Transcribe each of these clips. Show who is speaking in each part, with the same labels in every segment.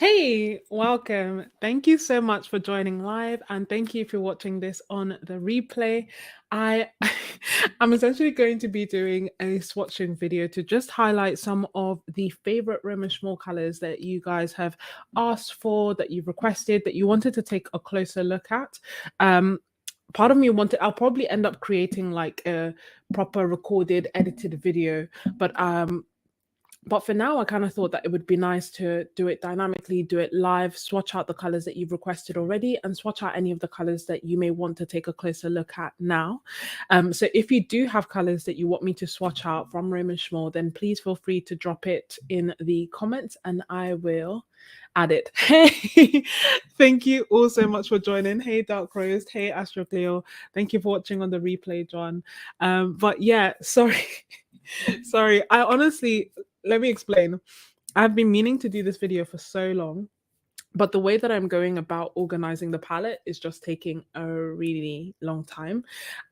Speaker 1: Hey, welcome. Thank you so much for joining live and thank you for watching this on the replay. I I'm essentially going to be doing a swatching video to just highlight some of the favorite Roman Szmal colors that you guys have asked for, that you've requested, that you wanted to take a closer look at. Part of me wanted, I'll probably end up creating like a proper recorded edited video, but but for now, I kind of thought that it would be nice to do it dynamically, do it live, swatch out the colors that you've requested already, and swatch out any of the colors that you may want to take a closer look at now. So if you do have colors that you want me to swatch out from Roman Szmal, then please feel free to drop it in the comments and I will add it. Hey, thank you all so much for joining. Hey, Dark Rose. Hey, Astro Cleo. Thank you for watching on the replay, John. But yeah, sorry. Sorry. I honestly, let me explain. I've been meaning to do this video for so long, but the way that I'm going about organizing the palette is just taking a really long time.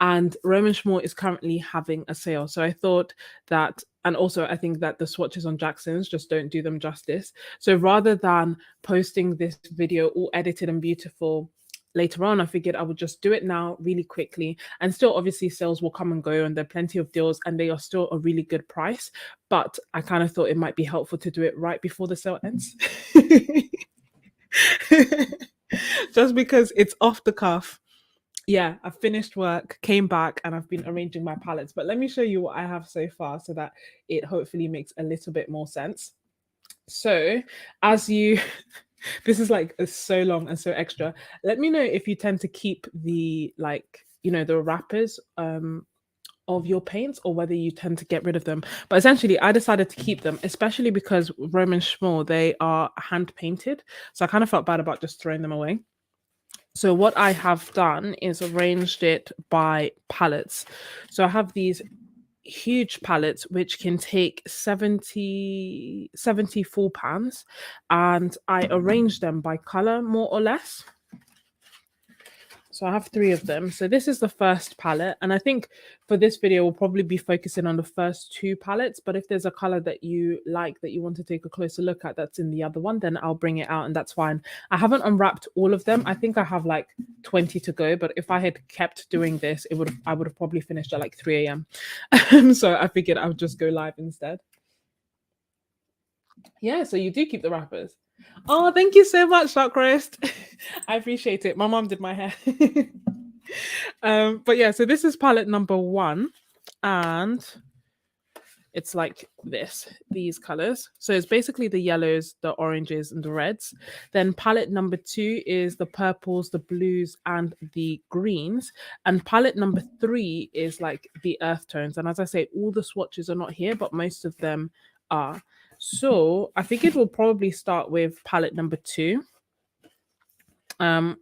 Speaker 1: And Roman Szmal is currently having a sale. So I thought that, and also I think that the swatches on Jackson's just don't do them justice. So rather than posting this video all edited and beautiful later on, I figured I would just do it now really quickly. And still, obviously, sales will come and go, and there are plenty of deals, and they are still a really good price. But I kind of thought it might be helpful to do it right before the sale ends. Just because it's off the cuff. Yeah, I finished work, came back, and I've been arranging my palettes. But let me show you what I have so far so that it hopefully makes a little bit more sense. So, as you this is like so long and so extra. Let me know if you tend to keep the the wrappers of your paints or whether you tend to get rid of them. But essentially, I decided to keep them, especially because Roman Szmal, they are hand painted. So I kind of felt bad about just throwing them away. So what I have done is arranged it by palettes. So I have these huge palettes which can take 74 pans, and I arrange them by color more or less. So I have 3 of them. So this is the first palette. And I think for this video, we'll probably be focusing on the first 2 palettes. But if there's a color that you like, that you want to take a closer look at, that's in the other one, then I'll bring it out and that's fine. I haven't unwrapped all of them. I think I have like 20 to go. But if I had kept doing this, I would have probably finished at like 3 a.m. So I figured I would just go live instead. Yeah, so you do keep the wrappers. Oh, thank you so much, Dark Roast. I appreciate it. My mom did my hair. But yeah, so this is palette number 1, and it's like these colors. So it's basically the yellows, the oranges, and the reds. Then palette number 2 is the purples, the blues, and the greens. And palette number 3 is like the earth tones. And as I say, all the swatches are not here, but most of them are. So I think it will probably start with palette number 2. And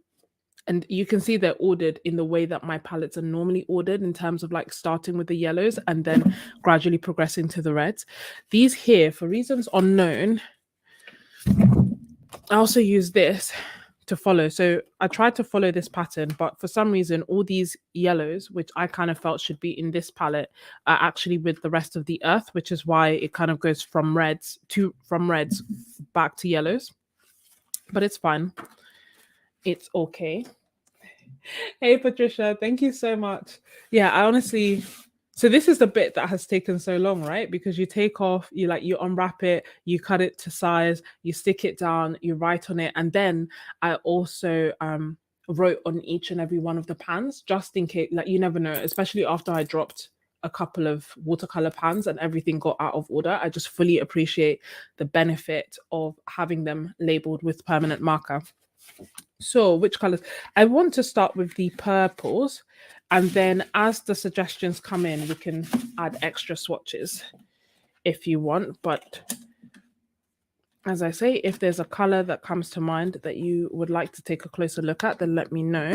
Speaker 1: you can see they're ordered in the way that my palettes are normally ordered, in terms of like starting with the yellows and then gradually progressing to the reds. These here, for reasons unknown, I also use this to follow. So I tried to follow this pattern, but for some reason, all these yellows, which I kind of felt should be in this palette, are actually with the rest of the earth, which is why it kind of goes from reds back to yellows. But it's fine. It's okay. Hey, Patricia, thank you so much. Yeah, I honestly, so this is the bit that has taken so long, right? Because you take off, you unwrap it, you cut it to size, you stick it down, you write on it. And then I also wrote on each and every one of the pans, just in case, like, you never know, especially after I dropped a couple of watercolor pans and everything got out of order. I just fully appreciate the benefit of having them labeled with permanent marker. So which colors? I want to start with the purples, and then as the suggestions come in, we can add extra swatches if you want. But as I say, if there's a color that comes to mind that you would like to take a closer look at, then let me know.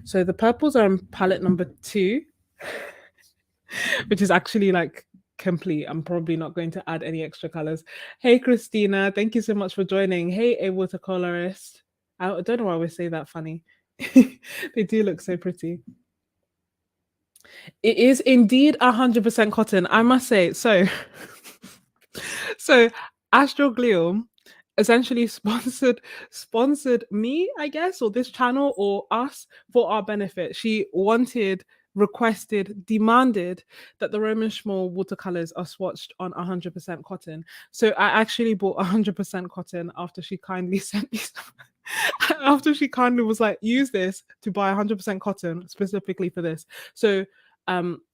Speaker 1: So the purples are in palette number 2, which is actually like complete. I'm probably not going to add any extra colors. Hey, Christina, thank you so much for joining. Hey, a watercolorist. I don't know why I always say that funny. They do look so pretty. It is indeed 100% cotton, I must say. So, Astroglium, essentially sponsored me, I guess, or this channel or us for our benefit. She wanted, requested, demanded that the Roman Szmal watercolors are swatched on 100% cotton. So I actually bought 100% cotton after she kindly sent me some. After she kindly was like, use this to buy 100% cotton specifically for this. So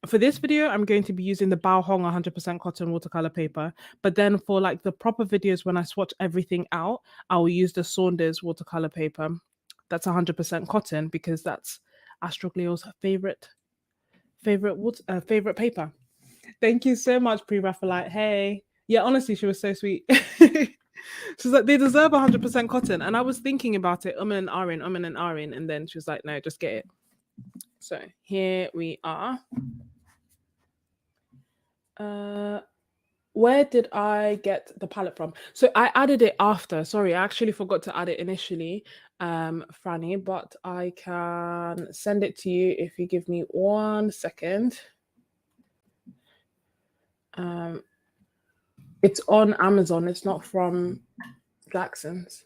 Speaker 1: for this video, I'm going to be using the Bao Hong 100% cotton watercolor paper. But then for like the proper videos, when I swatch everything out, I will use the Saunders watercolor paper. That's 100% cotton because that's Astroglio's favorite paper. Thank you so much, Pre-Raphaelite. Hey, yeah, honestly, she was so sweet. She's like, they deserve 100% cotton, and I was thinking about it, and ahhing, and then she was like, no, just get it. So here we are. Where did I get the palette from? So I added it after. Sorry, I actually forgot to add it initially, Franny, but I can send it to you if you give me 1 second. It's on Amazon. It's not from Jackson's.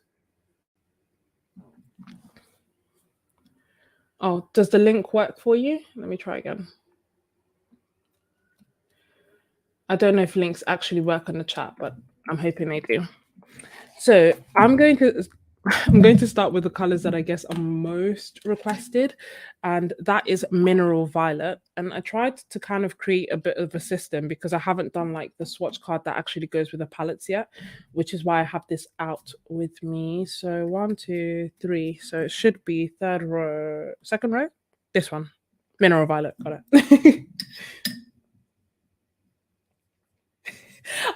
Speaker 1: Oh, does the link work for you? Let me try again. I don't know if links actually work on the chat, but I'm hoping they do. So I'm going to start with the colors that I guess are most requested, and that is Mineral Violet. And I tried to kind of create a bit of a system because I haven't done like the swatch card that actually goes with the palettes yet, which is why I have this out with me. So 1, 2, 3. So it should be 3rd row, 2nd row. This one, Mineral Violet. Got it.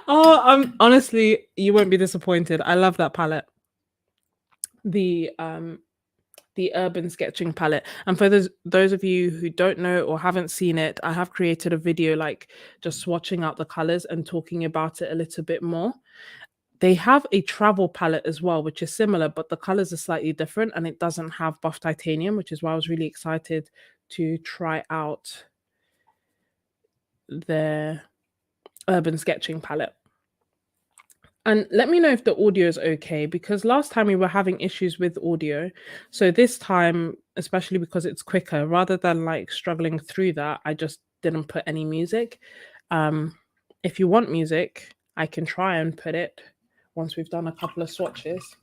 Speaker 1: Oh, honestly, you won't be disappointed. I love that palette. The Urban Sketching palette. And for those of you who don't know or haven't seen it, I have created a video like just swatching out the colors and talking about it a little bit more. They have a travel palette as well, which is similar, but the colors are slightly different and it doesn't have buff titanium, which is why I was really excited to try out the Urban Sketching palette. And let me know if the audio is okay, because last time we were having issues with audio. So this time, especially because it's quicker, rather than like struggling through that, I just didn't put any music. If you want music, I can try and put it once we've done a couple of swatches.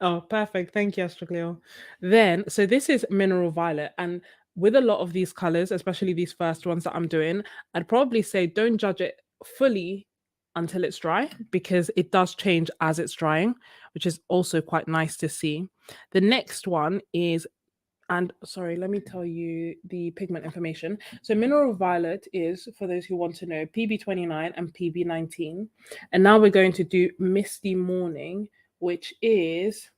Speaker 1: Oh, perfect. Thank you, Astroglio. Then, so this is Mineral Violet. And with a lot of these colors, especially these first ones that I'm doing, I'd probably say don't judge it fully until it's dry, because it does change as it's drying, which is also quite nice to see. The next one is, and sorry, let me tell you the pigment information. So Mineral Violet is, for those who want to know, PB29 and PB19. And now we're going to do Misty Morning, which is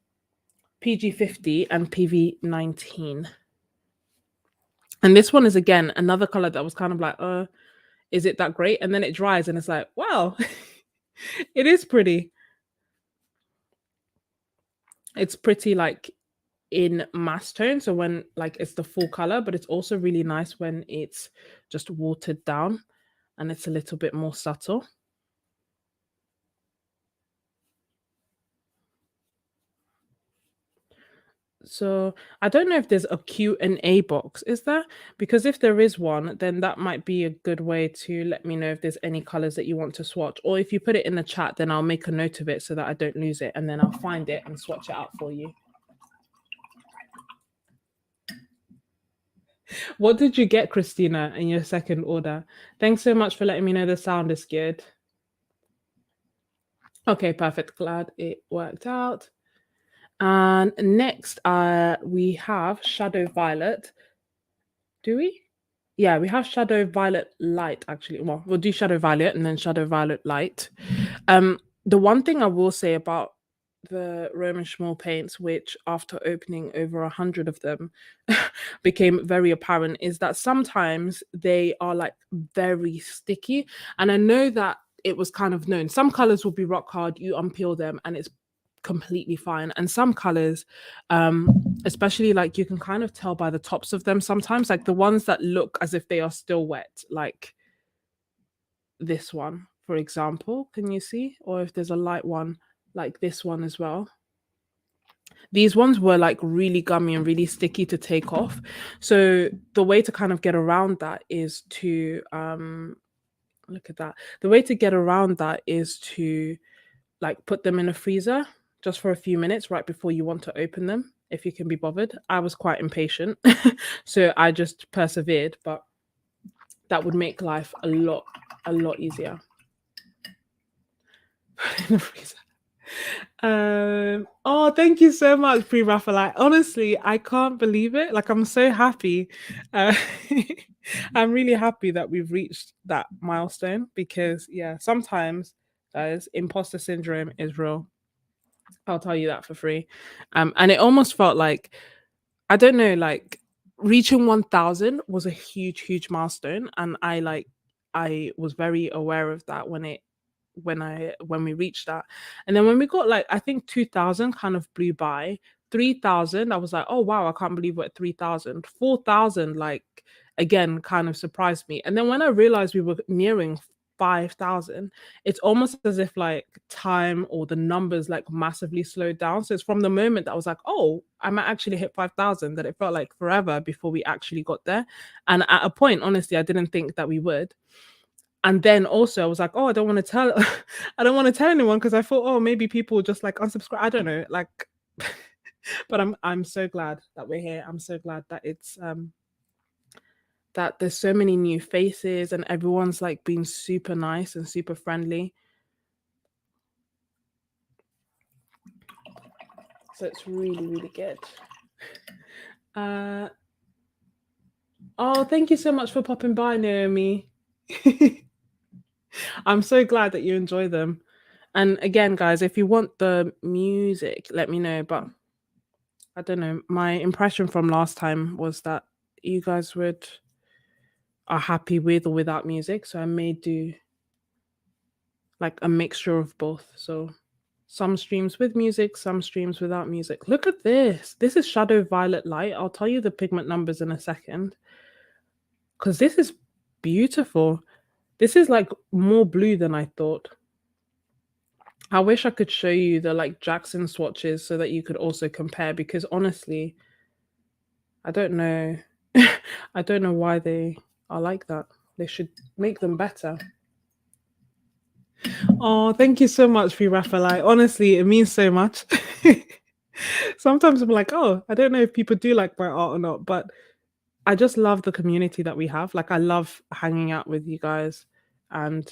Speaker 1: PG50 and PV19. And this one is, again, another color that was kind of like, is it that great? And then it dries and it's like, wow, it is pretty. It's pretty like in mass tone. So when like it's the full color, but it's also really nice when it's just watered down and it's a little bit more subtle. So I don't know if there's a Q&A box, is there? Because if there is one, then that might be a good way to let me know if there's any colors that you want to swatch. Or if you put it in the chat, then I'll make a note of it so that I don't lose it. And then I'll find it and swatch it out for you. What did you get, Christina, in your second order? Thanks so much for letting me know the sound is good. Okay, perfect. Glad it worked out. And next, we have Shadow Violet. Do we? Yeah, we have Shadow Violet Light, actually. Well, we'll do Shadow Violet and then Shadow Violet Light. The one thing I will say about the Roman Szmal paints, which after opening over 100 of them became very apparent, is that sometimes they are like very sticky. And I know that it was kind of known. Some colors will be rock hard, you unpeel them and it's completely fine. And some colors, especially like you can kind of tell by the tops of them sometimes, like the ones that look as if they are still wet, like this one, for example. Can you see? Or if there's a light one like this one as well. These ones were like really gummy and really sticky to take off. So the way to kind of get around that is to look at that. The way to get around that is to like put them in a freezer just for a few minutes right before you want to open them, if you can be bothered. I was quite impatient, so I just persevered, but that would make life a lot easier. Put it in the freezer. Oh, thank you so much, Pre Raphaelite. Honestly, I can't believe it. Like, I'm so happy. Uh, I'm really happy that we've reached that milestone because, yeah, sometimes, guys, imposter syndrome is real. I'll tell you that for free. And it almost felt like, I don't know, like reaching 1,000 was a huge milestone, and I was very aware of that when we reached that. And then when we got like I think 2,000 kind of blew by. 3,000, I was like, oh wow, I can't believe we're at 3,000. 4,000, like again, kind of surprised me. And then when I realized we were nearing 5,000, it's almost as if like time or the numbers like massively slowed down. So it's from the moment that I was like, oh, I might actually hit 5,000, that it felt like forever before we actually got there. And at a point, honestly, I didn't think that we would. And then also I was like, oh, I don't want to tell I don't want to tell anyone because I thought, oh, maybe people will just like unsubscribe. I don't know, like but I'm so glad that we're here. I'm so glad that it's that there's so many new faces and everyone's like being super nice and super friendly. So it's really good. Oh, thank you so much for popping by, Naomi. I'm so glad that you enjoy them. And again, guys, if you want the music, let me know. But I don't know. My impression from last time was that you guys are happy with or without music. So I may do like a mixture of both. So some streams with music, some streams without music. Look at this. This is Shadow Violet Light. I'll tell you the pigment numbers in a second. Because this is beautiful. This is like more blue than I thought. I wish I could show you the like Jackson swatches so that you could also compare, because honestly, I don't know. I don't know why they are like that. They should make them better. Oh, thank you so much, Free Raphaelite. Honestly, it means so much. Sometimes I'm like, oh, I don't know if people do like my art or not, but I just love the community that we have. Like, I love hanging out with you guys and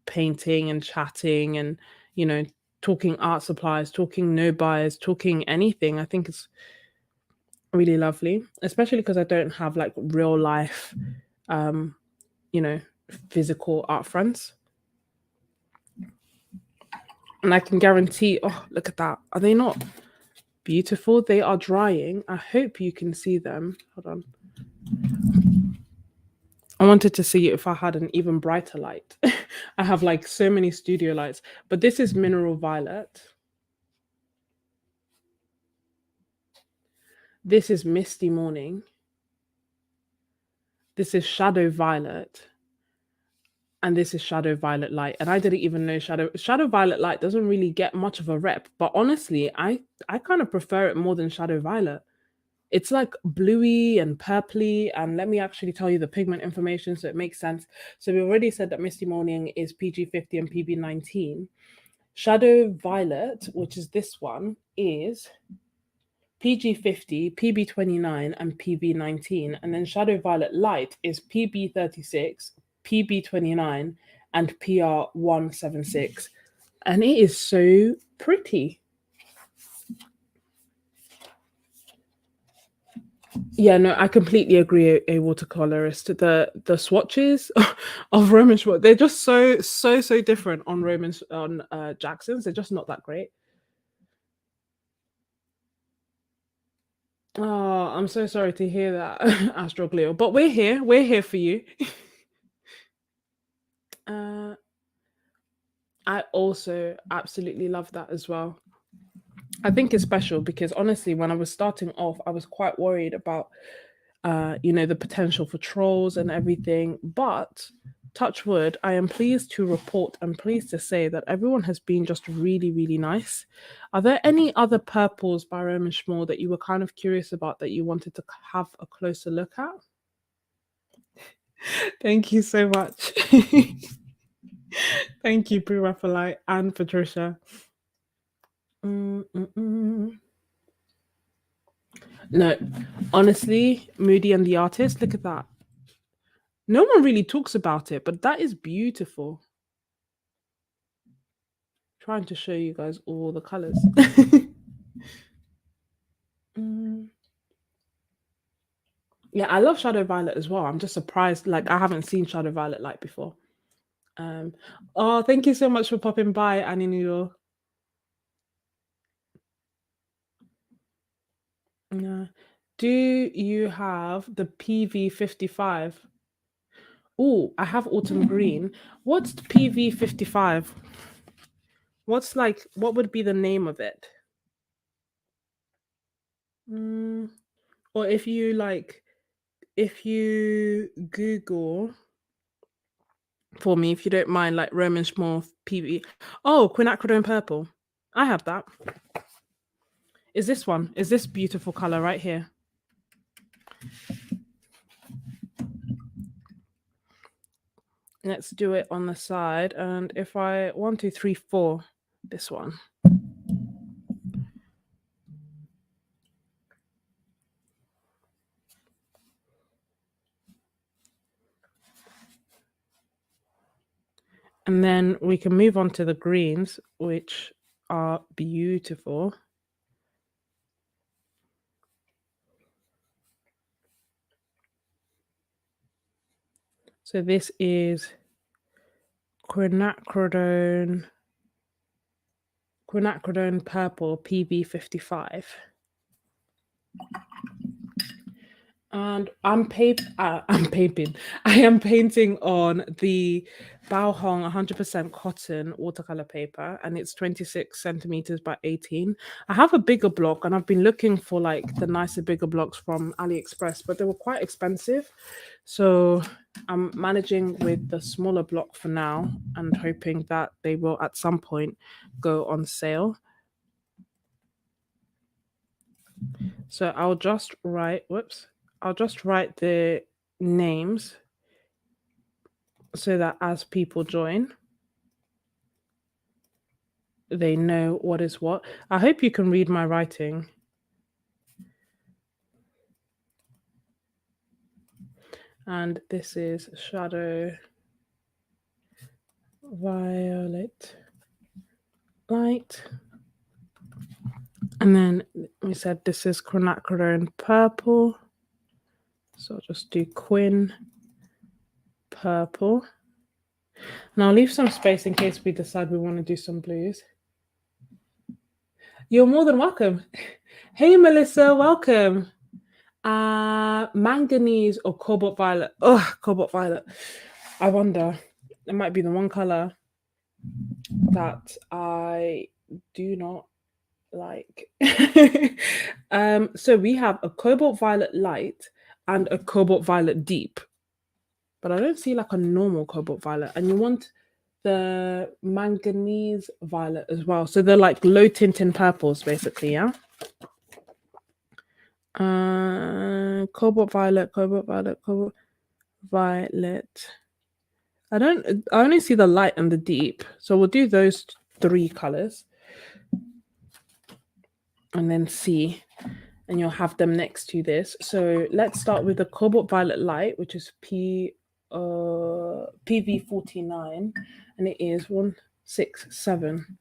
Speaker 1: painting and chatting and, you know, talking art supplies, talking no buys, talking anything. I think it's really lovely, especially because I don't have like real life, you know, physical art friends. And I can guarantee, oh, look at that. Are they not beautiful? They are drying. I hope you can see them. Hold on. I wanted to see if I had an even brighter light. I have like so many studio lights, but this is Mineral Violet. This is Misty Morning. This is Shadow Violet. And this is Shadow Violet Light. And I didn't even know Shadow Violet Light doesn't really get much of a rep, but honestly, I kind of prefer it more than Shadow Violet. It's like bluey and purpley. And let me actually tell you the pigment information so it makes sense. So we already said that Misty Morning is PG50 and PB19. Shadow Violet, which is this one, is PG50, PB29, and PB19. And then Shadow Violet Light is PB36, PB29, and PR176. And it is so pretty. Yeah, no, I completely agree. A watercolorist, the swatches of Roman Szmal, they're just so different on Jackson's. They're just not that great. Oh, I'm so sorry to hear that, Astroglio. But we're here. We're here for you. I also absolutely love that as well. I think it's special because honestly, when I was starting off, I was quite worried about, you know, the potential for trolls and everything. But touch wood, I am pleased to report and pleased to say that everyone has been just really, really nice. Are there any other purples by Roman Szmal that you were kind of curious about that you wanted to have a closer look at? Thank you so much. Thank you, Pre Raphaelite and Patricia. Mm-mm-mm. No, honestly, Moody and the Artist, look at that. No one really talks about it, but that is beautiful. Trying to show you guys all the colors. Yeah, I love Shadow Violet as well. I'm just surprised, like I haven't seen Shadow Violet light before. Um, oh, thank you so much for popping by, Annie Noodle. Yeah. Do you have the PV55? Oh, I have Autumn Green. What's the PV55? What's like, what would be the name of it? Or if you like, if you Google for me, if you don't mind, like Roman Szmal PV. Oh, quinacridone purple. I have that. Is this one? Is this beautiful color right here? Let's do it on the side. And if I 1, 2, 3, 4, this one. And then we can move on to the greens, which are beautiful. So this is quinacridone purple PV55. And I'm painting. I am painting on the Baohong 100% cotton watercolor paper, and it's 26 centimeters by 18. I have a bigger block, and I've been looking for like the nicer, bigger blocks from AliExpress, but they were quite expensive. So I'm managing with the smaller block for now, and hoping that they will at some point go on sale. So I'll just write the names so that as people join, they know what is what. I hope you can read my writing. And this is Shadow Violet Light. And then we said this is quinacridone purple. So I'll just do Quin purple. And I'll leave some space in case we decide we want to do some blues. You're more than welcome. Hey, Melissa, welcome. Manganese or cobalt violet? Oh, cobalt violet. I wonder. It might be the one color that I do not like. So we have a cobalt violet light and a cobalt violet deep, but I don't see like a normal cobalt violet. And you want the manganese violet as well. So they're like low tinting purples, basically, yeah. Cobalt violet. I only see the light and the deep. So we'll do those 3 colors and then see, and you'll have them next to this. So let's start with the cobalt violet light, which is PV49, and it is 1, 6, 7.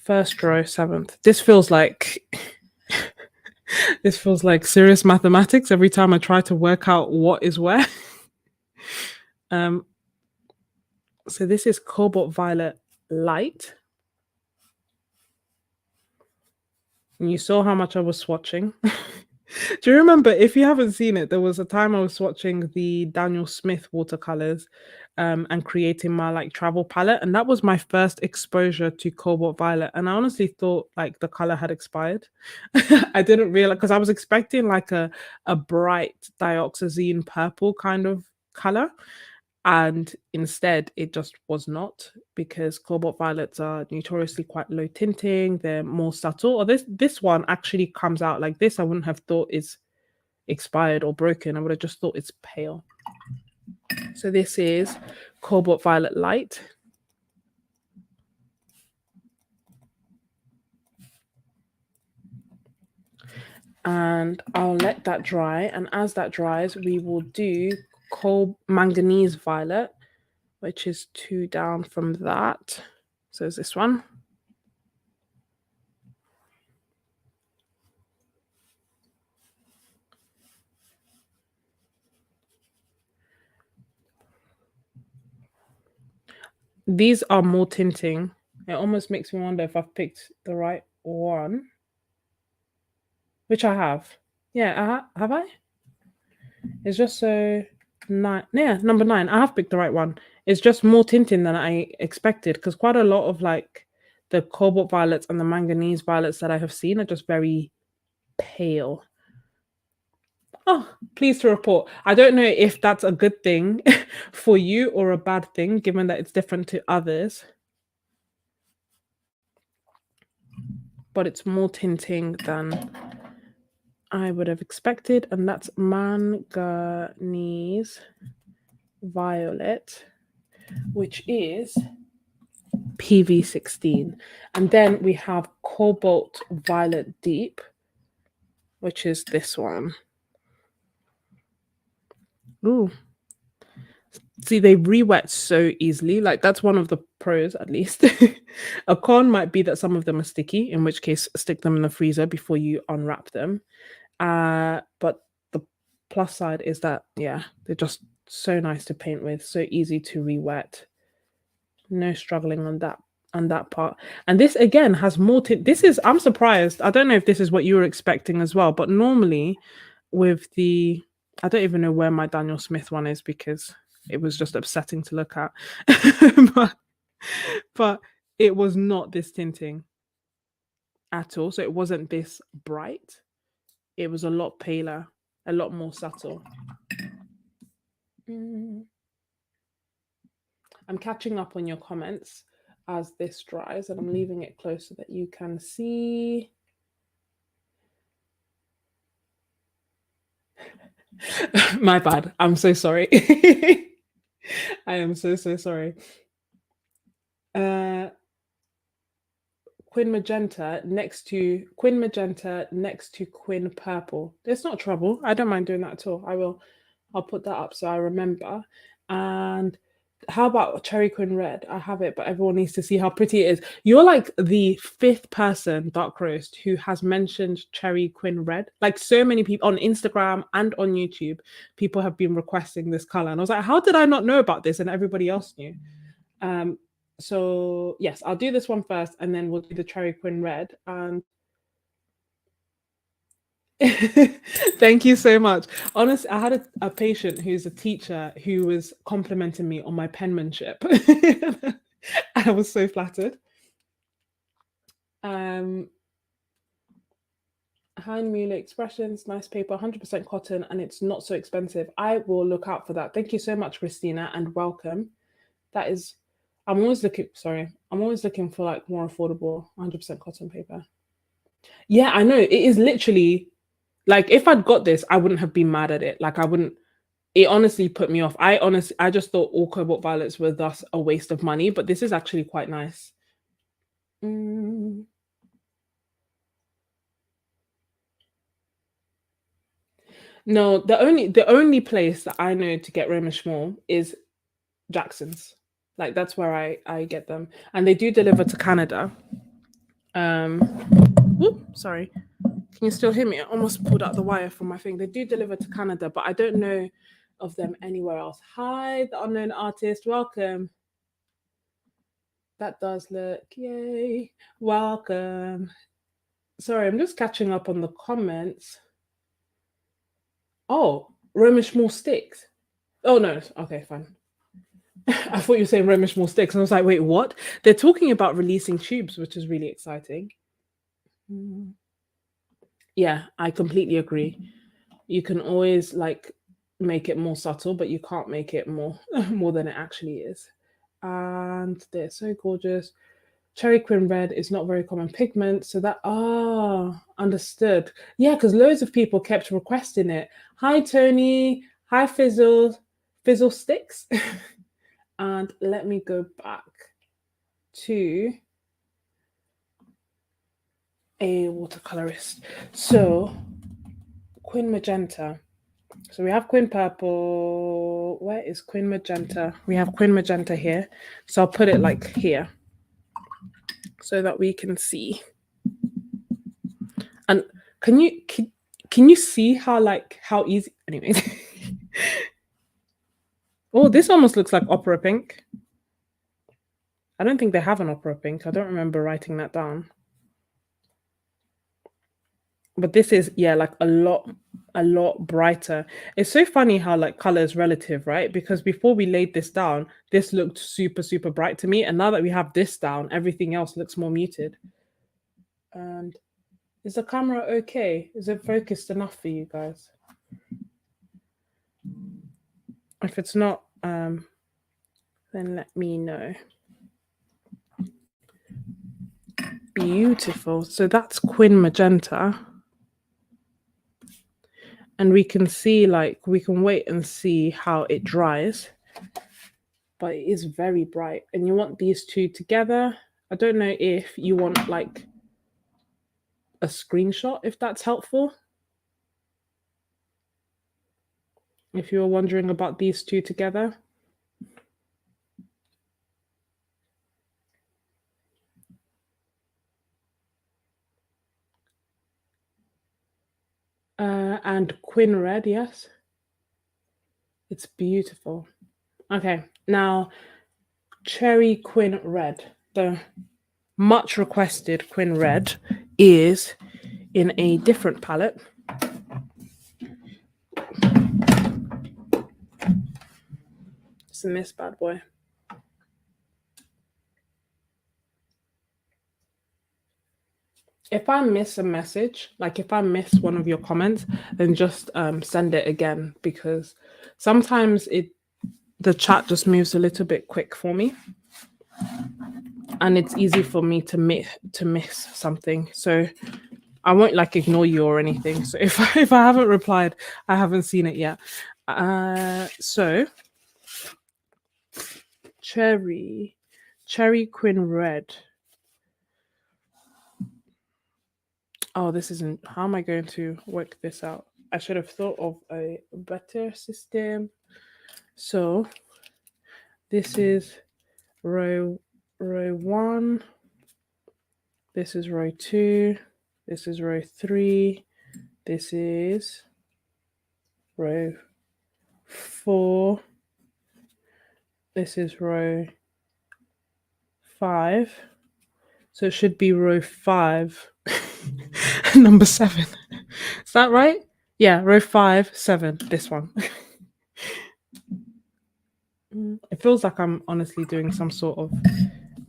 Speaker 1: First row, 7th. This feels like this feels like serious mathematics every time I try to work out what is where. So this is cobalt violet light. And you saw how much I was swatching. Do you remember, if you haven't seen it, there was a time I was swatching the Daniel Smith watercolors and creating my like travel palette. And that was my first exposure to cobalt violet. And I honestly thought like the color had expired. I didn't realize, because I was expecting like a bright dioxazine purple kind of color. and instead it just was not, because cobalt violets are notoriously quite low tinting, they're more subtle. Or this one actually comes out like this. I wouldn't have thought it's expired or broken. I would have just thought it's pale. So this is Cobalt Violet Light. And I'll let that dry. And as that dries, we will do Manganese Violet, which is 2 down from that. So is this one. These are more tinting. It almost makes me wonder if I've picked the right one, which I have. Yeah, have I? It's just so 9. Yeah, number 9. I have picked the right one. It's just more tinting than I expected, because quite a lot of like the cobalt violets and the manganese violets that I have seen are just very pale. Oh, pleased to report. I don't know if that's a good thing for you or a bad thing, given that it's different to others. But it's more tinting than I would have expected, and that's manganese violet, which is PV16. And then we have cobalt violet deep, which is this one. Ooh. See, they re-wet so easily. Like, that's one of the pros, at least. A con might be that some of them are sticky, in which case stick them in the freezer before you unwrap them. But the plus side is that, yeah, they're just so nice to paint with, so easy to re-wet. No struggling on that part. And this again has more I'm surprised. I don't know if this is what you were expecting as well, but normally with I don't even know where my Daniel Smith one is, because it was just upsetting to look at. but it was not this tinting at all. So it wasn't this bright. It was a lot paler, a lot more subtle. I'm catching up on your comments as this dries, and I'm leaving it close so that you can see. My bad. I'm so sorry. I am so sorry. Quin magenta next to Quin purple. There's not trouble. I don't mind doing that at all. I'll put that up so I remember. And how about cherry quin red? I have it, but everyone needs to see how pretty it is. You're like the 5th person, Dark Roast, who has mentioned cherry quin red. Like, so many people on Instagram and on YouTube, people have been requesting this color. And I was like, how did I not know about this? And everybody else knew. So yes, I'll do this one first, and then we'll do the cherry quin red. And thank you so much. Honestly, I had a patient who's a teacher who was complimenting me on my penmanship. I was so flattered. Hein Mueller Expressions, nice paper, 100% cotton, and it's not so expensive. I will look out for that. Thank you so much, Christina, and welcome. That is, I'm always looking for like more affordable 100% cotton paper. Yeah, I know. It is literally like, if I'd got this, I wouldn't have been mad at it. Like, I wouldn't. It honestly put me off. I just thought all cobalt violets were thus a waste of money, but this is actually quite nice. No, the only place that I know to get Roman Szmal is Jackson's. Like, that's where I get them, and they do deliver to Canada. Sorry. Can you still hear me? I almost pulled out the wire from my thing. They do deliver to Canada, but I don't know of them anywhere else. Hi, the unknown artist. Welcome. That does look. Yay. Welcome. Sorry, I'm just catching up on the comments. Oh, Roman Szmal sticks. Oh, no. Okay, fine. I thought you were saying Roman Szmal sticks. And I was like, wait, what? They're talking about releasing tubes, which is really exciting. Yeah, I completely agree. You can always like make it more subtle, but you can't make it more more than it actually is. And they're so gorgeous. Cherry Queen Red is not very common pigment, so that understood. Yeah, because loads of people kept requesting it. Hi Tony, hi Fizzle Sticks. And let me go back to a watercolorist. So Queen Magenta. So we have Queen Purple. Where is Queen Magenta? We have Queen Magenta here. So I'll put it like here so that we can see. And can you see how easy? Anyways. Oh, this almost looks like opera pink. I don't think they have an opera pink. I don't remember writing that down. But this is, yeah, like a lot brighter. It's so funny how like color is relative, right? Because before we laid this down, this looked super bright to me. And now that we have this down, everything else looks more muted. And is the camera okay? Is it focused enough for you guys? If it's not, then let me know. Beautiful. So that's Queen Magenta. And we can see, like, we can wait and see how it dries. But it is very bright. And you want these two together. I don't know if you want, like, a screenshot, if that's helpful. If you were wondering about these two together. And Queen Red, yes. It's beautiful. Okay, now Cherry Queen Red. The much requested Queen Red is in a different palette. It's in this bad boy. If I miss a message, like if I miss one of your comments, then just send it again, because sometimes the chat just moves a little bit quick for me, and it's easy for me to miss something. So I won't like ignore you or anything. So if I haven't replied, I haven't seen it yet. So Cherry Queen Red. Oh, this isn't. How am I going to work this out? I should have thought of a better system. So this is row 1. This is row 2. This is row 3. This is row 4. This is row 5. So it should be row 5. Number 7. Is that right? Yeah, row 5, 7. This one. It feels like I'm honestly doing some sort of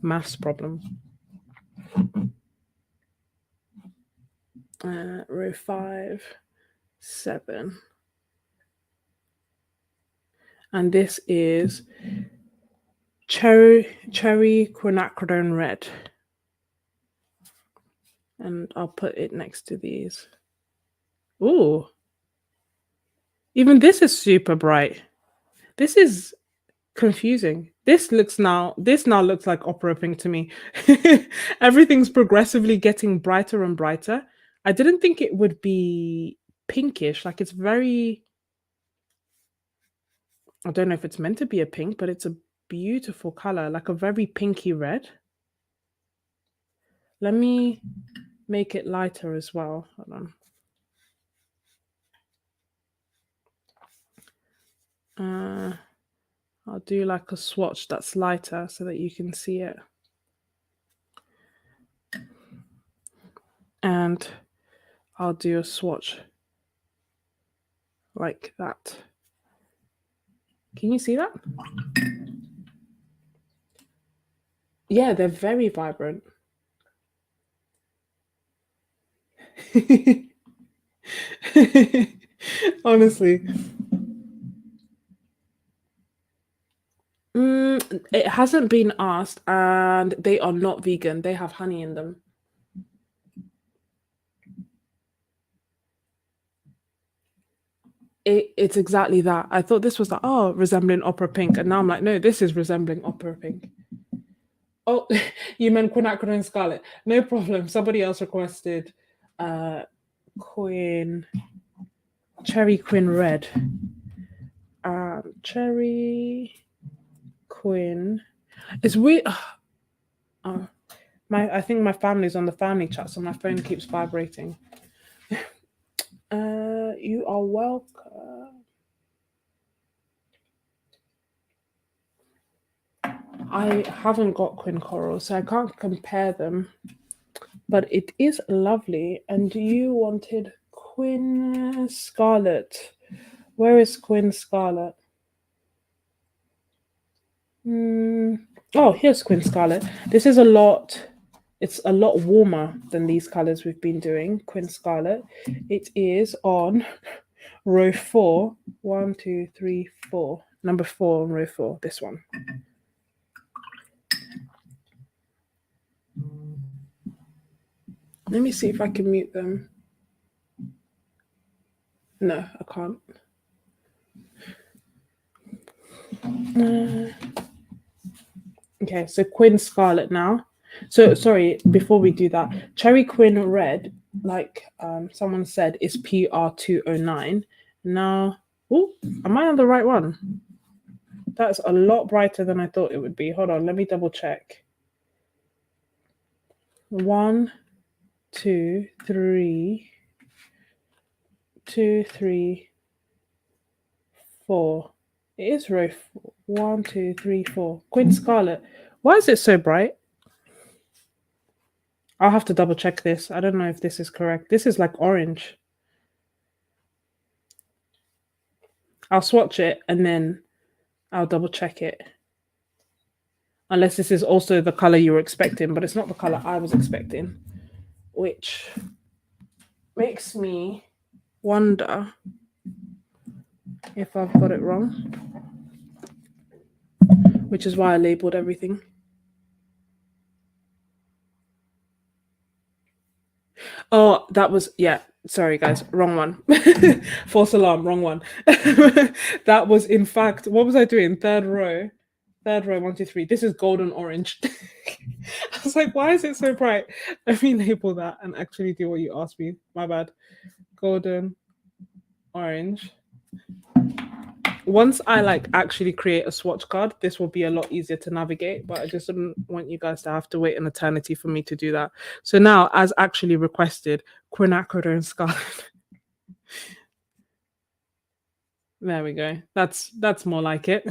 Speaker 1: maths problem. Row 5, 7. And this is Cherry Quinacridone Red. And I'll put it next to these. Ooh. Even this is super bright. This is confusing. This now looks like opera pink to me. Everything's progressively getting brighter and brighter. I didn't think it would be pinkish. Like, it's very, I don't know if it's meant to be a pink, but it's a beautiful color, like a very pinky red. Let me make it lighter as well. Hold on. I'll do like a swatch that's lighter so that you can see it. And I'll do a swatch like that. Can you see that? Yeah, they're very vibrant. Honestly. It hasn't been asked, and they are not vegan. They have honey in them. It's exactly that. I thought this was like, oh, resembling opera pink, and now I'm like, no, this is resembling opera pink. Oh, you meant quinacridone and scarlet. No problem. Somebody else requested quin cherry quin red. Cherry quin. It's weird. Oh, I think my family's on the family chat, so my phone keeps vibrating. You are welcome. I haven't got quin coral, so I can't compare them. But it is lovely. And you wanted quin scarlet. Where is quin scarlet? Oh, here's quin scarlet. This is it's a lot warmer than these colors we've been doing. Quin scarlet. It is on row 4. 1, 2, 3, 4. Number 4 on row 4. This one. Let me see if I can mute them. No, I can't. Okay, so quin scarlet now. So sorry, before we do that, cherry quin red, like someone said, is PR209. Now, oh, am I on the right one? That's a lot brighter than I thought it would be. Hold on, let me double check. 1, 2, 3, 2, 3, 4. It is row 4. 1, 2, 3, 4. Quin scarlet. Why is it so bright? I'll have to double check this. I don't know if this is correct. This is like orange. I'll swatch it and then I'll double check it. Unless this is also the color you were expecting, but it's not the color I was expecting, which makes me wonder if I've got it wrong, which is why I labeled everything. Oh, that was, yeah, sorry guys, wrong one. False alarm, wrong one. That was, in fact, what was I doing? Third row, 1, 2, 3. This is golden orange. I was like, why is it so bright? Let me label that and actually do what you asked me. My bad. Golden orange. Once I like actually create a swatch card, this will be a lot easier to navigate, but I just didn't want you guys to have to wait an eternity for me to do that. So now, as actually requested, quinacridone scarlet. There we go. That's more like it.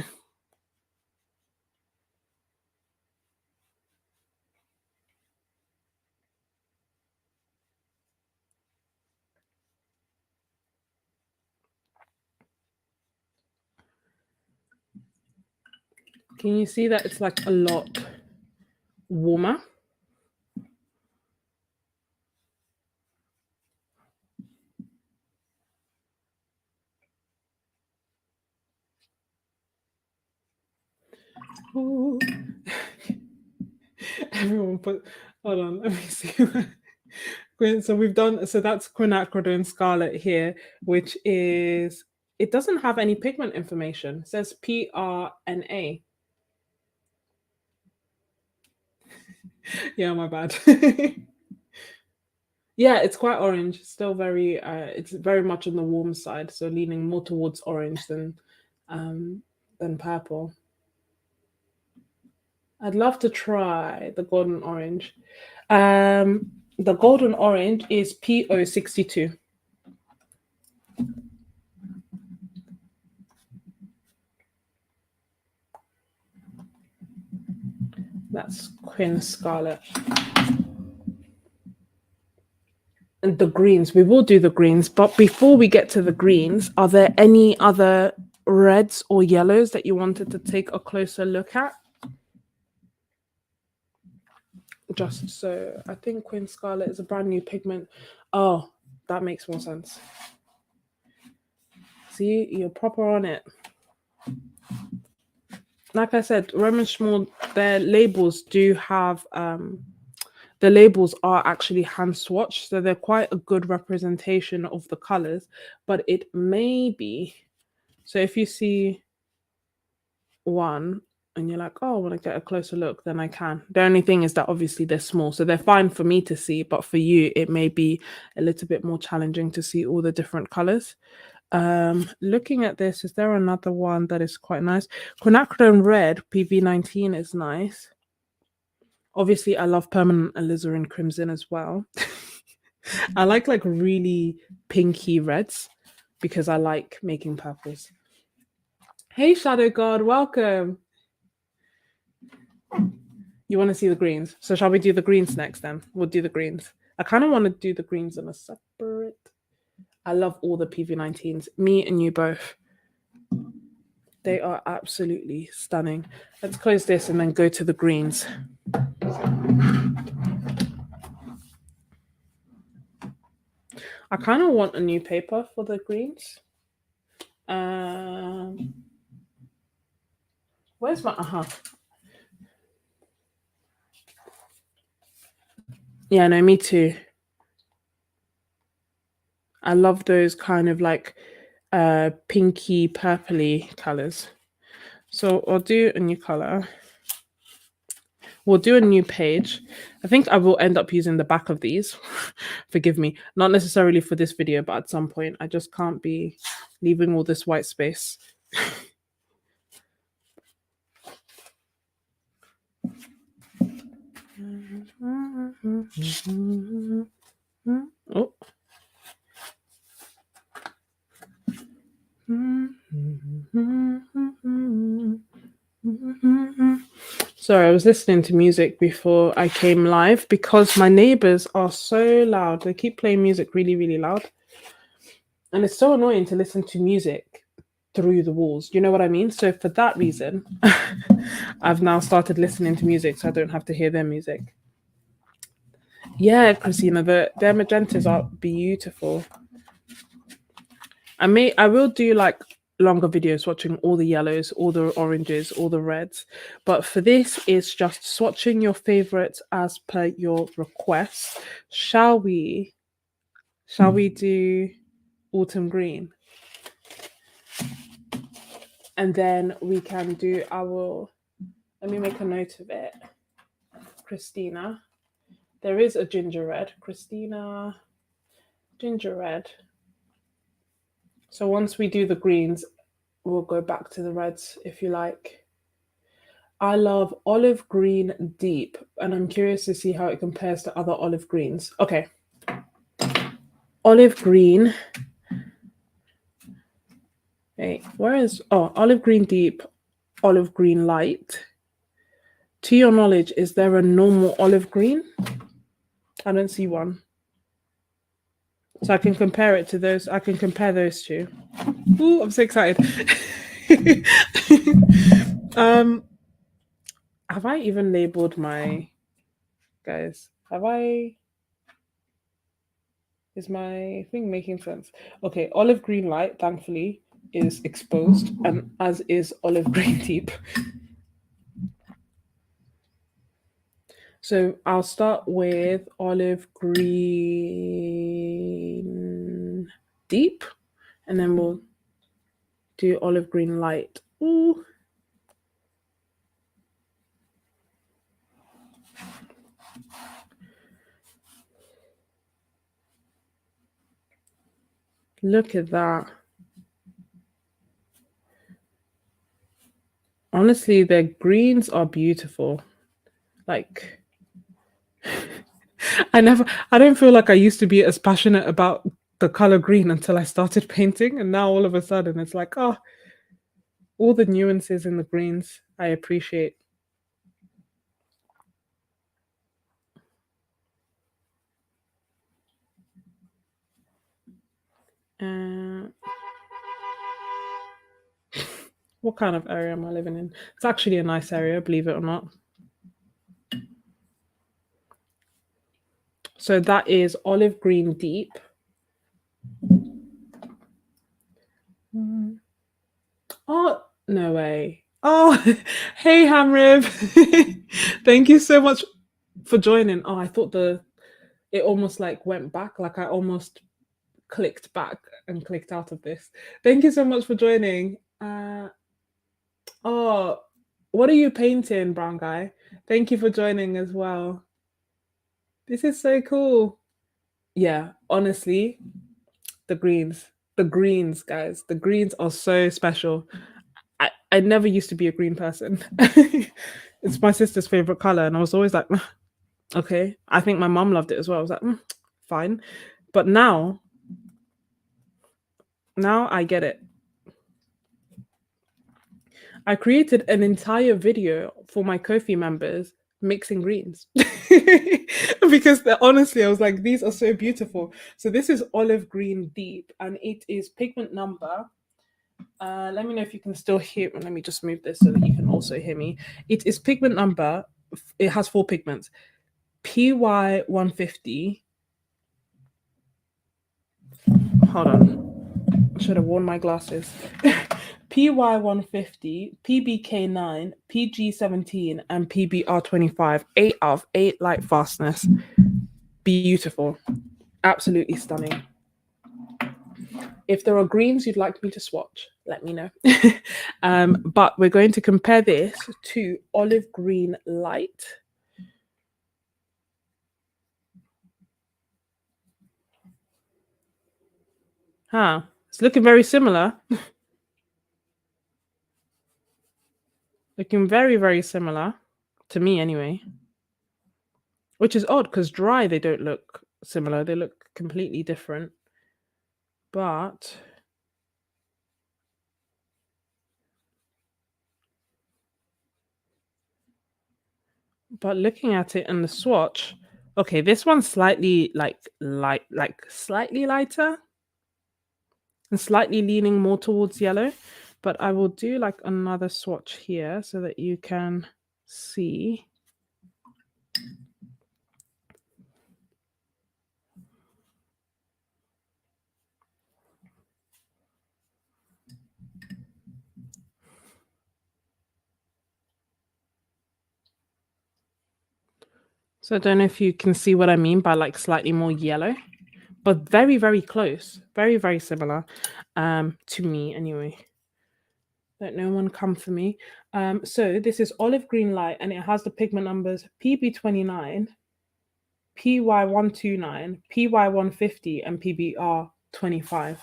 Speaker 1: Can you see that it's like a lot warmer? Ooh. Everyone put, hold on, let me see. So we've done, so that's quinacridone scarlet here, which is, it doesn't have any pigment information. It says PRNA. Yeah, my bad. Yeah, it's quite orange. Still very, it's very much on the warm side, so leaning more towards orange than purple. I'd love to try the golden orange. The golden orange is PO62. That's quin scarlet. And the greens, we will do the greens, but before we get to the greens, are there any other reds or yellows that you wanted to take a closer look at? Just so, I think quin scarlet is a brand new pigment. Oh, that makes more sense. See, you're proper on it. like I said, Roman Szmal, their labels do have the labels are actually hand swatched, so they're quite a good representation of the colors, but it may be. So if you see one and you're like, oh, I want to get a closer look, then I can. The only thing is that obviously they're small, so they're fine for me to see, but for you, it may be a little bit more challenging to see all the different colors. Looking at this, is there another one that is quite nice? Quinacridone Red PV19 is nice. Obviously, I love Permanent Alizarin Crimson as well. I like really pinky reds because I like making purples. Hey, Shadow God, welcome. You want to see the greens? So shall we do the greens next then? We'll do the greens. I kind of want to do the greens in a separate. I love all the PV19s. Me and you both. They are absolutely stunning. Let's close this and then go to the greens. I kind of want a new paper for the greens. Where's my Yeah, no, me too. I love those kind of like pinky purpley colors. So I'll do a new color. We'll do a new page. I think I will end up using the back of these. Forgive me. Not necessarily for this video, but at some point. I just can't be leaving all this white space. Oh. Sorry, I was listening to music before I came live because my neighbors are so loud. They keep playing music really, really loud. And it's so annoying to listen to music through the walls. You know what I mean? So for that reason, I've now started listening to music so I don't have to hear their music. Yeah, Christina, their magentas are beautiful. I will do like longer videos swatching all the yellows, all the oranges, all the reds. But for this, it's just swatching your favorites as per your request. Shall we do autumn green? And then we can do let me make a note of it. Christina. There is a ginger red. Christina, ginger red. So once we do the greens, we'll go back to the reds if you like. I love olive green deep, and I'm curious to see how it compares to other olive greens. Okay. Olive green. Hey, olive green deep, olive green light. To your knowledge, is there a normal olive green? I don't see one. So I can compare it to those. I can compare those two. Ooh, I'm so excited. Have I even labeled my guys? Is my thing making sense? Okay, olive green light, thankfully, is exposed, and as is olive green deep. So I'll start with olive green deep, and then we'll do olive green light. Ooh. Look at that. Honestly, their greens are beautiful. Like, I don't feel like I used to be as passionate about the color green until I started painting. And now all of a sudden it's like, oh, all the nuances in the greens I appreciate. What kind of area am I living in? It's actually a nice area, believe it or not. So that is olive green deep. Oh, no way. Oh, hey Hamriv. Thank you so much for joining. Oh, I thought it almost like went back, like I almost clicked back and clicked out of this. Thank you so much for joining. Oh, what are you painting, brown guy? Thank you for joining as well. This is so cool. Yeah, honestly, the greens. The greens, guys. The greens are so special. I never used to be a green person. It's my sister's favorite color, and I was always like, okay. I think my mom loved it as well. I was like, fine. But now I get it. I created an entire video for my Ko-fi members mixing greens because honestly, I was like, these are so beautiful. So this is olive green deep, and it is pigment number. Let me know if you can still hear. Let me just move this so that you can also hear me. It is pigment number. It has 4 pigments. PY 150. Hold on. I should have worn my glasses. PY 150, PBK 9, PG 17, and PBR 25. 8 out of 8 light fastness. Beautiful. Absolutely stunning. If there are greens you'd like me to swatch, let me know. But we're going to compare this to olive green light. Huh. It's looking very similar. Looking very, very similar. To me, anyway. Which is odd, because dry, they don't look similar. They look completely different. But looking at it in the swatch, okay, this one's slightly slightly lighter and slightly leaning more towards yellow. But I will do like another swatch here so that you can see. So I don't know if you can see what I mean by like slightly more yellow, but very, very close. Very, very similar to me anyway. Let no one come for me. So this is olive green light, and it has the pigment numbers PB29, PY129, PY150, and PBR25.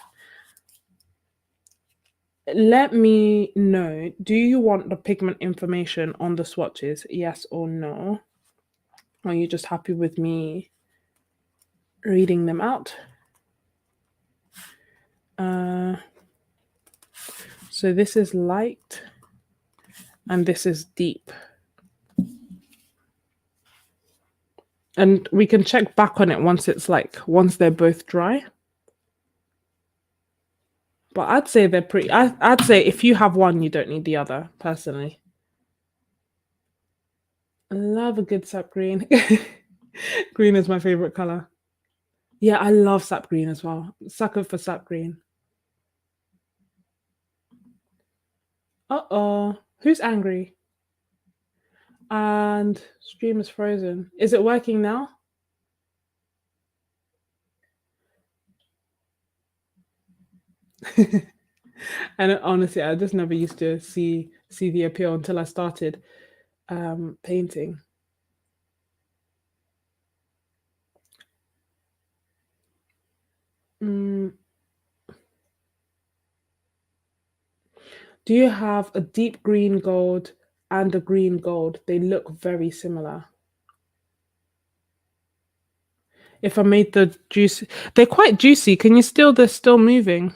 Speaker 1: Let me know, do you want the pigment information on the swatches? Yes or no? Or are you just happy with me reading them out? So this is light and this is deep. And we can check back on it once they're both dry. But I'd say they're pretty. I'd say if you have one, you don't need the other, personally. I love a good sap green. Green is my favorite color. Yeah, I love sap green as well. Sucker for sap green. Uh-oh. Who's angry? And stream is frozen. Is it working now? And honestly, I just never used to see the appeal until I started painting. Do you have a deep green gold and a green gold? They look very similar. If I made the juice, they're quite juicy. Can you they're still moving.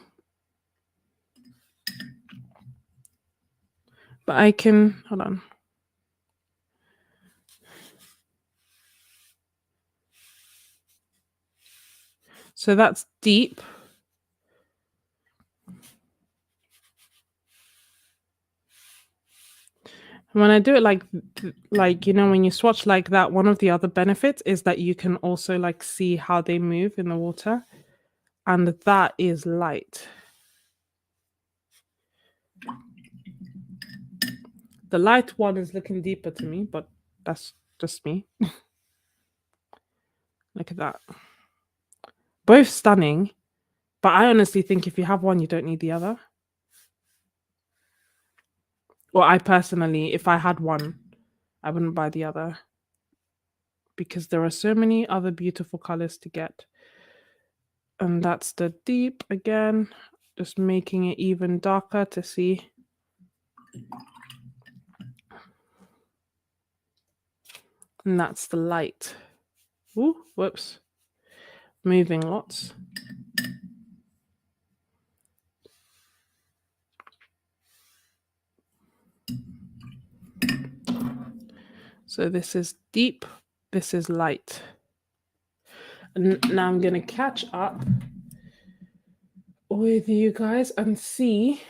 Speaker 1: But I can, hold on. So that's deep. When I do it like, you know, when you swatch like that, one of the other benefits is that you can also like see how they move in the water. And that is light. The light one is looking deeper to me, but that's just me. Look at that. Both stunning, but I honestly think if you have one, you don't need the other. Or I personally, if I had one, I wouldn't buy the other because there are so many other beautiful colors to get. And that's the deep again, just making it even darker to see. And that's the light. Ooh, whoops. Moving lots. So this is deep, this is light. And now I'm going to catch up with you guys and see.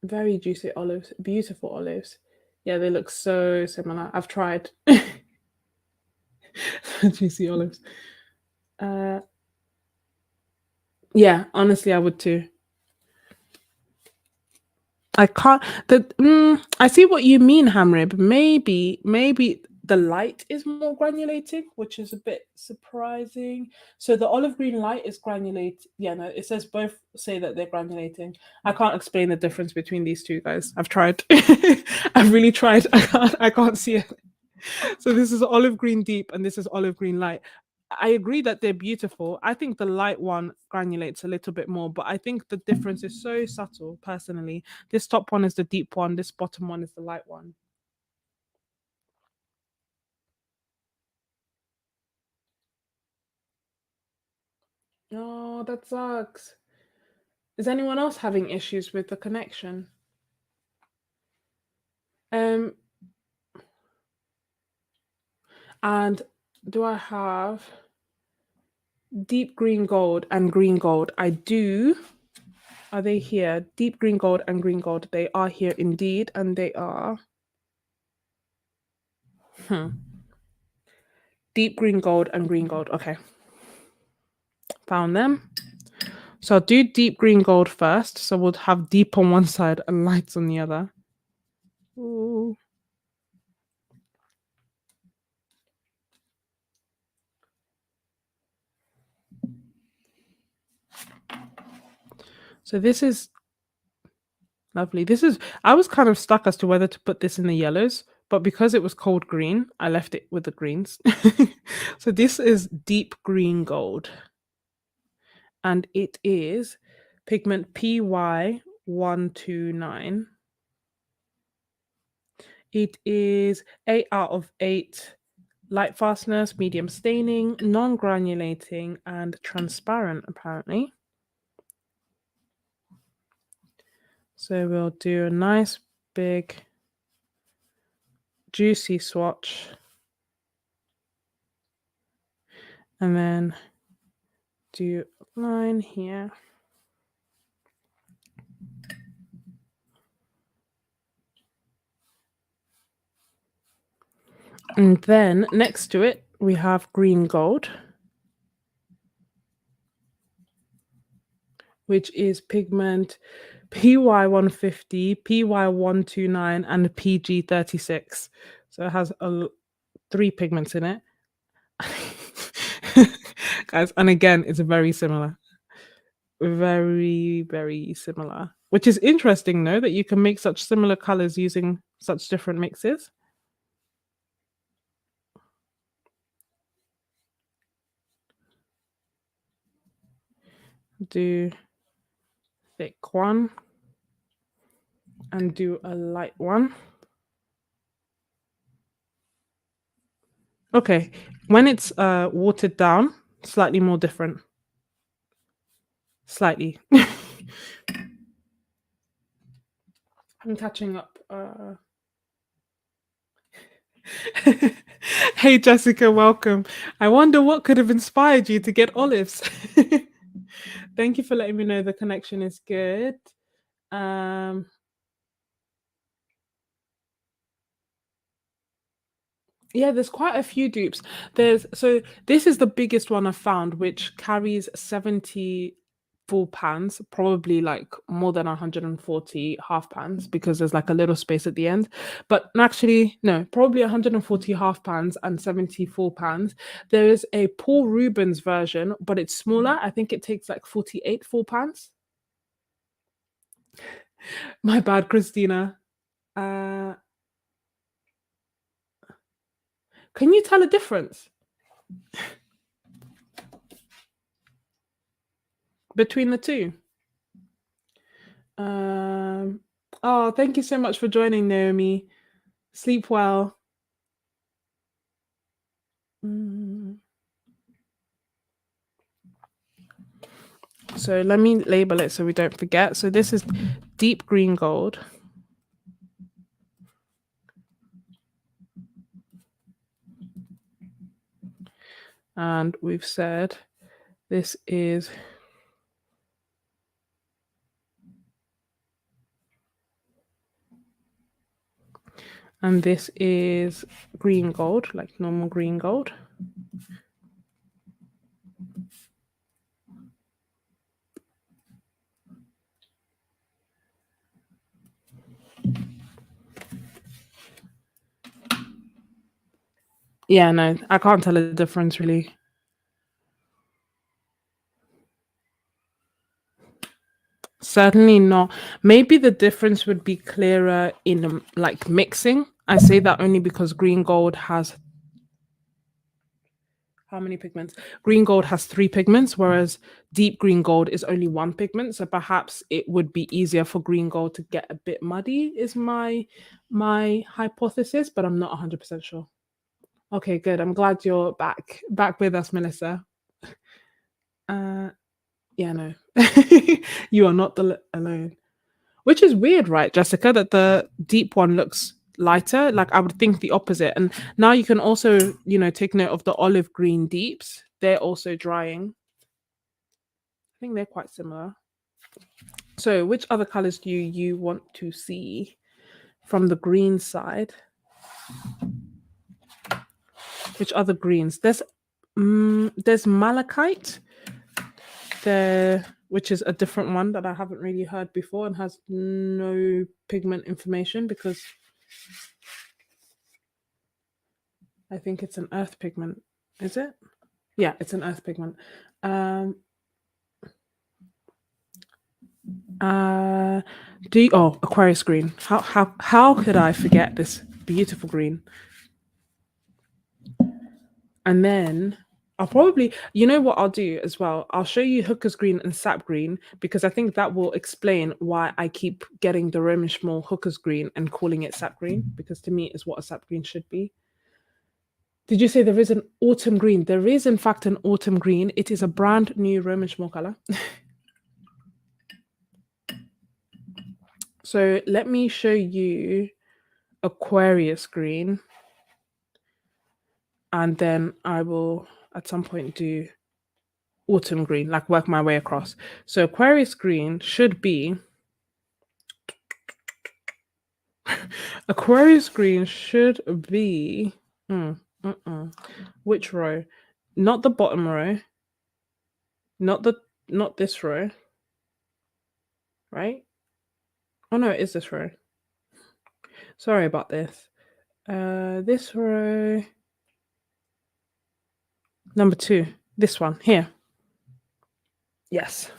Speaker 1: Very juicy olives, beautiful olives. Yeah, they look so similar. I've tried juicy olives. Yeah, honestly, I would too. I can't. I see what you mean, Hamrib. Maybe the light is more granulating, which is a bit surprising. So the olive green light is granulate. Yeah, no, it says both say that they're granulating. I can't explain the difference between these two guys. I've tried. I've really tried. I can't see it. So this is olive green deep, and this is olive green light. I agree that they're beautiful. I think the light one granulates a little bit more, but I think the difference is so subtle personally. This top one is the deep one, this bottom one is the light one. Oh, that sucks. Is anyone else having issues with the connection? Um, and do I have deep green gold and green gold? I do. Are they here? Deep green gold and green gold. They are here indeed, and they are. Deep green gold and green gold. Okay. Found them. So I'll do deep green gold first. So we'll have deep on one side and lights on the other. Ooh. So this is lovely. I was kind of stuck as to whether to put this in the yellows, but because it was cold green, I left it with the greens. So this is deep green gold. And it is pigment PY129. It is 8 out of 8 light fastness, medium staining, non-granulating, and transparent, apparently. So we'll do a nice big juicy swatch. And then do a line here. And then next to it, we have green gold, which is pigment PY150, PY129, and PG36. So it has 3 pigments in it. Guys, and again, it's very similar. Very, very similar. Which is interesting, though, that you can make such similar colors using such different mixes. Do thick one and do a light one. Okay, when it's watered down, slightly more different. Slightly. I'm catching up. Hey Jessica, welcome. I wonder what could have inspired you to get olives. Thank you for letting me know the connection is good. Yeah, there's quite a few dupes. So this is the biggest one I've found, which carries 70 full pans, probably like more than 140 half pans because there's like a little space at the end. But actually, no, probably 140 half pans and 70 full pans. There is a Paul Rubens version, but it's smaller. I think it takes like 48 full pans. My bad, Christina. Can you tell a difference between the two? Oh, thank you so much for joining, Naomi. Sleep well. So let me label it so we don't forget. So this is deep green gold. And we've said this is and this is green gold, like normal green gold. Yeah, no, I can't tell a difference really. Certainly not. Maybe the difference would be clearer in like mixing. I say that only because green gold has how many pigments? Green gold has 3 pigments, whereas deep green gold is only 1 pigment. So perhaps it would be easier for green gold to get a bit muddy, is my hypothesis, but I'm not 100% sure. Okay, good. I'm glad you're back with us, Melissa. Yeah, no, you are not alone. Which is weird, right, Jessica? That the deep one looks lighter. Like I would think the opposite. And now you can also, take note of the olive green deeps. They're also drying. I think they're quite similar. So, which other colors do you want to see from the green side? Which other greens? There's malachite there, which is a different one that I haven't really heard before and has no pigment information because I think it's an earth pigment. Is it? Yeah, it's an earth pigment. Aquarius green. How could I forget this beautiful green? And then I'll probably, what I'll do as well? I'll show you Hooker's green and sap green because I think that will explain why I keep getting the Roman Szmal Hooker's green and calling it sap green, because to me is what a sap green should be. Did you say there is an autumn green? There is in fact an autumn green. It is a brand new Roman Szmal color. So let me show you Aquarius green. And then I will at some point do autumn green, like work my way across. So Aquarius green should be Aquarius green should be which row? Not the bottom row. Not this row. Right? Oh no, it is this row. Sorry about this. This row. Number 2. This one here. Yes.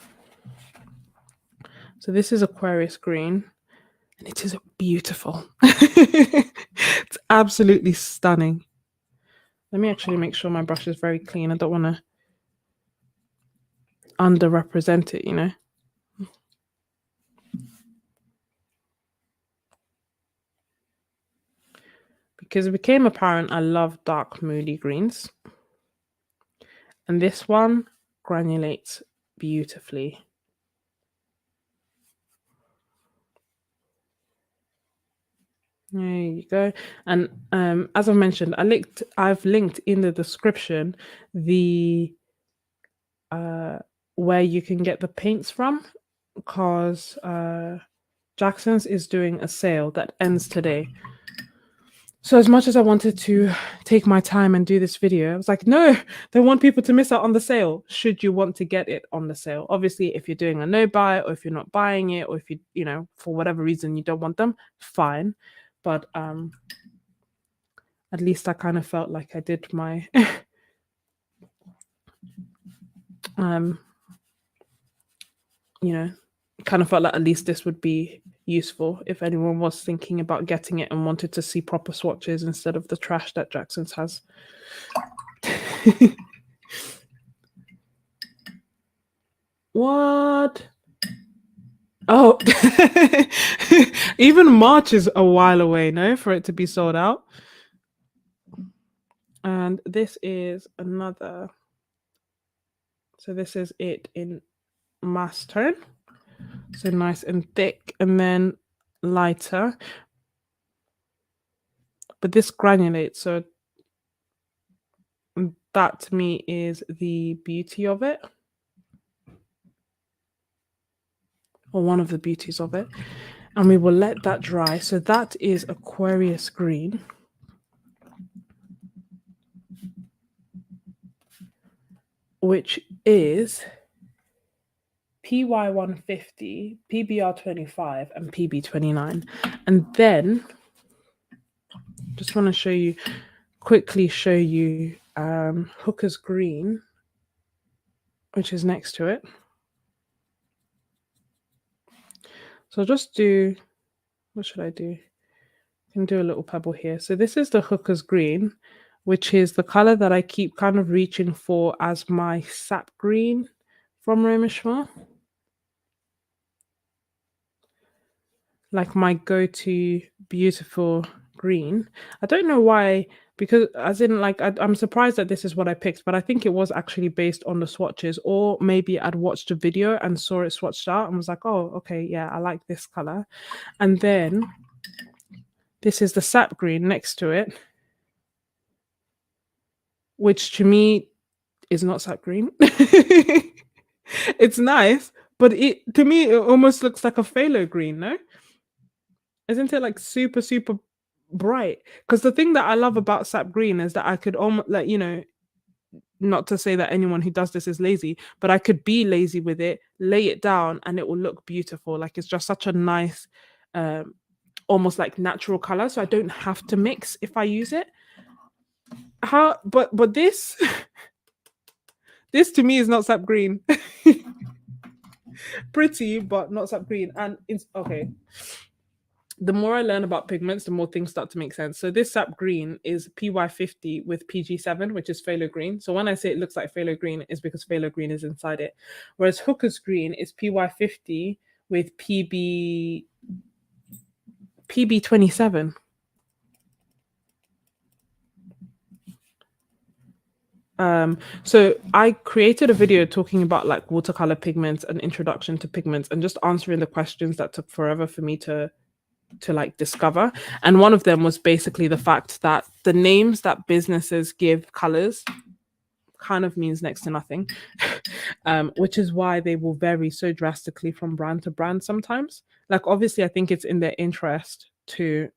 Speaker 1: So this is Aquarius green. And it is beautiful. It's absolutely stunning. Let me actually make sure my brush is very clean. I don't want to underrepresent it, Because it became apparent I love dark moody greens. And this one granulates beautifully. There you go. And as I mentioned, I've linked in the description the where you can get the paints from, because Jackson's is doing a sale that ends today. So as much as I wanted to take my time and do this video, I was like, no, they want people to miss out on the sale. Should you want to get it on the sale? Obviously, if you're doing a no buy, or if you're not buying it, or if you know, for whatever reason you don't want them, fine. But at least I kind of felt like I did my you know, kind of felt like at least this would be useful if anyone was thinking about getting it and wanted to see proper swatches instead of the trash that Jackson's has. What? Oh, even March is a while away, no, for it to be sold out. And this is another. So this is it in mass tone. So nice and thick, and then lighter. But this granulates, so that to me is the beauty of it. Or one of the beauties of it. And we will let that dry. So that is Aquarius green. Which is PY150, PBR25, and PB29. And then just want to quickly show you Hooker's green, which is next to it. So I'll just do, what should I do? I can do a little pebble here. So this is the Hooker's green, which is the color that I keep kind of reaching for as my sap green from Roman Szmal. Like my go-to beautiful green. I don't know why, because as in like I'm surprised that this is what I picked, but I think it was actually based on the swatches, or maybe I'd watched a video and saw it swatched out and was like, oh, okay, yeah, I like this color. And then this is the sap green next to it, which to me is not sap green. It's nice, but to me it almost looks like a phthalo green, no? Isn't it like super, super bright? Because the thing that I love about sap green is that I could almost, like, you know, not to say that anyone who does this is lazy, but I could be lazy with it, lay it down, and it will look beautiful. Like it's just such a nice, almost like natural color. So I don't have to mix if I use it. But this, this to me is not sap green. Pretty, but not sap green. And it's okay. The more I learn about pigments, the more things start to make sense. So this sap green is PY50 with PG7, which is phthalo green. So when I say it looks like phthalo green, it's because phthalo green is inside it. Whereas Hooker's green is PY50 with PB27. So I created a video talking about like watercolor pigments and introduction to pigments and just answering the questions that took forever for me to like discover. And one of them was basically the fact that the names that businesses give colors kind of means next to nothing, which is why they will vary so drastically from brand to brand sometimes. Like obviously I think it's in their interest to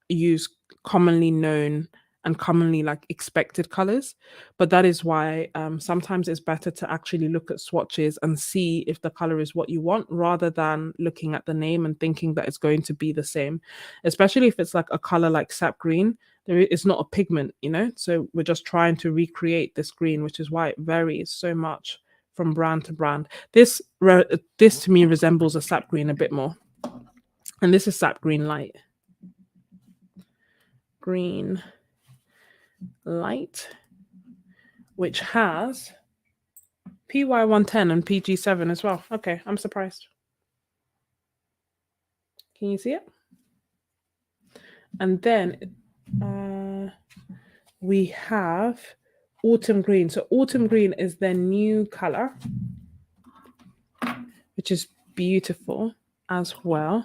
Speaker 1: use commonly known and commonly like expected colors, but that is why sometimes it's better to actually look at swatches and see if the color is what you want, rather than looking at the name and thinking that it's going to be the same, especially if it's like a color like sap green. It's not a pigment, you know, so we're just trying to recreate this green, which is why it varies so much from brand to brand. This to me resembles a sap green a bit more, and this is sap green light. Green light, which has PY110 and PG7 as well. Okay, I'm surprised. Can you see it? And then we have autumn green. So autumn green is their new color, which is beautiful as well.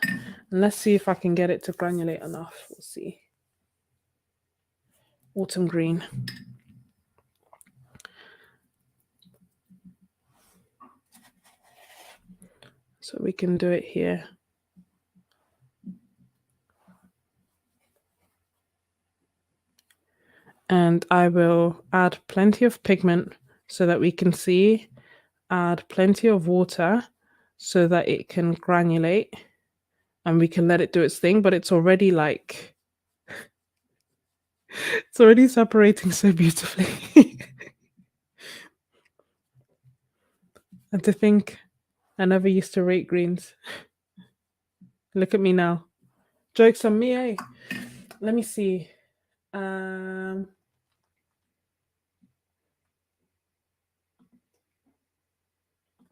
Speaker 1: And let's see if I can get it to granulate enough. We'll see. Autumn green. So we can do it here. And I will add plenty of pigment so that we can see, add plenty of water so that it can granulate and we can let it do its thing, but it's already like, it's already separating so beautifully. And to think I never used to rate greens. Look at me now. Jokes on me, eh? Let me see.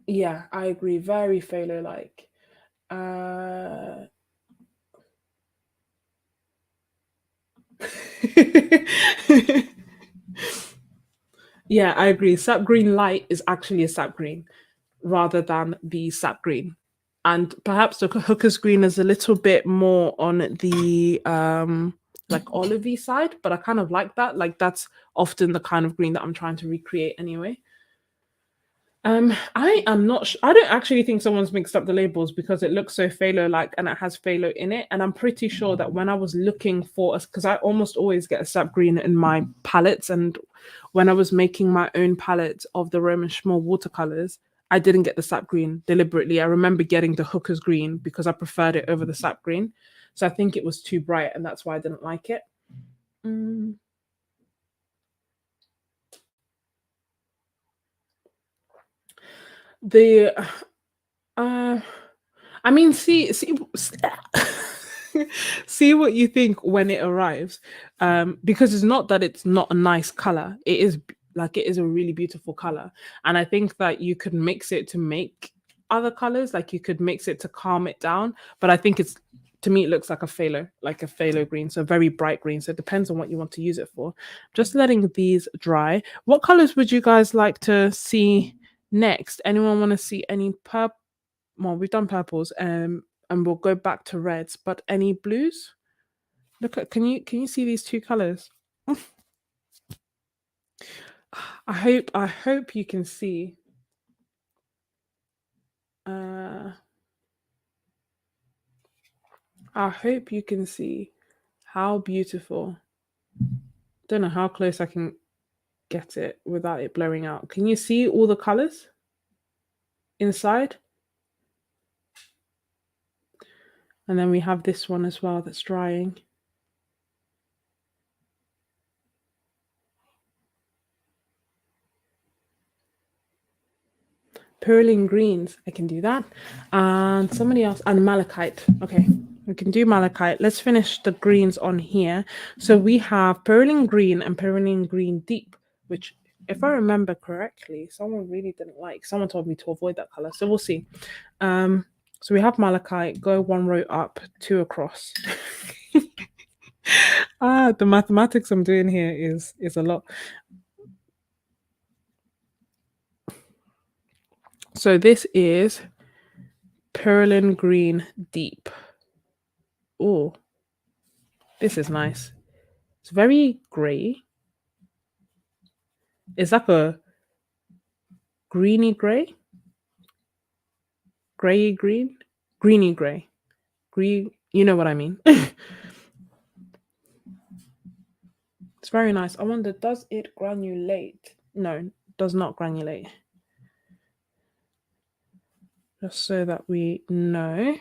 Speaker 1: Yeah, I agree. Very phthalo like. Yeah, I agree. Sap green light is actually a sap green rather than the sap green. And perhaps the hooker's green is a little bit more on the like olivey side, but I kind of like that. Like that's often the kind of green that I'm trying to recreate anyway. I am not. I don't actually think someone's mixed up the labels because it looks so phthalo like, and it has phthalo in it. And I'm pretty sure that when I was looking for us, because I almost always get a sap green in my palettes, and when I was making my own palette of the Roman Szmal watercolors, I didn't get the sap green deliberately. I remember getting the hooker's green because I preferred it over the sap green. So I think it was too bright, and that's why I didn't like it. Mm. The uh I mean, see what you think when it arrives, because it's not that it's not a nice color. It is like it is a really beautiful color, and I think that you could mix it to make other colors. Like you could mix it to calm it down, but I think it's to me it looks like a phthalo green, so very bright green. So it depends on what you want to use it for. Just letting these dry. What colors would you guys like to see next? Anyone want to see any purple? Well, we've done purples, and we'll go back to reds. But any blues? Look at can you see these two colors? I hope you can see. Uh, I hope you can see how beautiful. Don't know how close I can get it without it blurring out. Can you see all the colors inside? And then we have this one as well that's drying. Perling greens, I can do that. And somebody else, and malachite. Okay, we can do malachite. Let's finish the greens on here. So we have perling green and perling green deep, which, if I remember correctly, someone really didn't like. Someone told me to avoid that color, so we'll see. So we have malachite. Go one row up, two across. The mathematics I'm doing here is a lot. So this is perling green deep. Oh, this is nice. It's very grey. It's like a greeny grey, grey green, greeny grey, green. You know what I mean? It's very nice. I wonder, does it granulate? No, it does not granulate. Just so that we know.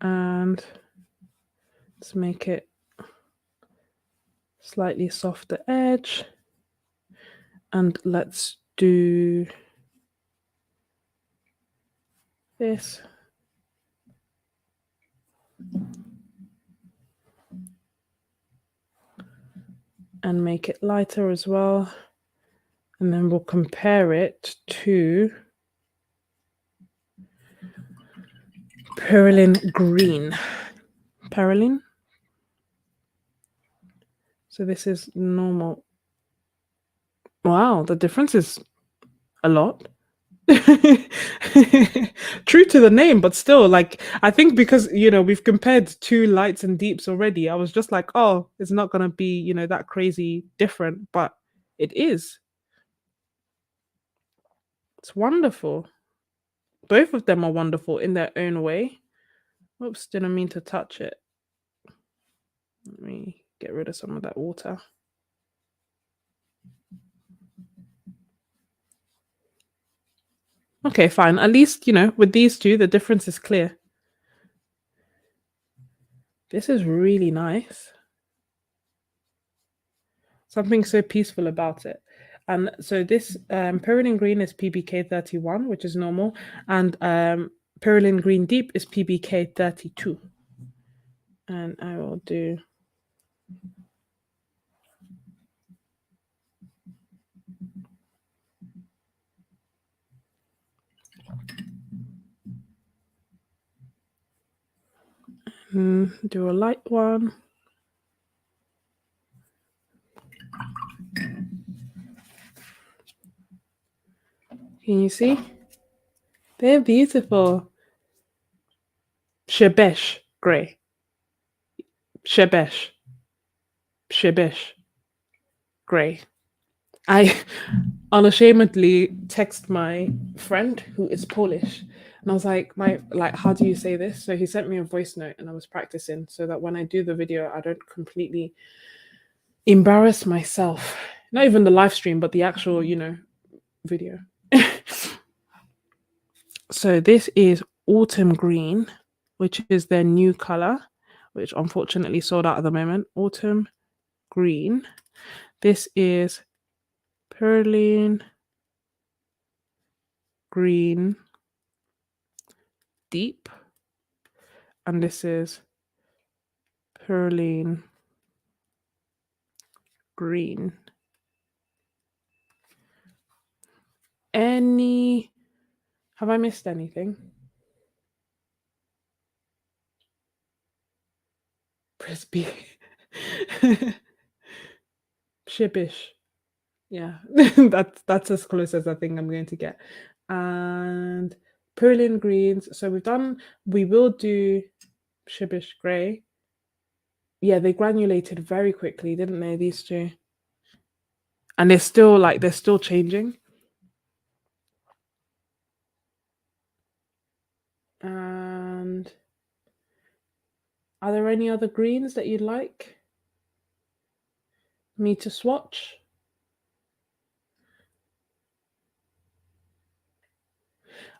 Speaker 1: And let's make it slightly softer edge. And let's do this. And make it lighter as well. And then we'll compare it to Perylene green. Perylene. So this is normal. Wow, the difference is a lot. True to the name, but still, like, I think because, we've compared two lights and deeps already, I was just like, oh, it's not going to be, that crazy different, but it is. It's wonderful. both of them are wonderful in their own way. Oops, didn't mean to touch it. Let me get rid of some of that water. Okay, fine. At least, you know, with these two, the difference is clear. This is really nice. Something so peaceful about it. And so this Perylene Green is PBK 31, which is normal, and Perylene Green Deep is PBK 32. And I will do... do a light one. Can you see? They're beautiful. Shebesh grey. Shebesh grey. I unashamedly text my friend who is Polish, and I was like, how do you say this? So he sent me a voice note, and I was practicing so that when I do the video, I don't completely embarrass myself. Not even the live stream, but the actual, you know, video. So this is Autumn Green, which is their new color, which unfortunately sold out at the moment. Autumn Green. This is Perylene Green Deep, and this is Perylene Green. Have I missed anything? Press B. Shibbish. Yeah, that's as close as I think I'm going to get. And Perylene Greens. So we will do Shibbish Grey. Yeah, they granulated very quickly, didn't they, these two? And they're still changing. And are there any other greens that you'd like me to swatch?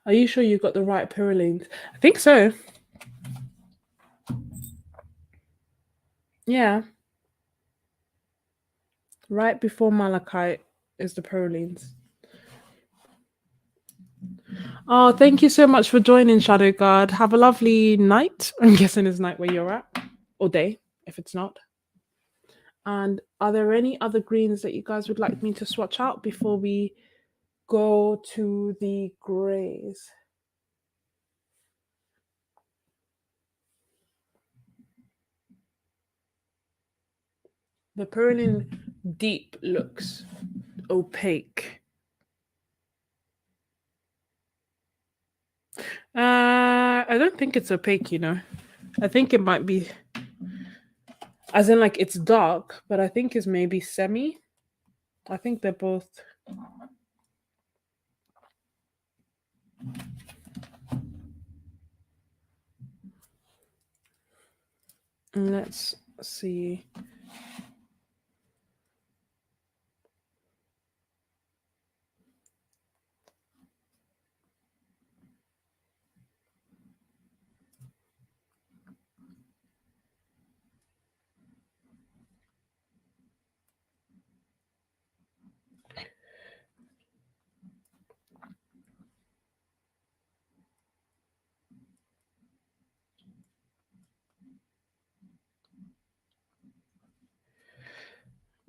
Speaker 1: Are you sure you got the right Pyrolenes? I think so. Yeah. Right before Malachite is the Pyrolenes. Oh, thank you so much for joining, Shadow Guard. Have a lovely night. I'm guessing it's night where you're at, or day, if it's not. And are there any other greens that you guys would like me to swatch out before we go to the greys? The Perylene Deep looks opaque. I don't think it's opaque, you know. I think it might be, as in like it's dark, but I think it's maybe semi. I think they're both. Let's see.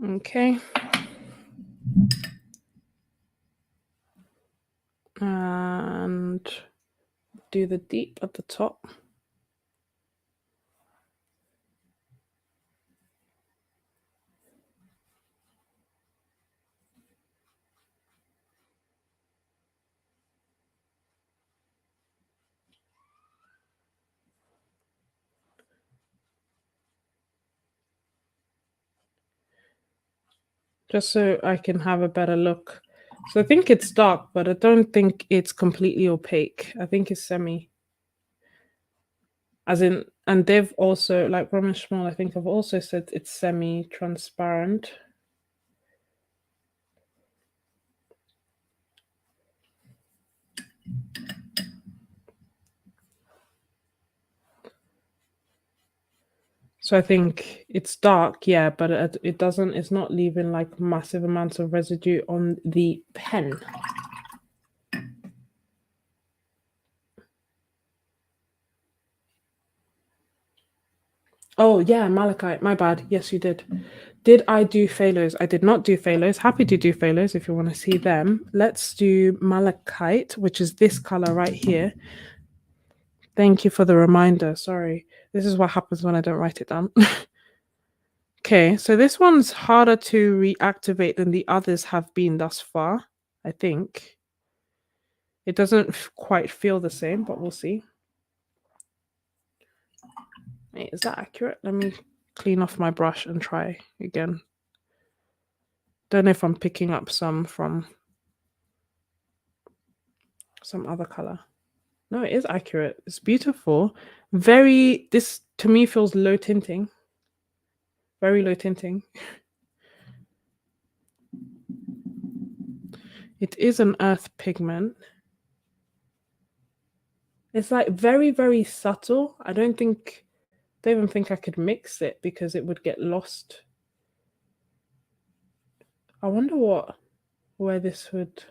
Speaker 1: Okay. And do the deep at the top. Just so I can have a better look So I think it's dark, but I don't think it's completely opaque. I think it's semi. As in, and they've also, like Roman Szmal, I think I've also said it's semi-transparent. So I think it's dark, yeah, but it doesn't, it's not leaving like massive amounts of residue on the pen. Oh yeah, malachite, my bad. Yes, you did. Did I do phalos? I did not do phalos. Happy to do phalos if you want to see them. Let's do malachite, which is this color right here. Thank you for the reminder. Sorry. This is what happens when I don't write it down. Okay, so this one's harder to reactivate than the others have been thus far, I think. It doesn't quite feel the same, but we'll see. Wait, is that accurate? Let me clean off my brush and try again. Don't know if I'm picking up some from some other color. No, it is accurate. It's beautiful. Very, this to me feels low tinting. Very low tinting. It is an earth pigment. It's like very, very subtle. I don't even think I could mix it because it would get lost. I wonder where this would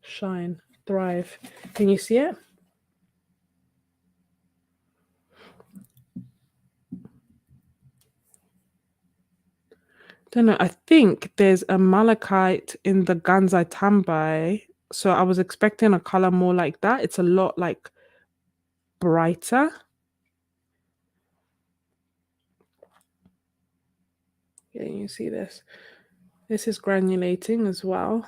Speaker 1: shine, thrive. Can you see it? Don't know. I think there's a malachite in the Ganzai Tambai. So I was expecting a color more like that. It's a lot like brighter. Yeah, you see this. This is granulating as well.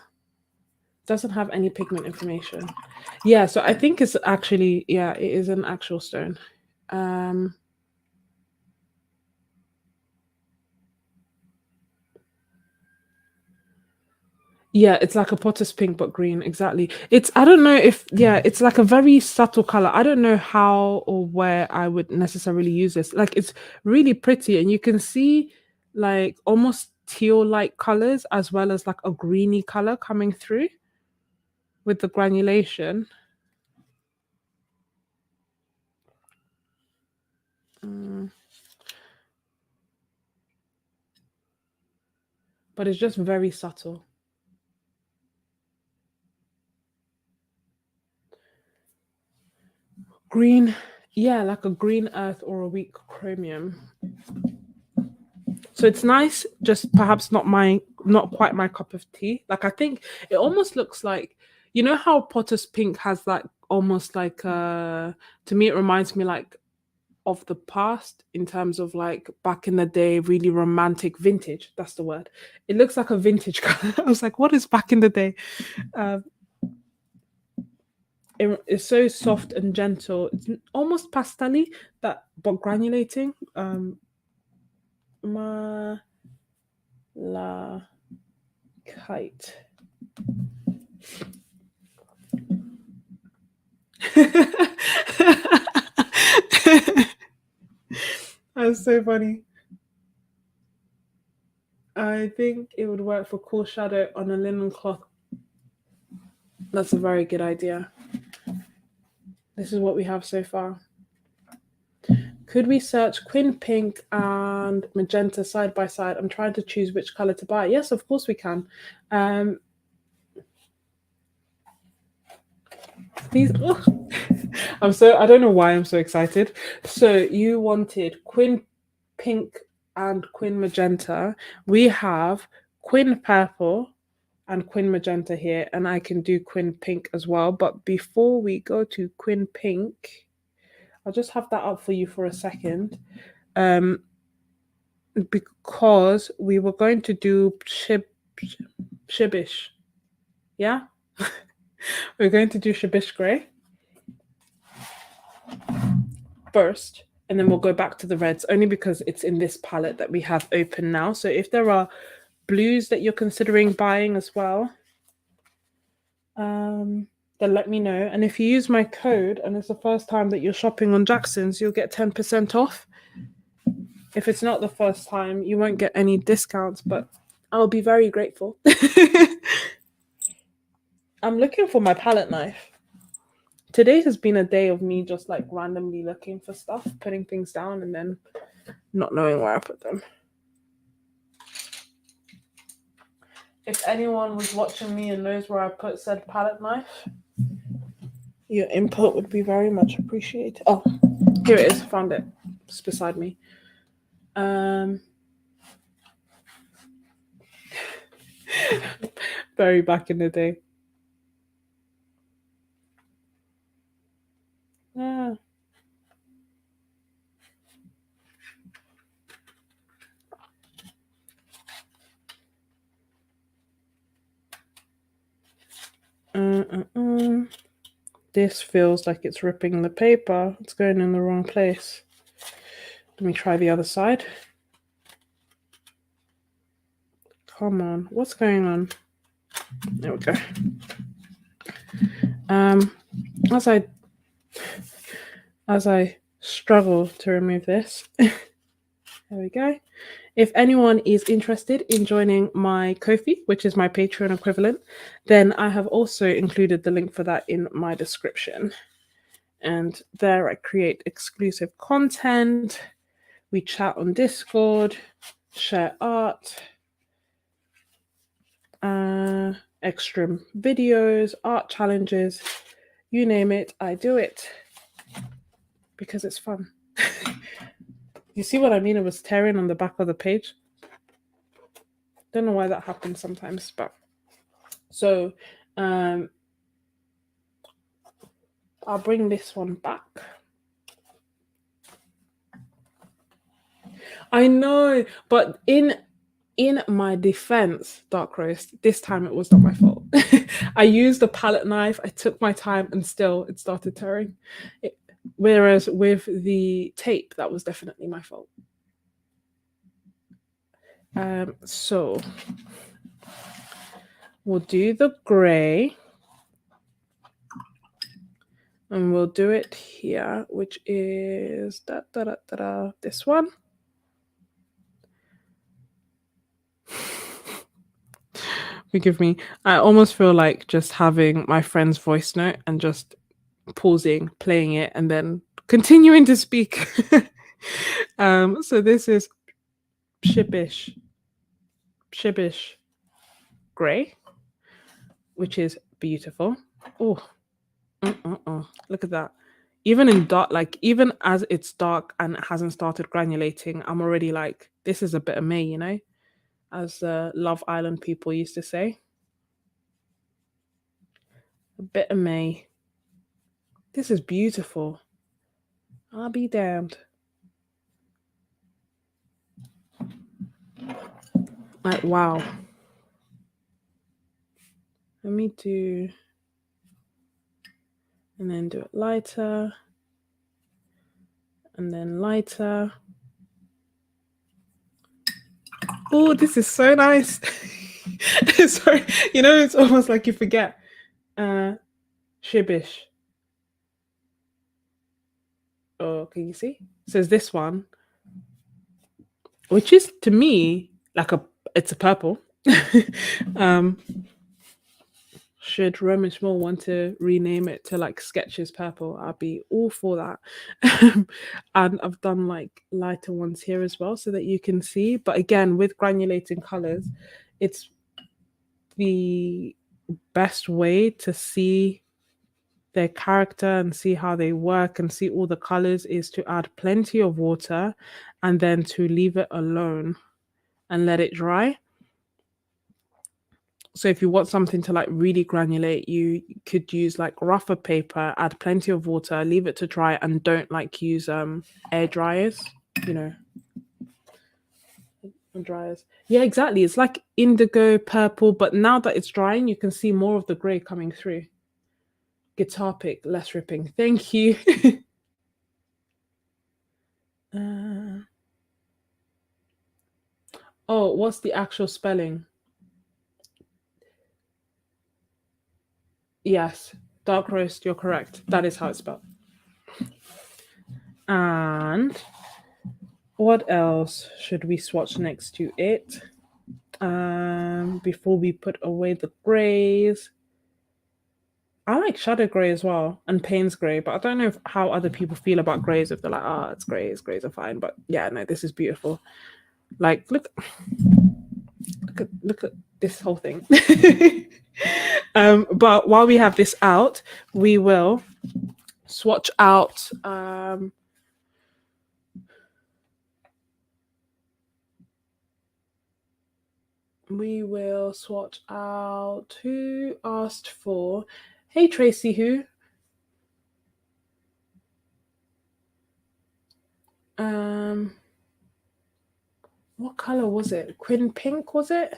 Speaker 1: Doesn't have any pigment information. Yeah, so I think it's actually, yeah, it is an actual stone. Yeah, it's like a potter's pink but green, exactly. It's, I don't know if, yeah, it's like a very subtle color. I don't know how or where I would necessarily use this. Like it's really pretty and you can see like almost teal-like colors as well as like a greeny color coming through with the granulation. But it's just very subtle. Green, yeah, like a green earth or a weak chromium. So it's nice, just perhaps not quite my cup of tea. Like I think it almost looks like, you know how Potter's pink has like almost like to me it reminds me like of the past in terms of like back in the day, really romantic vintage. That's the word. It looks like a vintage color. I was like, what is back in the day? It's so soft and gentle. It's almost pastel-y, but granulating. Malachite. That's so funny. I think it would work for cool shadow on a linen cloth. That's a very good idea. This is what we have so far. Could we search Quin Pink and Magenta side by side? I'm trying to choose which color to buy. Yes, of course we can. These, oh. I don't know why I'm so excited. So you wanted Quin Pink and Quin Magenta. We have Quin Purple and Quin Magenta here, and I can do Quin Pink as well. But before we go to Quin Pink, I'll just have that up for you for a second. Because we were going to do Shibish. Yeah? We're going to do Shibish Grey first, and then we'll go back to the reds, only because it's in this palette that we have open now. So if there are blues that you're considering buying as well, then let me know. And if you use my code and it's the first time that you're shopping on Jackson's, you'll get 10% off. If it's not the first time, you won't get any discounts, but I'll be very grateful. I'm looking for my palette knife. Today has been a day of me just like randomly looking for stuff, putting things down, and then not knowing where I put them. If anyone was watching me and knows where I put said palette knife, your input would be very much appreciated. Oh, here it is. Found it. It's beside me. Very back in the day. Yeah. This feels like it's ripping the paper. It's going in the wrong place. Let me try the other side. Come on, what's going on? There we go. As I struggle to remove this, there we go. If anyone is interested in joining my Ko-fi, which is my Patreon equivalent, then I have also included the link for that in my description. And there I create exclusive content. We chat on Discord, share art, extra videos, art challenges, you name it, I do it because it's fun. You see what I mean? It was tearing on the back of the page. Don't know why that happens sometimes, but so I'll bring this one back. I know, but in my defense, Dark Roast, this time it was not my fault. I used a palette knife, I took my time, and still it started tearing. Whereas with the tape, that was definitely my fault. So we'll do the gray, and we'll do it here, which is this one. Forgive me. I almost feel like just having my friend's voice note and just pausing, playing it, and then continuing to speak. So this is Shibbish Grey, which is beautiful. Oh, look at that. Even in dark, like even as it's dark and it hasn't started granulating, I'm already like, this is a bit of me, you know, as Love Island people used to say. A bit of me. This is beautiful. I'll be damned. Like, wow. Let me do, and then do it lighter, and then lighter. Oh, this is so nice. Sorry, you know, it's almost like you forget. Shibbish. Oh, can you see? So it's this one, which is to me like it's a purple. Should Roman Szmal want to rename it to like Sketches Purple, I'd be all for that. And I've done like lighter ones here as well so that you can see. But again, with granulating colors, it's the best way to see their character and see how they work and see all the colors is to add plenty of water and then to leave it alone and let it dry. So if you want something to like really granulate, you could use like rougher paper, add plenty of water, leave it to dry, and don't like use air dryers, you know. Dryers. Yeah, exactly. It's like indigo purple, but now that it's drying, you can see more of the gray coming through. Guitar pick, less ripping. Thank you. Oh, what's the actual spelling? Yes, dark roast, you're correct. That is how it's spelled. And what else should we swatch next to it? Before we put away the greys. I like shadow grey as well and Payne's grey, but I don't know how other people feel about greys. If they're like, "Ah, it's greys are fine." But yeah, no, this is beautiful. Like, look at this whole thing. But while we have this out, we will swatch out. We will swatch out. Who asked for? Hey Tracy, who? What color was it? Quin pink, was it?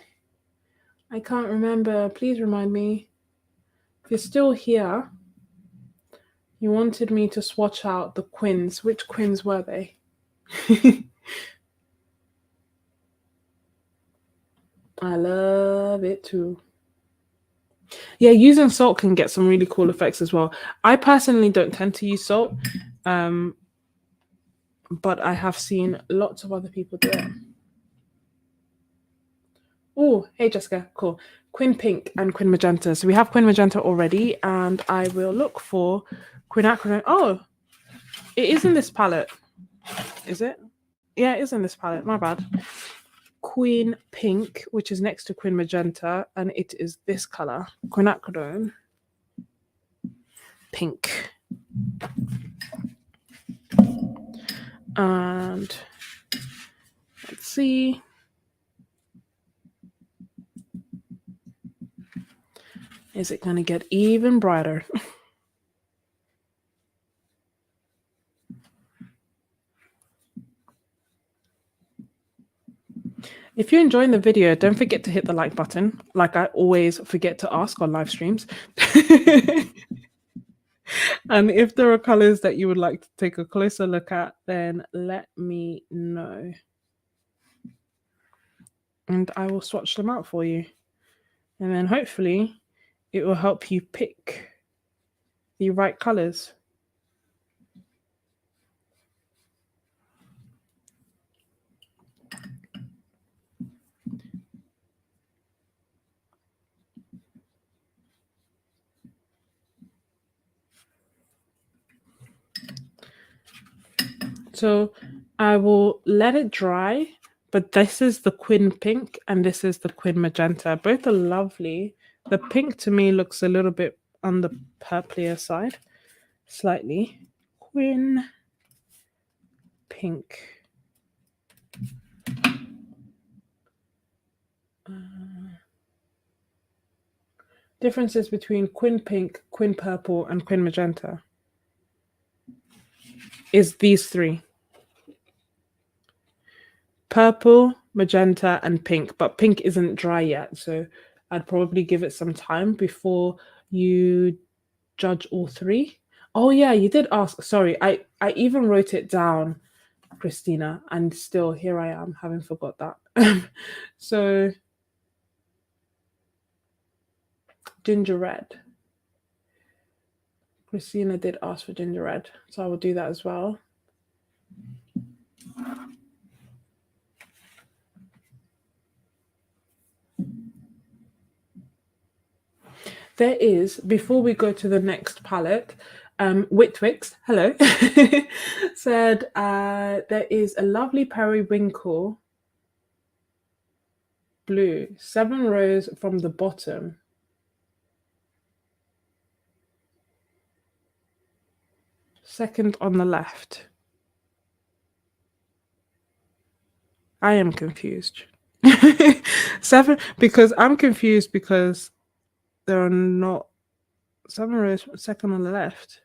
Speaker 1: I can't remember. Please remind me. If you're still here, you wanted me to swatch out the quins. Which quins were they? I love it too. Yeah, using salt can get some really cool effects as well. I personally don't tend to use salt, but I have seen lots of other people do it. Oh, hey Jessica, cool. Quin pink and quin magenta. So we have quin magenta already, and I will look for quinacridone. Oh, it is in this palette. Is it? Yeah, it is in this palette. My bad. Queen pink, which is next to quin magenta, and it is this color, quinacridone pink. And let's see. Is it going to get even brighter? If you're enjoying the video, don't forget to hit the like button, like I always forget to ask on live streams. And if there are colors that you would like to take a closer look at, then let me know. And I will swatch them out for you. And then hopefully it will help you pick the right colors. So I will let it dry, but this is the quin pink and this is the quin magenta. Both are lovely. The pink to me looks a little bit on the purplier side, slightly. Quin pink. Differences between quin pink, quin purple, and quin magenta is these three. Purple, magenta, and pink, but pink isn't dry yet, so I'd probably give it some time before you judge all three. Oh yeah, you did ask. Sorry, I even wrote it down, Christina, and still here I am having forgot that. So ginger red. Christina did ask for ginger red, so I will do that as well. There is, before we go to the next palette, Whitwix, hello, said there is a lovely periwinkle blue, 7 rows from the bottom. Second on the left. I am confused. 7, because I'm confused because there are not 7 rows, second on the left.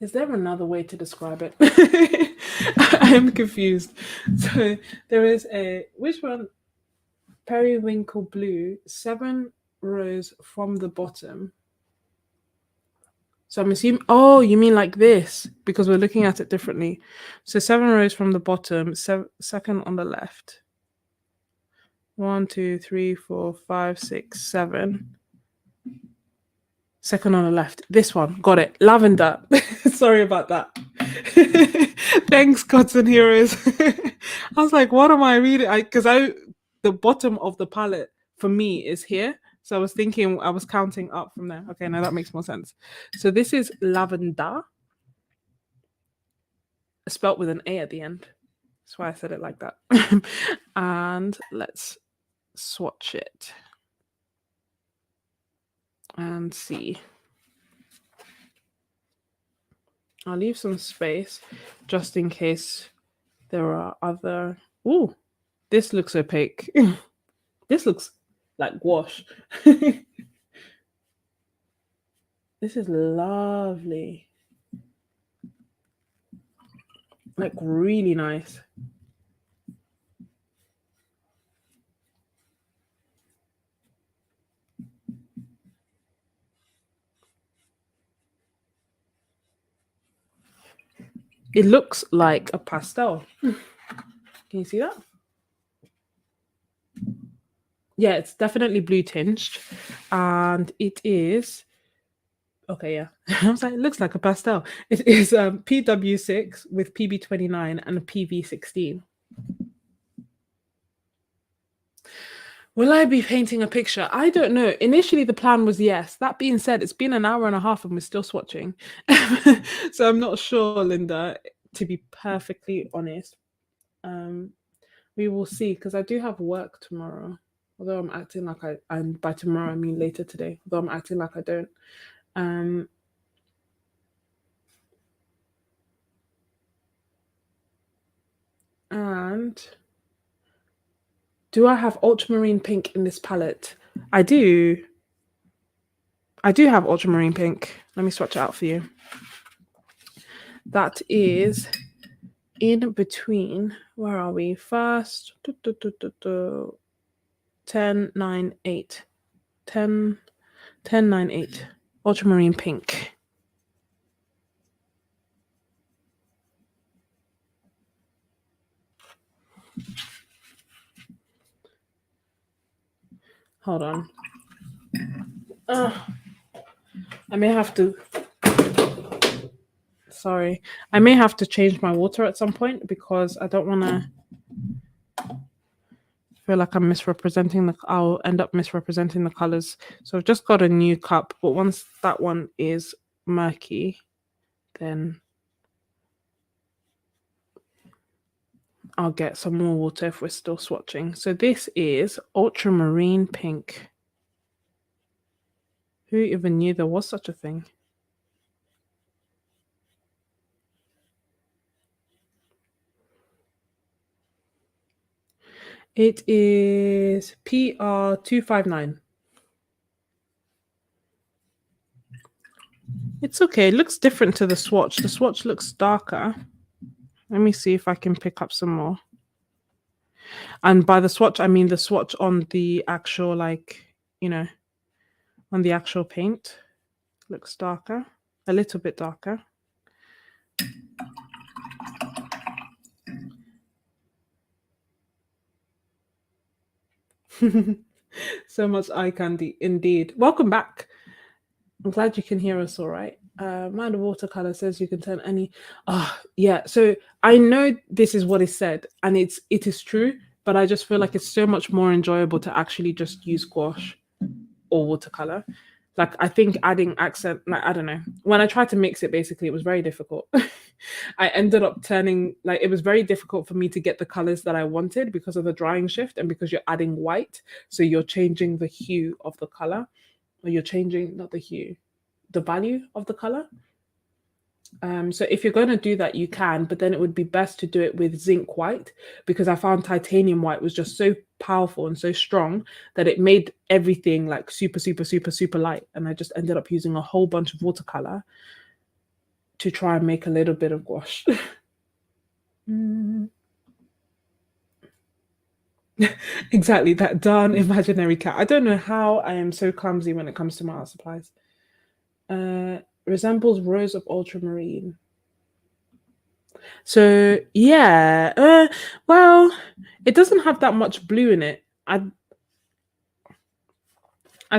Speaker 1: Is there another way to describe it? I am confused. So there is a, which one? Periwinkle blue, 7 rows from the bottom. So I'm assuming, oh, you mean like this, because we're looking at it differently. So 7 rows from the bottom, second on the left. 1, 2, 3, 4, 5, 6, 7. Second on the left. This one. Got it. Lavender. Sorry about that. Thanks, Gods and Heroes. I was like, what am I reading? Because the bottom of the palette for me is here. So I was thinking, I was counting up from there. Okay, now that makes more sense. So this is lavender, spelt with an A at the end. That's why I said it like that. And let's swatch it and see. I'll leave some space just in case there are other. Ooh, this looks opaque. This looks like gouache. This is lovely. Like really nice. It looks like a pastel. Can you see that? Yeah, it's definitely blue tinged. And it is, okay, yeah. I was like, it looks like a pastel. It is PW6 with PB29 and a PV16. Will I be painting a picture? I don't know. Initially, the plan was yes. That being said, it's been an hour and a half and we're still swatching. So I'm not sure, Linda, to be perfectly honest. We will see, because I do have work tomorrow. Although I'm acting like and by tomorrow I mean later today. Although I'm acting like I don't. And do I have ultramarine pink in this palette? I do. I do have ultramarine pink. Let me swatch it out for you. That is in between. Where are we? First, 10, 9, 8. 10, 10, 9, 8. Ultramarine pink. Hold on. I may have to. Sorry. I may have to change my water at some point because I don't want to feel like I'm misrepresenting I'll end up misrepresenting the colors. So I've just got a new cup, but once that one is murky, then I'll get some more water if we're still swatching. So this is ultramarine pink. Who even knew there was such a thing? It is PR259. It's okay. It looks different to the swatch. The swatch looks darker. Let me see if I can pick up some more. And by the swatch, I mean the swatch on the actual, like, you know, on the actual paint. Looks darker, a little bit darker. So much eye candy, indeed. Welcome back. I'm glad you can hear us all right. Man of Watercolor says you can turn any. Yeah. So I know this is what is said, and it is true, but I just feel like it's so much more enjoyable to actually just use gouache or watercolor. Like, I think adding accent, like, I don't know. When I tried to mix it, basically, it was very difficult. I ended up turning, like, it was very difficult for me to get the colors that I wanted because of the drying shift and because you're adding white. So you're changing the hue of the color, or you're changing, not the hue, the value of the color. So if you're going to do that, you can, but then it would be best to do it with zinc white, because I found titanium white was just so powerful and so strong that it made everything like super, super, super, super light. And I just ended up using a whole bunch of watercolor to try and make a little bit of gouache. Exactly, that darn imaginary cat. I don't know how I am so clumsy when it comes to my art supplies. Resembles Rose of Ultramarine. So yeah, well, it doesn't have that much blue in it. I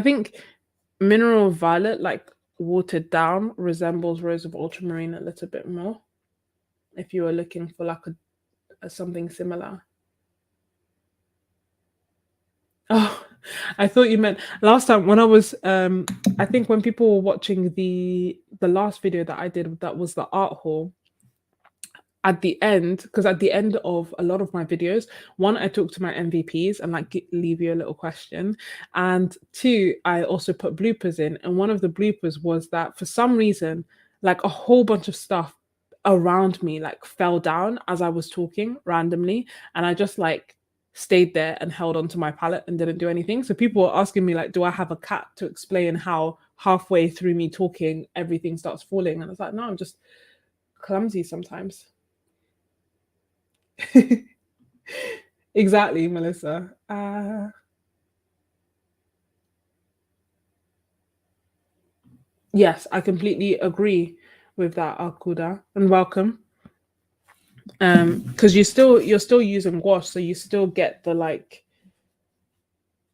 Speaker 1: think Mineral Violet, like watered down, resembles Rose of Ultramarine a little bit more. If you were looking for like a something similar. Oh, I thought you meant last time when I was I think when people were watching the last video that I did, that was the art haul. At the end, because at the end of a lot of my videos, one, I talk to my MVPs and like leave you a little question, and two, I also put bloopers in. And one of the bloopers was that for some reason, like a whole bunch of stuff around me like fell down as I was talking randomly, and I just like stayed there and held onto my palette and didn't do anything. So people were asking me like, do I have a cat, to explain how halfway through me talking everything starts falling, and I was like, no, I'm just clumsy sometimes. Exactly, Melissa. Yes, I completely agree with that, Akuda, and welcome. Because you're still using gouache, so you still get the like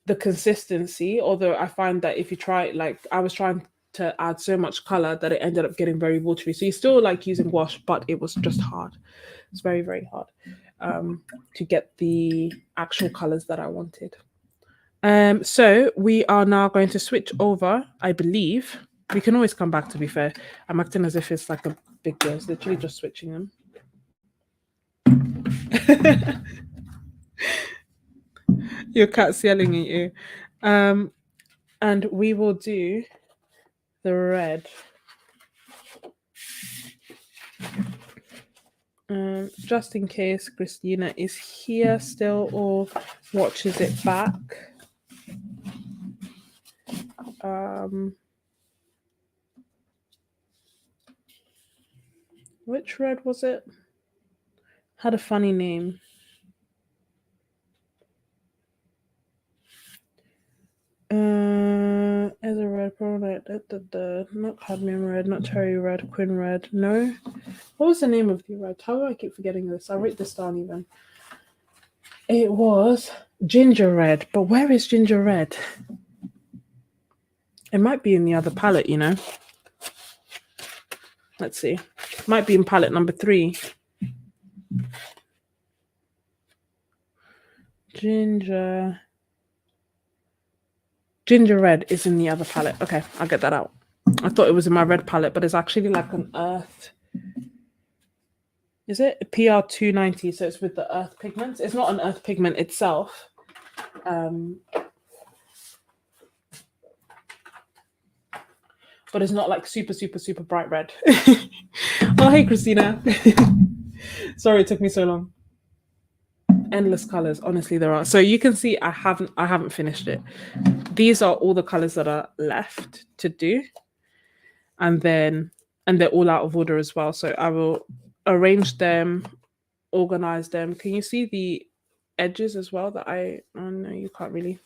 Speaker 1: the consistency. Although I find that if you try, like I was trying to add so much color that it ended up getting very watery. So you still like using gouache, but it was just hard. It's very, very hard to get the actual colors that I wanted. So we are now going to switch over, I believe. We can always come back, to be fair. I'm acting as if it's like a big deal. It's literally just switching them. Your cat's yelling at you. And we will do the red. Just in case Christina is here still or watches it back. Which red was it? Had a funny name. As a red, not cadmium red, not cherry red, quin red. No. What was the name of the red? How do I keep forgetting this? I'll write this down even. It was ginger red, but where is ginger red? It might be in the other palette, you know. Let's see. Might be in palette number 3. Ginger red is in the other palette. Okay, I'll get that out. I thought it was in my red palette, but it's actually like an earth. Is it PR 290? So it's with the earth pigments. It's not an earth pigment itself. But it's not like super, super, super bright red. Oh, hey, Christina. Sorry it took me so long. Endless colors. Honestly, there are. So you can see I haven't finished it. These are all the colors that are left to do. And they're all out of order as well. So I will arrange them, organize them. Can you see the edges as well that oh no, you can't really.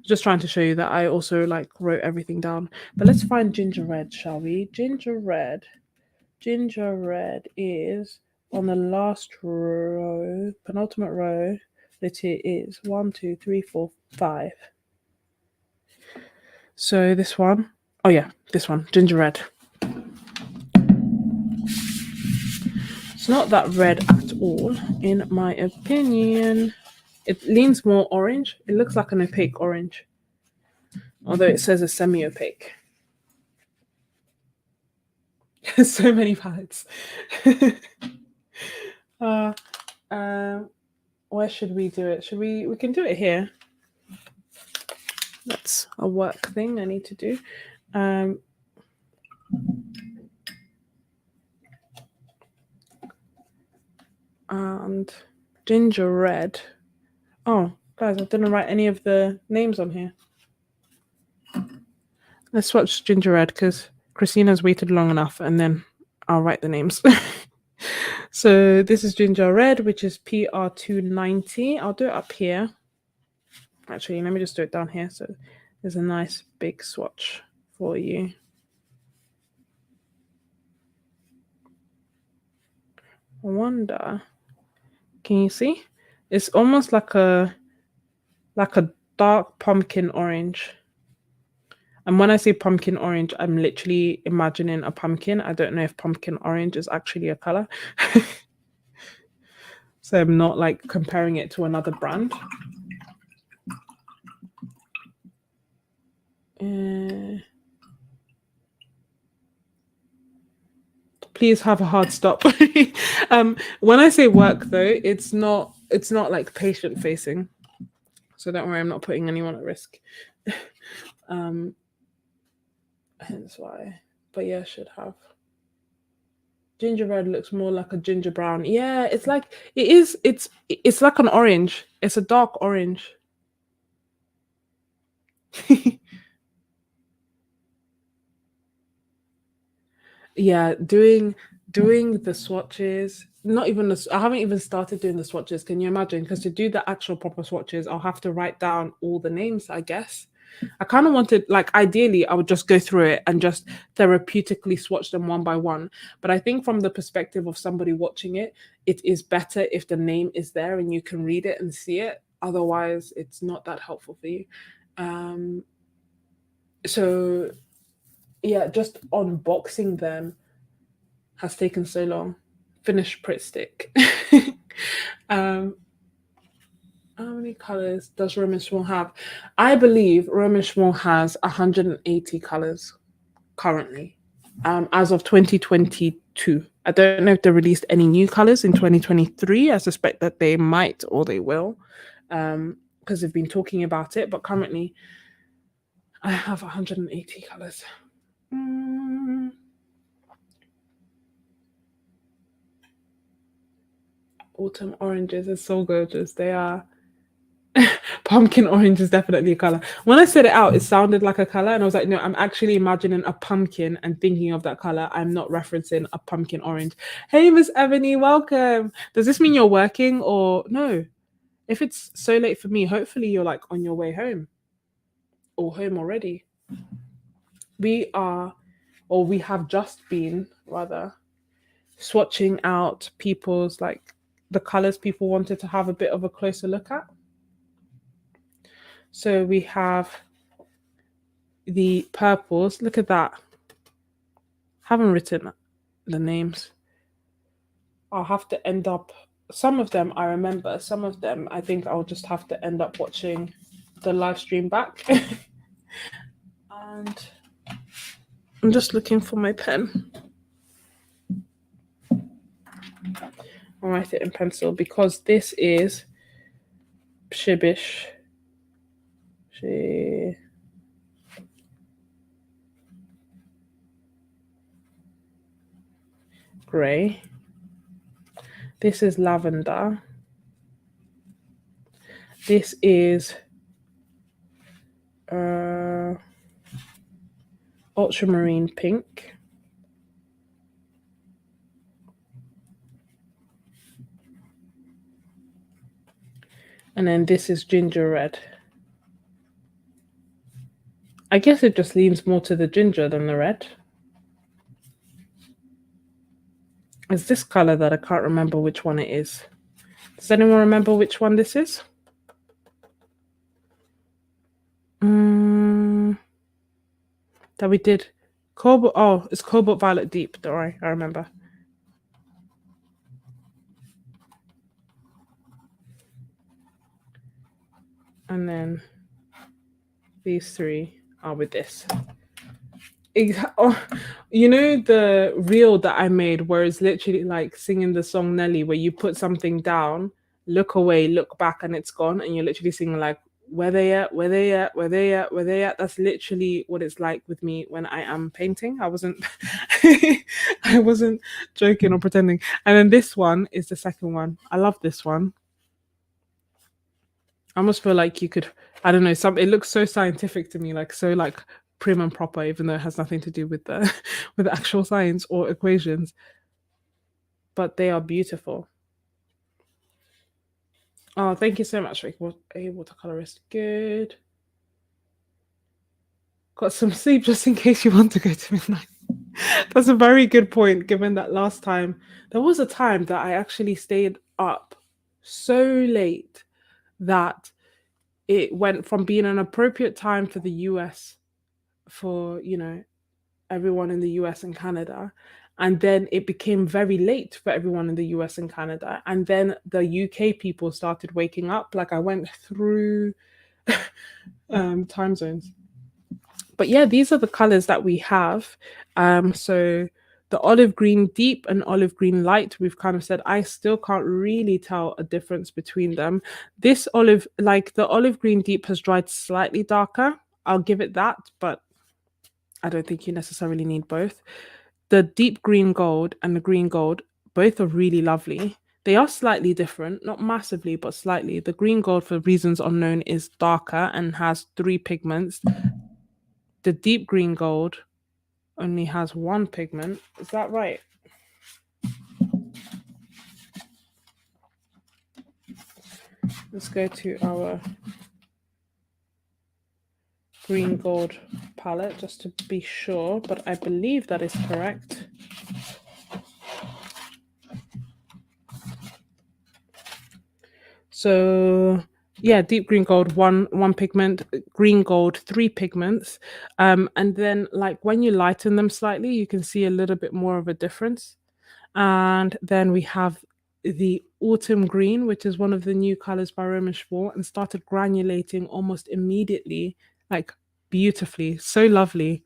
Speaker 1: Just trying to show you that I also like wrote everything down. But let's find ginger red, shall we? Ginger red is on the last row, penultimate row. It is 1, 2, 3, 4, 5. So this one, oh yeah, this one, ginger red. It's not that red at all, in my opinion. It leans more orange. It looks like an opaque orange, although it says a semi-opaque. So many palettes. Where should we do it? We can do it here. That's a work thing I need to do. And ginger red. Oh, guys, I didn't write any of the names on here. Let's swatch ginger red because Christina's waited long enough, and then I'll write the names. So this is ginger red, which is PR 290. I'll do it up here. Actually, let me just do it down here. So there's a nice big swatch for you. I wonder, can you see? It's almost like a like a dark pumpkin orange. And when I say pumpkin orange, I'm literally imagining a pumpkin. I don't know if pumpkin orange is actually a color. So I'm not like comparing it to another brand. Please have a hard stop. When I say work though, it's not like patient facing. So don't worry, I'm not putting anyone at risk. Hence why. But yeah, should have. Ginger red looks more like a ginger brown. Yeah, it's like it's like an orange. It's a dark orange. Yeah, doing the swatches. Not even the. I haven't even started doing the swatches. Can you imagine? Because to do the actual proper swatches, I'll have to write down all the names, I guess. I kind of wanted, like, ideally, I would just go through it and just therapeutically swatch them one by one. But I think from the perspective of somebody watching it, it is better if the name is there and you can read it and see it. Otherwise, it's not that helpful for you. So yeah, just unboxing them has taken so long. Finish Pritt Stick. How many colors does Roman Szmal have? I believe Roman Szmal has 180 colors currently, as of 2022. I don't know if they released any new colors in 2023. I suspect that they might or they will, because they've been talking about it. But currently, I have 180 colors. Autumn oranges are so gorgeous. They are. Pumpkin orange is definitely a color. When I said it out, it sounded like a color, and I was like, no, I'm actually imagining a pumpkin and thinking of that color. I'm not referencing a pumpkin orange. Hey, Miss Ebony, welcome. Does this mean you're working or no? If it's so late for me, hopefully you're like on your way home or home already. We are, or we have just been rather, swatching out people's, like, the colors people wanted to have a bit of a closer look at. So we have the purples. Look at that. Haven't written the names. I'll have to end up, some of them I remember, some of them I think I'll just have to end up watching the live stream back. And I'm just looking for my pen. I'll write it in pencil because this is Shibish. Grey. This is lavender. This is ultramarine pink. And then this is ginger red. I guess it just leans more to the ginger than the red. It's this color that I can't remember which one it is. Does anyone remember which one this is? That we did. Cobalt. Oh, it's Cobalt Violet Deep. Don't worry, I remember. And then these three are with this. You know the reel that I made where it's literally like singing the song Nelly, where you put something down, look away, look back, and it's gone, and you're literally singing like, where they at, where they at, where they at, where they at. That's literally what it's like with me when I am painting. I wasn't I wasn't joking or pretending. And then this one is the second one. I love this one. I almost feel like you could, I don't know, it looks so scientific to me, like so like prim and proper, even though it has nothing to do with the with the actual science or equations. But they are beautiful. Oh, thank you so much, Rick. What a watercolorist. Good. Got some sleep just in case you want to go to midnight. That's a very good point, given that last time, there was a time that I actually stayed up so late that it went from being an appropriate time for the US, for, everyone in the US and Canada. And then it became very late for everyone in the US and Canada. And then the UK people started waking up. Like I went through time zones. But yeah, these are the colors that we have. So the olive green deep and olive green light, we've kind of said, I still can't really tell a difference between them. This olive, like the olive green deep, has dried slightly darker. I'll give it that, but I don't think you necessarily need both. The deep green gold and the green gold, both are really lovely. They are slightly different, not massively, but slightly. The green gold, for reasons unknown, is darker and has three pigments. The deep green gold only has one pigment. Is that right? Let's go to our green gold palette just to be sure, but I believe that is correct. So yeah, deep green gold, one pigment, green gold, three pigments. And then like when you lighten them slightly, you can see a little bit more of a difference. And then we have the autumn green, which is one of the new colors by Roman Szmal, and started granulating almost immediately, like beautifully. So lovely.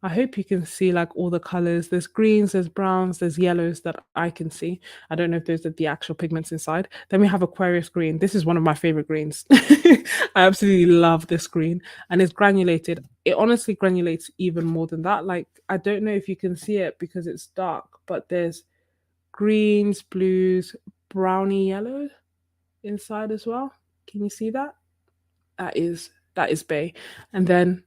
Speaker 1: I hope you can see like all the colors. There's greens, there's browns, there's yellows that I can see. I don't know if those are the actual pigments inside. Then we have Aquarius green. This is one of my favorite greens. I absolutely love this green, and it's granulated. It honestly granulates even more than that. Like, I don't know if you can see it because it's dark, but there's greens, blues, browny yellow inside as well. Can you see that? That is bay. And then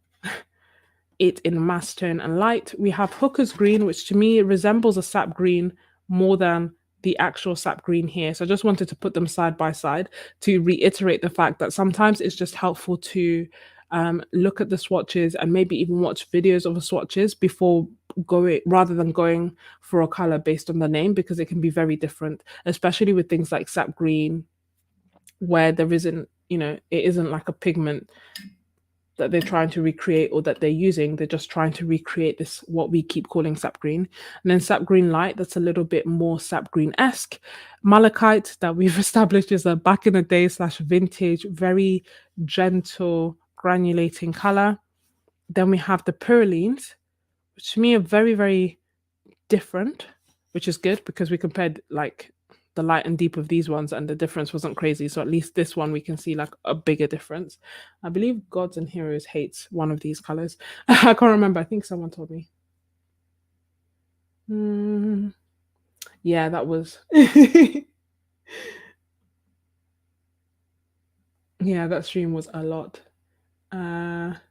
Speaker 1: it in mass tone and light. We have Hooker's green, which to me resembles a sap green more than the actual sap green here. So I just wanted to put them side by side to reiterate the fact that sometimes it's just helpful to look at the swatches and maybe even watch videos of the swatches before going, rather than going for a color based on the name, because it can be very different, especially with things like sap green, where there isn't, it isn't like a pigment that they're trying to recreate or that they're using. They're just trying to recreate this, what we keep calling sap green. And then sap green light, that's a little bit more sap green-esque. Malachite, that we've established, is a back in the day / vintage, very gentle granulating color. Then we have the purlines, which to me are very, very different, which is good because we compared like the light and deep of these ones and the difference wasn't crazy. So at least this one we can see like a bigger difference. I believe Gods and Heroes hates one of these colors. I can't remember. I think someone told me. Yeah, that was. Yeah, that stream was a lot. Have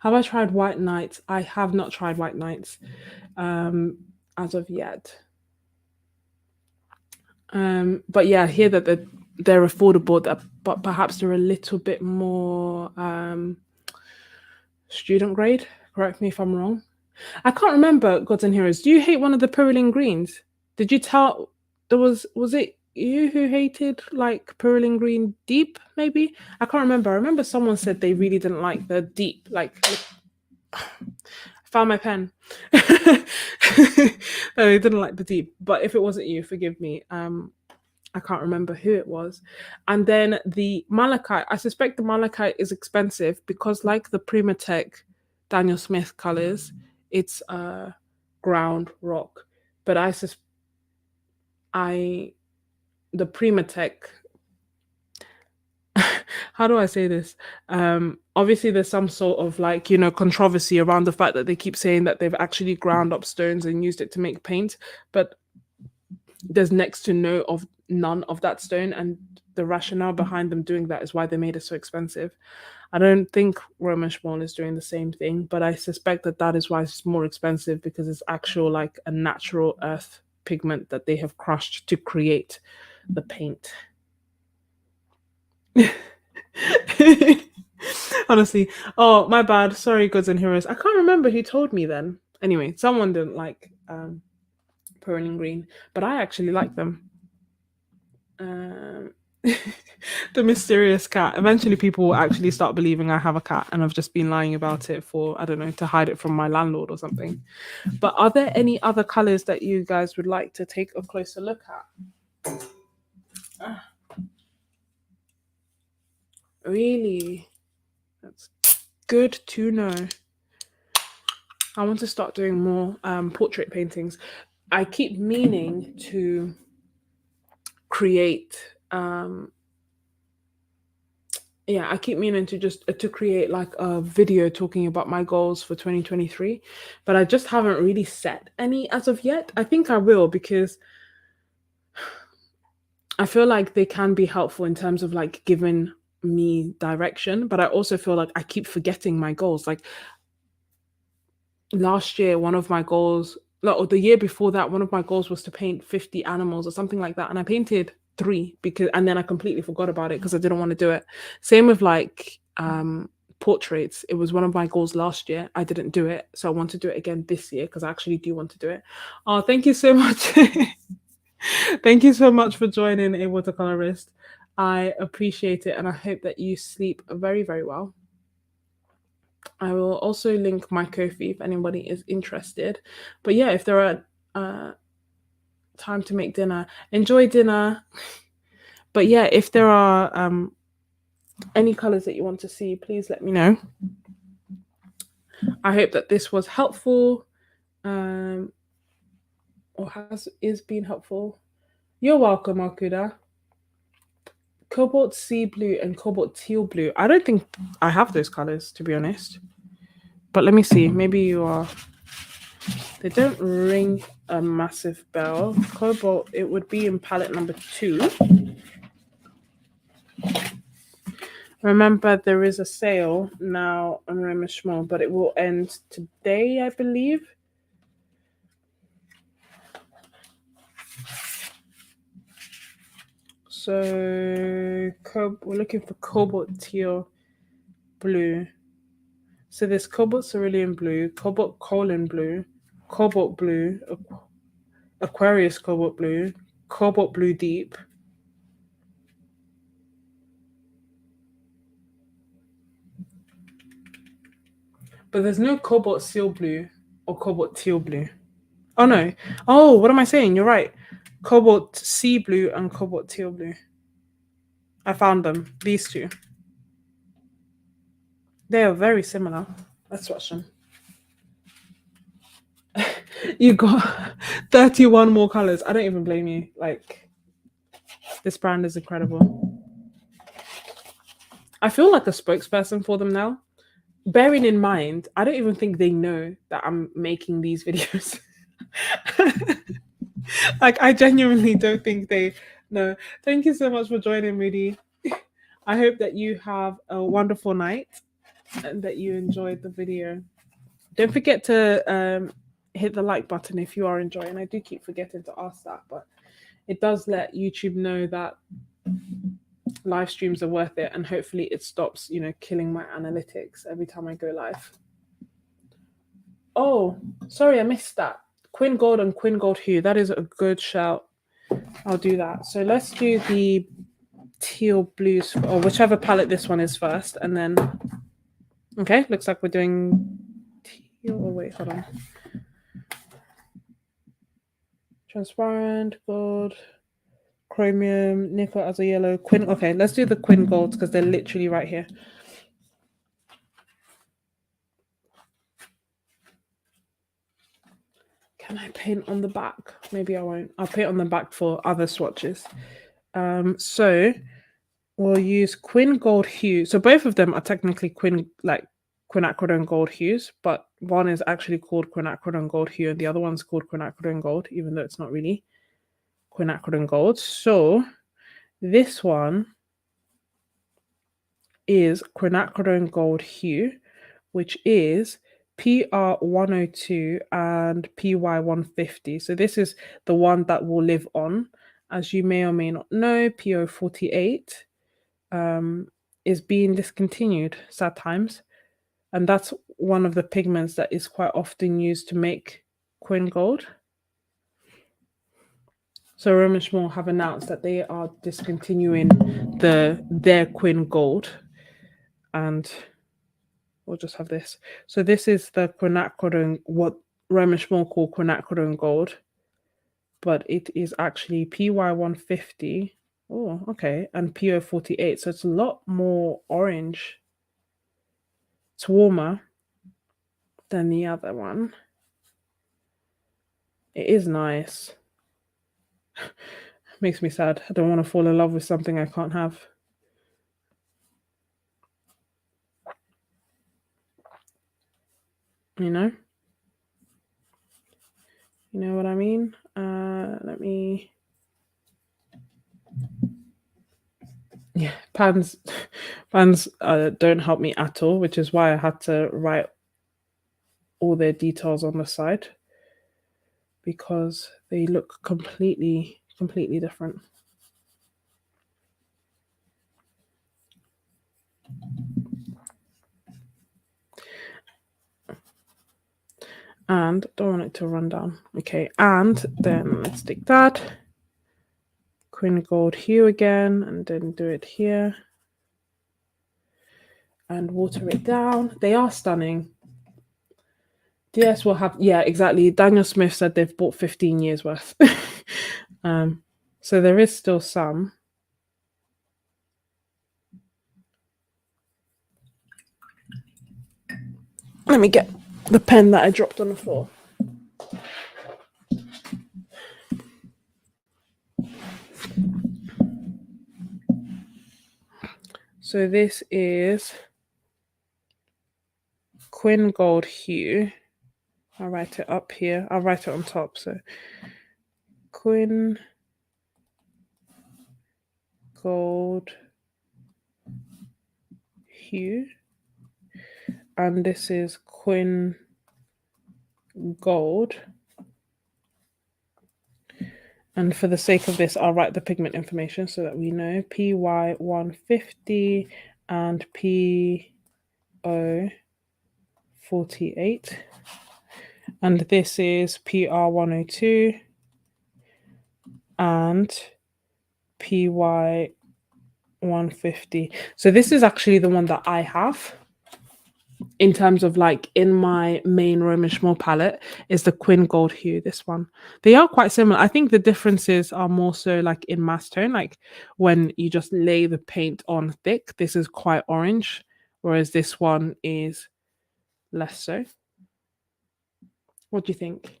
Speaker 1: I tried White Nights? I have not tried White Nights as of yet. But yeah, I hear that they're affordable, but perhaps they're a little bit more student grade. Correct me if I'm wrong. I can't remember Gods and Heroes. Do you hate one of the Purling Greens? Did you tell was it you who hated like Purling Green Deep, maybe? I can't remember. I remember someone said they really didn't like the deep, like I found my pen. No, they didn't like the deep. But if it wasn't you, forgive me. I can't remember who it was. And then the malachite, I suspect the malachite is expensive because, like the Primatech Daniel Smith colors, it's ground rock. But the Primatech, how do I say this? Obviously there's some sort of like, controversy around the fact that they keep saying that they've actually ground up stones and used it to make paint, but there's next to none of that stone, and the rationale behind them doing that is why they made it so expensive. I don't think Roman Szmal is doing the same thing, but I suspect that is why it's more expensive, because it's actual like a natural earth pigment that they have crushed to create the paint. Honestly, oh my bad. Sorry, Gods and Heroes. I can't remember who told me then. Anyway, someone didn't like Pearl and Green, but I actually like them. The mysterious cat. Eventually, people will actually start believing I have a cat and I've just been lying about it for, I don't know, to hide it from my landlord or something. But are there any other colors that you guys would like to take a closer look at? Really? That's good to know. I want to start doing more portrait paintings. I keep meaning to create I keep meaning to just to create like a video talking about my goals for 2023, but I just haven't really set any as of yet. I think I will, because I feel like they can be helpful in terms of like giving me direction, but I also feel like I keep forgetting my goals. Like last year, one of my goals, like, or the year before that, one of my goals was to paint 50 animals or something like that. And I painted three, because, and then I completely forgot about it because I didn't want to do it. Same with like portraits. It was one of my goals last year. I didn't do it. So I want to do it again this year because I actually do want to do it. Oh, thank you so much. Thank you so much for joining, a watercolorist. I appreciate it, and I hope that you sleep very, very well. I will also link my Ko-fi if anybody is interested. But yeah, if there are time to make dinner, enjoy dinner. But yeah, if there are any colors that you want to see, please let me know. I hope that this was helpful, or is being helpful. You're welcome, Akuda. Cobalt sea blue and cobalt teal blue. I don't think I have those colors, to be honest. But let me see. Maybe you are. They don't ring a massive bell. Cobalt, it would be in palette number 2. Remember, there is a sale now on Roman Szmal, but it will end today, I believe. So we're looking for cobalt teal blue. So there's cobalt cerulean blue, cobalt colon blue, cobalt blue, Aquarius cobalt blue, cobalt blue deep. But there's no cobalt seal blue or cobalt teal blue. Oh no. Oh, what am I saying? You're right. Cobalt sea blue and cobalt teal blue. I found them. These two. They are very similar. Let's watch them. You got 31 more colors. I don't even blame you. Like, this brand is incredible. I feel like a spokesperson for them now. Bearing in mind, I don't even think they know that I'm making these videos. Like, I genuinely don't think they know. Thank you so much for joining, Moody. I hope that you have a wonderful night and that you enjoyed the video. Don't forget to hit the like button if you are enjoying. I do keep forgetting to ask that, but it does let YouTube know that live streams are worth it, and hopefully it stops, killing my analytics every time I go live. Oh, sorry, I missed that. Quinn Gold and Quinn Gold Hue. That is a good shout. I'll do that. So let's do the teal blues, or whichever palette this one is first, and then okay, looks like we're doing teal. Oh wait, hold on. Transparent, gold, chromium, nickel as a yellow, Quinn. Okay, let's do the Quinn golds because they're literally right here. Can I paint on the back? Maybe I won't. I'll paint on the back for other swatches. So we'll use Quinn Gold Hue. So both of them are technically quinacridone gold hues, but one is actually called quinacridone gold hue and the other one's called quinacridone gold, even though it's not really quinacridone gold. So this one is quinacridone gold hue, which is PR102 and PY150. So this is the one that will live on. As you may or may not know, PO48 is being discontinued, sad times. And that's one of the pigments that is quite often used to make Quinn Gold. So Roman Szmal have announced that they are discontinuing their Quin Gold, and we'll just have this. So this is the quinacridone, what Roman Szmal call quinacridone gold, but it is actually PY150. Oh, okay, and PO48. So it's a lot more orange. It's warmer than the other one. It is nice. Makes me sad. I don't want to fall in love with something I can't have. You know what I mean? Let me. Yeah, pans don't help me at all, which is why I had to write all their details on the side, because they look completely different. And don't want it to run down. Okay, and then let's take that Quin Gold hue again, and then do it here and water it down. They are stunning. DS will have, yeah, exactly. Daniel Smith said they've bought 15 years worth. So there is still some. Let me get the pen that I dropped on the floor. So this is Quin Gold hue. I'll write it up here. I'll write it on top. So Quin Gold hue. And this is Quin Gold. And for the sake of this, I'll write the pigment information so that we know. PY150 and PO48. And this is PR102 and PY150. So this is actually the one that I have in terms of like in my main Roman Szmal palette, is the Quin Gold hue, this one. They are quite similar. I think the differences are more so like in mass tone, like when you just lay the paint on thick, this is quite orange, whereas this one is less so. What do you think?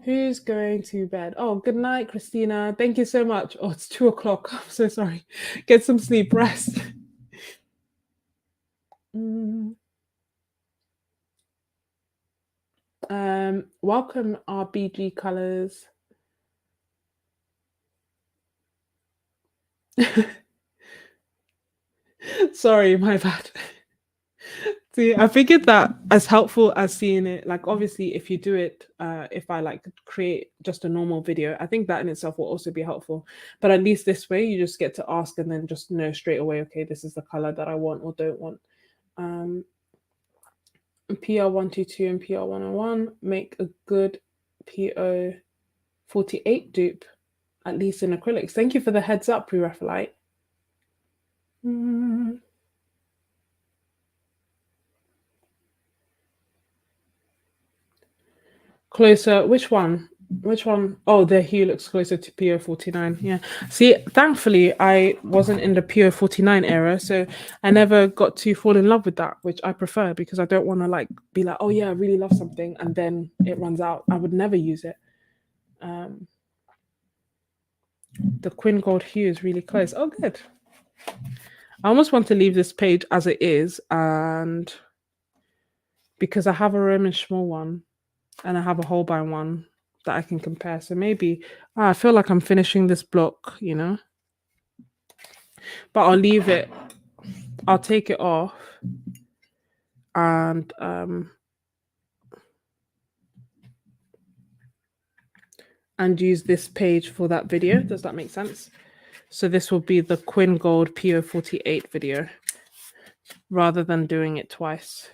Speaker 1: Who's going to bed? Oh, good night, Christina. Thank you so much. Oh, it's 2 o'clock. I'm so sorry. Get some sleep, rest. Welcome, RBG Colors. Sorry, my bad. See, I figured that as helpful as seeing it, like obviously if you do it, if I like create just a normal video, I think that in itself will also be helpful. But at least this way you just get to ask and then just know straight away, okay, this is the color that I want or don't want. PR122 and PR101 make a good PO48 dupe, at least in acrylics. Thank you for the heads up, Pre-Raphaelite. Closer, which one? Which one? Oh, the hue looks closer to PO49. Yeah. See, thankfully, I wasn't in the PO49 era, so I never got to fall in love with that, which I prefer because I don't want to like be like, oh yeah, I really love something, and then it runs out. I would never use it. The Quin Gold hue is really close. Oh, good. I almost want to leave this page as it is, and because I have a Roman Szmal one, and I have a Holbein one that I can compare. So maybe I feel like I'm finishing this block, you know. But I'll leave it. I'll take it off and use this page for that video. Does that make sense? So this will be the Quin Gold PO48 video rather than doing it twice.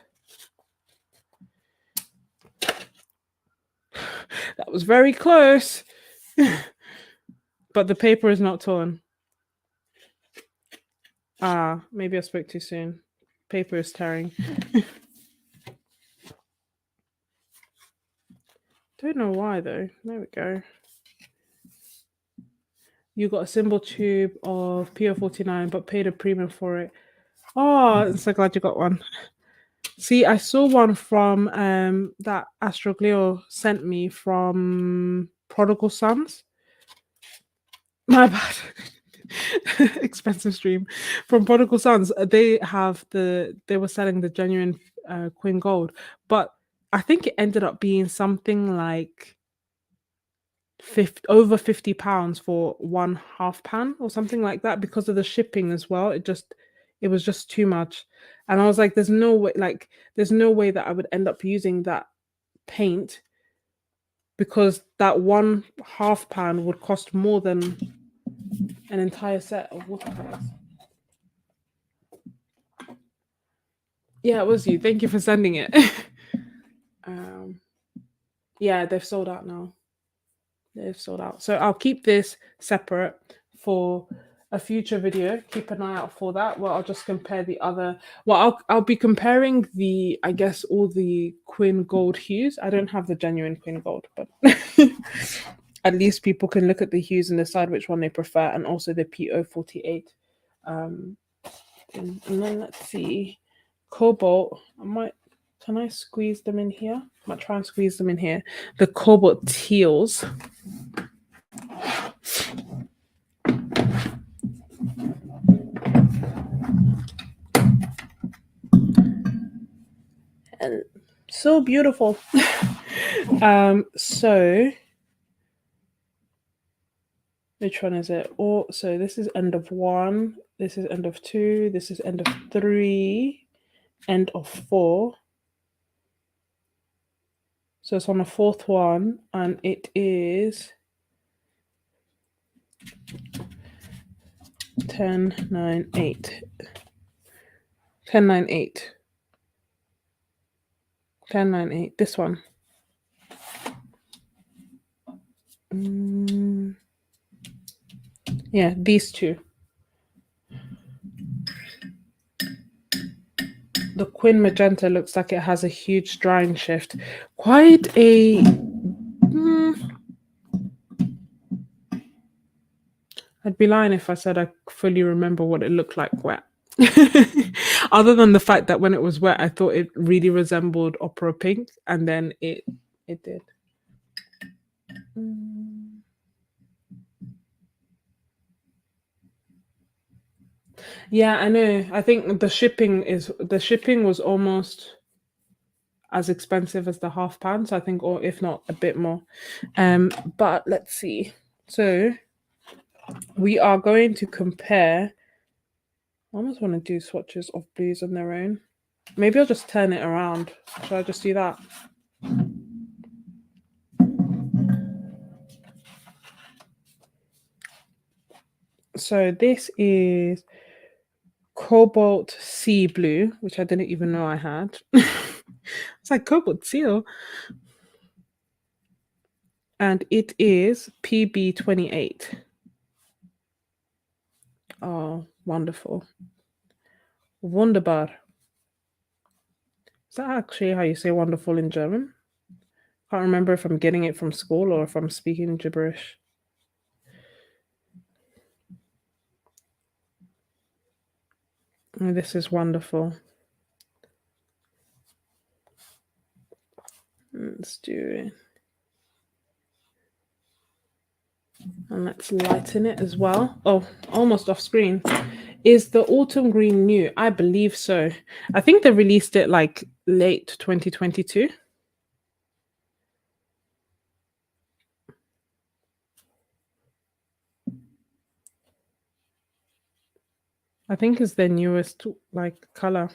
Speaker 1: That was very close. but the paper is not torn. Ah, maybe I spoke too soon. Paper is tearing. Don't know why though. There we go. You got a symbol tube of PO49, but paid a premium for it. Oh, I'm so glad you got one. See, I saw one from that Astroglio sent me from Prodigal Sons. My bad. Expensive stream from Prodigal Sons. They were selling the genuine Queen Gold, but I think it ended up being something like over £50 for one half pan or something like that because of the shipping as well. It was just too much, and I was like, there's no way that I would end up using that paint because that one half pan would cost more than an entire set of watercolors. Yeah, it was you. Thank you for sending it. Yeah, they've sold out now. They've sold out. So I'll keep this separate for a future video. Keep an eye out for that. Well, I'll just compare the other. Well, I'll be comparing I guess all the Queen Gold hues. I don't have the genuine Queen Gold, but at least people can look at the hues and decide which one they prefer, and also the PO48. And then let's see, Cobalt. Can I squeeze them in here? I might try and squeeze them in here. The Cobalt Teals. And so beautiful. So which one is it? So this is end of 1, this is end of 2, this is end of 3, end of 4. So it's on the 4th one, and it is 10, 9, 8. 10, 9, 8. 10, 9, 8. This one. Yeah, these two. The Queen Magenta looks like it has a huge drying shift. Quite a... I'd be lying if I said I fully remember what it looked like wet. Other than the fact that when it was wet, I thought it really resembled Opera Pink, and then it did. Yeah, I know. I think the shipping was almost as expensive as the half pan, so I think, or if not a bit more. But let's see. So we are going to compare. I almost want to do swatches of blues on their own. Maybe I'll just turn it around. Should I just do that? So this is Cobalt Sea Blue, which I didn't even know I had. It's like Cobalt Seal. And it is PB28. Oh, wonderful. Wunderbar. Is that actually how you say wonderful in German? Can't remember if I'm getting it from school or if I'm speaking gibberish. Oh, this is wonderful. Let's do it. And let's lighten it as well. Oh, almost off screen. Is the Autumn Green new? I believe so. I think they released it like late 2022. I think it's their newest like color.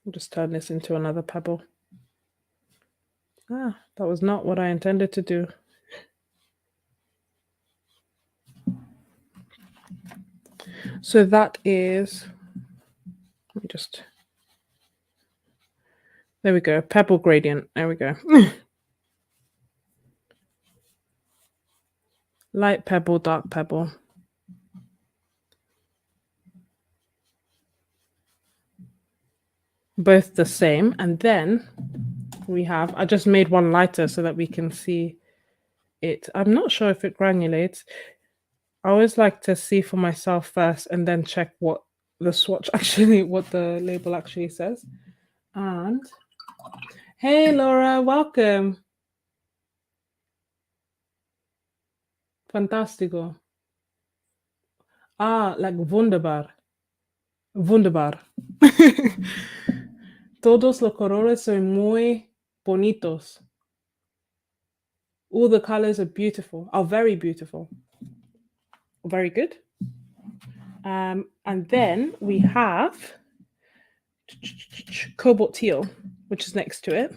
Speaker 1: I'll just turn this into another pebble. Ah, that was not what I intended to do. So that is Let me just... There we go. Pebble gradient. There we go. Light pebble, dark pebble. Both the same. And then we have... I just made one lighter so that we can see it. I'm not sure if it granulates. I always like to see for myself first and then check what the swatch actually, what the label actually says. And hey, Laura, welcome. Fantastico. Ah, like wunderbar. Wunderbar. Todos los colores son muy bonitos. All the colors are beautiful, are very beautiful. Very good. And then we have cobalt teal, which is next to it.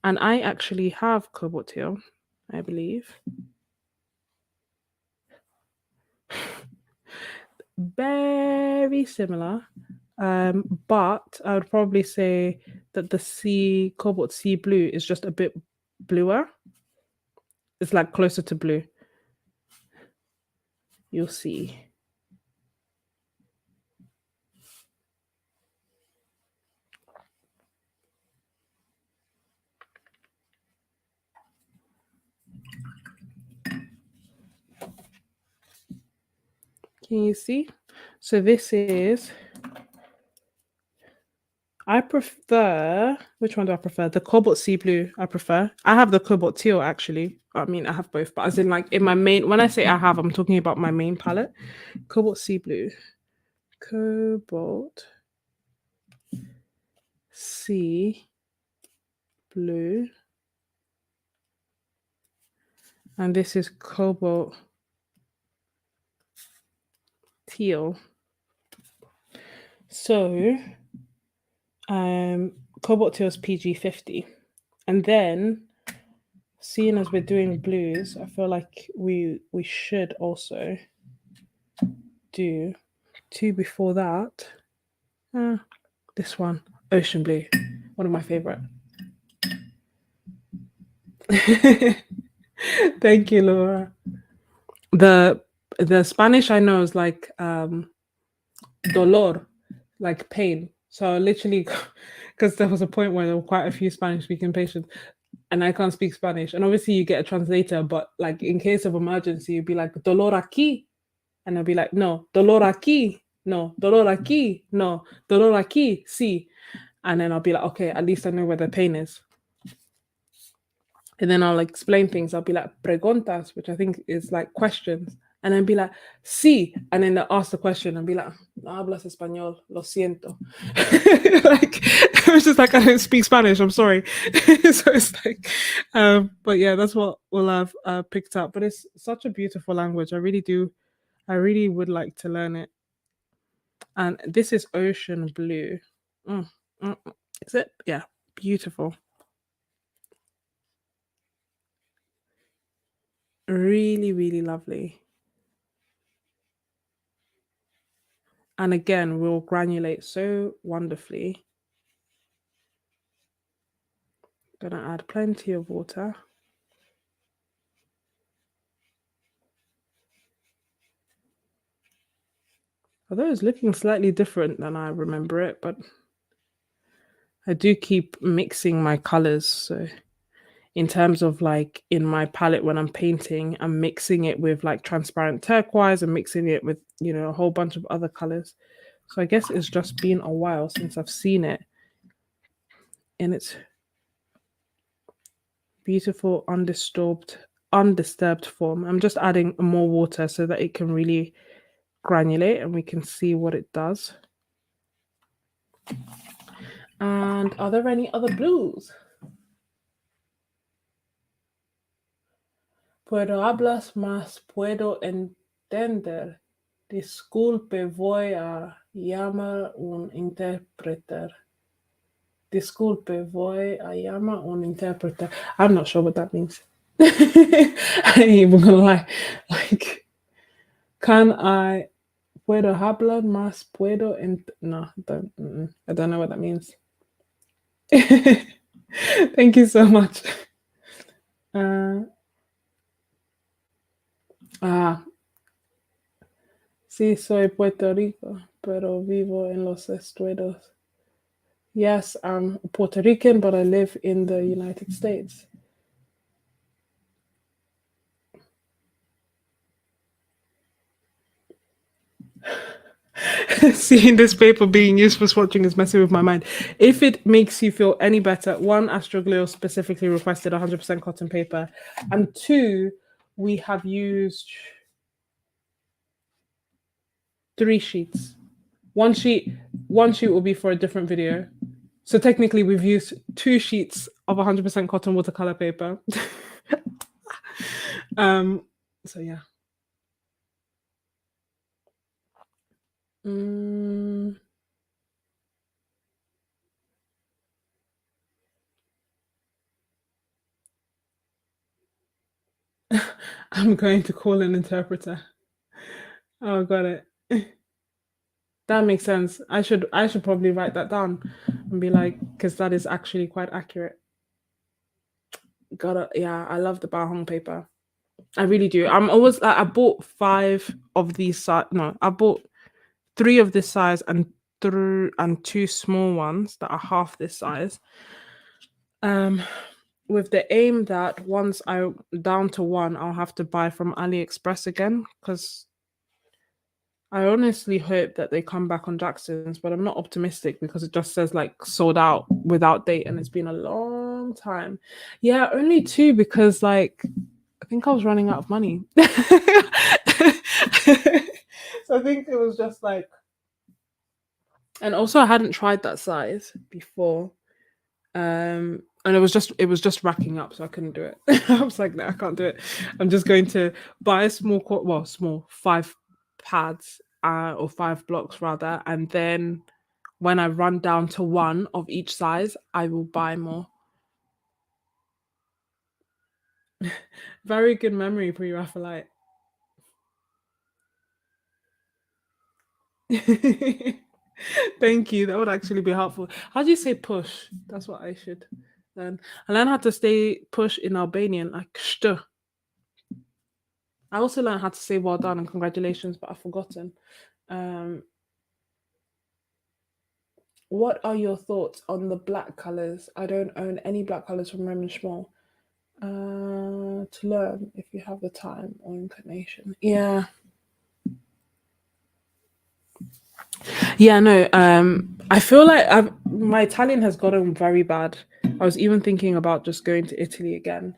Speaker 1: And I actually have cobalt teal, I believe. Very similar, but I would probably say that the cobalt sea blue is just a bit bluer. It's like closer to blue. You'll see. Can you see? So this is... I prefer... Which one do I prefer? The cobalt sea blue, I prefer. I have the cobalt teal, actually. I mean, I have both, but as in like in my main... When I say I have, I'm talking about my main palette. Cobalt sea blue. Cobalt sea blue. And this is cobalt teal. So cobalt teal is PG50. And then, seeing as we're doing blues, I feel like we should also do two before that. This one, ocean blue, one of my favorite. Thank you, Laura. The Spanish I know is like dolor, like pain. So literally, because there was a point where there were quite a few Spanish speaking patients and I can't speak Spanish. And obviously you get a translator, but like in case of emergency, you'd be like, dolor aquí. And I'll be like, no, dolor aquí. No, dolor aquí. No, dolor aquí. Sí. And then I'll be like, okay, at least I know where the pain is. And then I'll like explain things. I'll be like, preguntas, which I think is like questions. And then be like, sí. And then they'll ask the question and be like, no hablas español, lo siento. Like, it was just like, I don't speak Spanish, I'm sorry. So it's like, but yeah, that's what we'll have picked up. But it's such a beautiful language. I really would like to learn it. And this is ocean blue. Is it? Yeah, beautiful. Really, really lovely. And again, we'll granulate so wonderfully. Gonna add plenty of water. Although it's looking slightly different than I remember it, but I do keep mixing my colors. So in terms of like in my palette when I'm painting, I'm mixing it with like transparent turquoise and mixing it with, you know, a whole bunch of other colors. So I guess it's just been a while since I've seen it in its beautiful undisturbed form. I'm just adding more water so that it can really granulate and we can see what it does. And are there any other blues? Puedo hablas más, puedo entender. Disculpe, voy a llamar un intérprete. Disculpe, voy a llamar un intérprete. I'm not sure what that means. I ain't even gonna lie. Like, can I Puedo hablar más, puedo... No, I don't know what that means. Thank you so much. Sí, soy Puerto Rico, pero vivo en los Estados. Yes, I'm Puerto Rican, but I live in the United States. Seeing this paper being used for swatching is messing with my mind. If it makes you feel any better, one, Astroglio specifically requested 100% cotton paper, and two, we have used 3 sheets. One sheet will be for a different video. So technically, we've used 2 sheets of 100% cotton watercolor paper. So yeah. I'm going to call an interpreter. Oh, got it. That makes sense. I should probably write that down and be like, because that is actually quite accurate. Got it. Yeah, I love the Bahong paper. I really do. I'm always I bought 5 of these no, I bought 3 of this size and 2 small ones that are half this size. With the aim that once I'm down to 1, I'll have to buy from AliExpress again, because I honestly hope that they come back on Jackson's, but I'm not optimistic because it just says like sold out without date and it's been a long time. Yeah, only 2 because like I think I was running out of money. So I think it was just like, and also I hadn't tried that size before. And it was just racking up, so I couldn't do it. I was like, no, I can't do it. I'm just going to buy a small 5 pads or 5 blocks rather, and then when I run down to 1 of each size, I will buy more. Very good memory for you, Raphaelite. Thank you. That would actually be helpful. How do you say push? That's what I should learn. I learned how to say push in Albanian, like shtu. I also learned how to say well done and congratulations, but I've forgotten. What are your thoughts on the black colors? I don't own any black colors from Roman Szmal. To learn if you have the time or inclination. Yeah. Yeah, no. I feel like my Italian has gotten very bad. I was even thinking about just going to Italy again.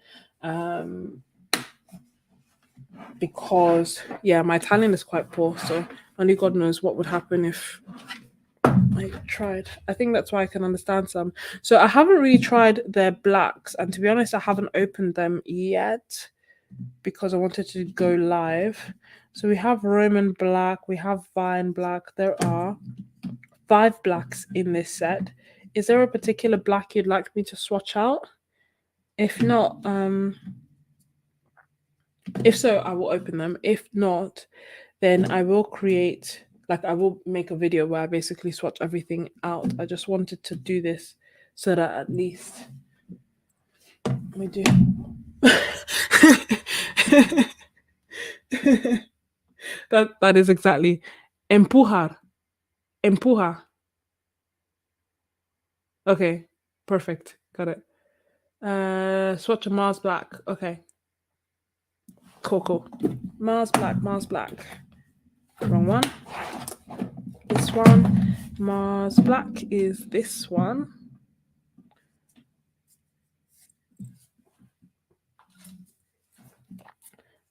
Speaker 1: Because yeah, my Italian is quite poor, so only God knows what would happen if I tried. I think that's why I can understand some. So I haven't really tried their blacks, and to be honest, I haven't opened them yet because I wanted to go live. So we have Roman black, we have Vine black. There are 5 blacks in this set. Is there a particular black you'd like me to swatch out? If not, if so, I will open them. If not, then I will I will make a video where I basically swatch everything out. I just wanted to do this so that at least we do. that is exactly empujar. Empuja. Okay, perfect. Got it. Swatch a Mars Black. Okay. Cool. Mars Black. Wrong one. This one. Mars Black is this one.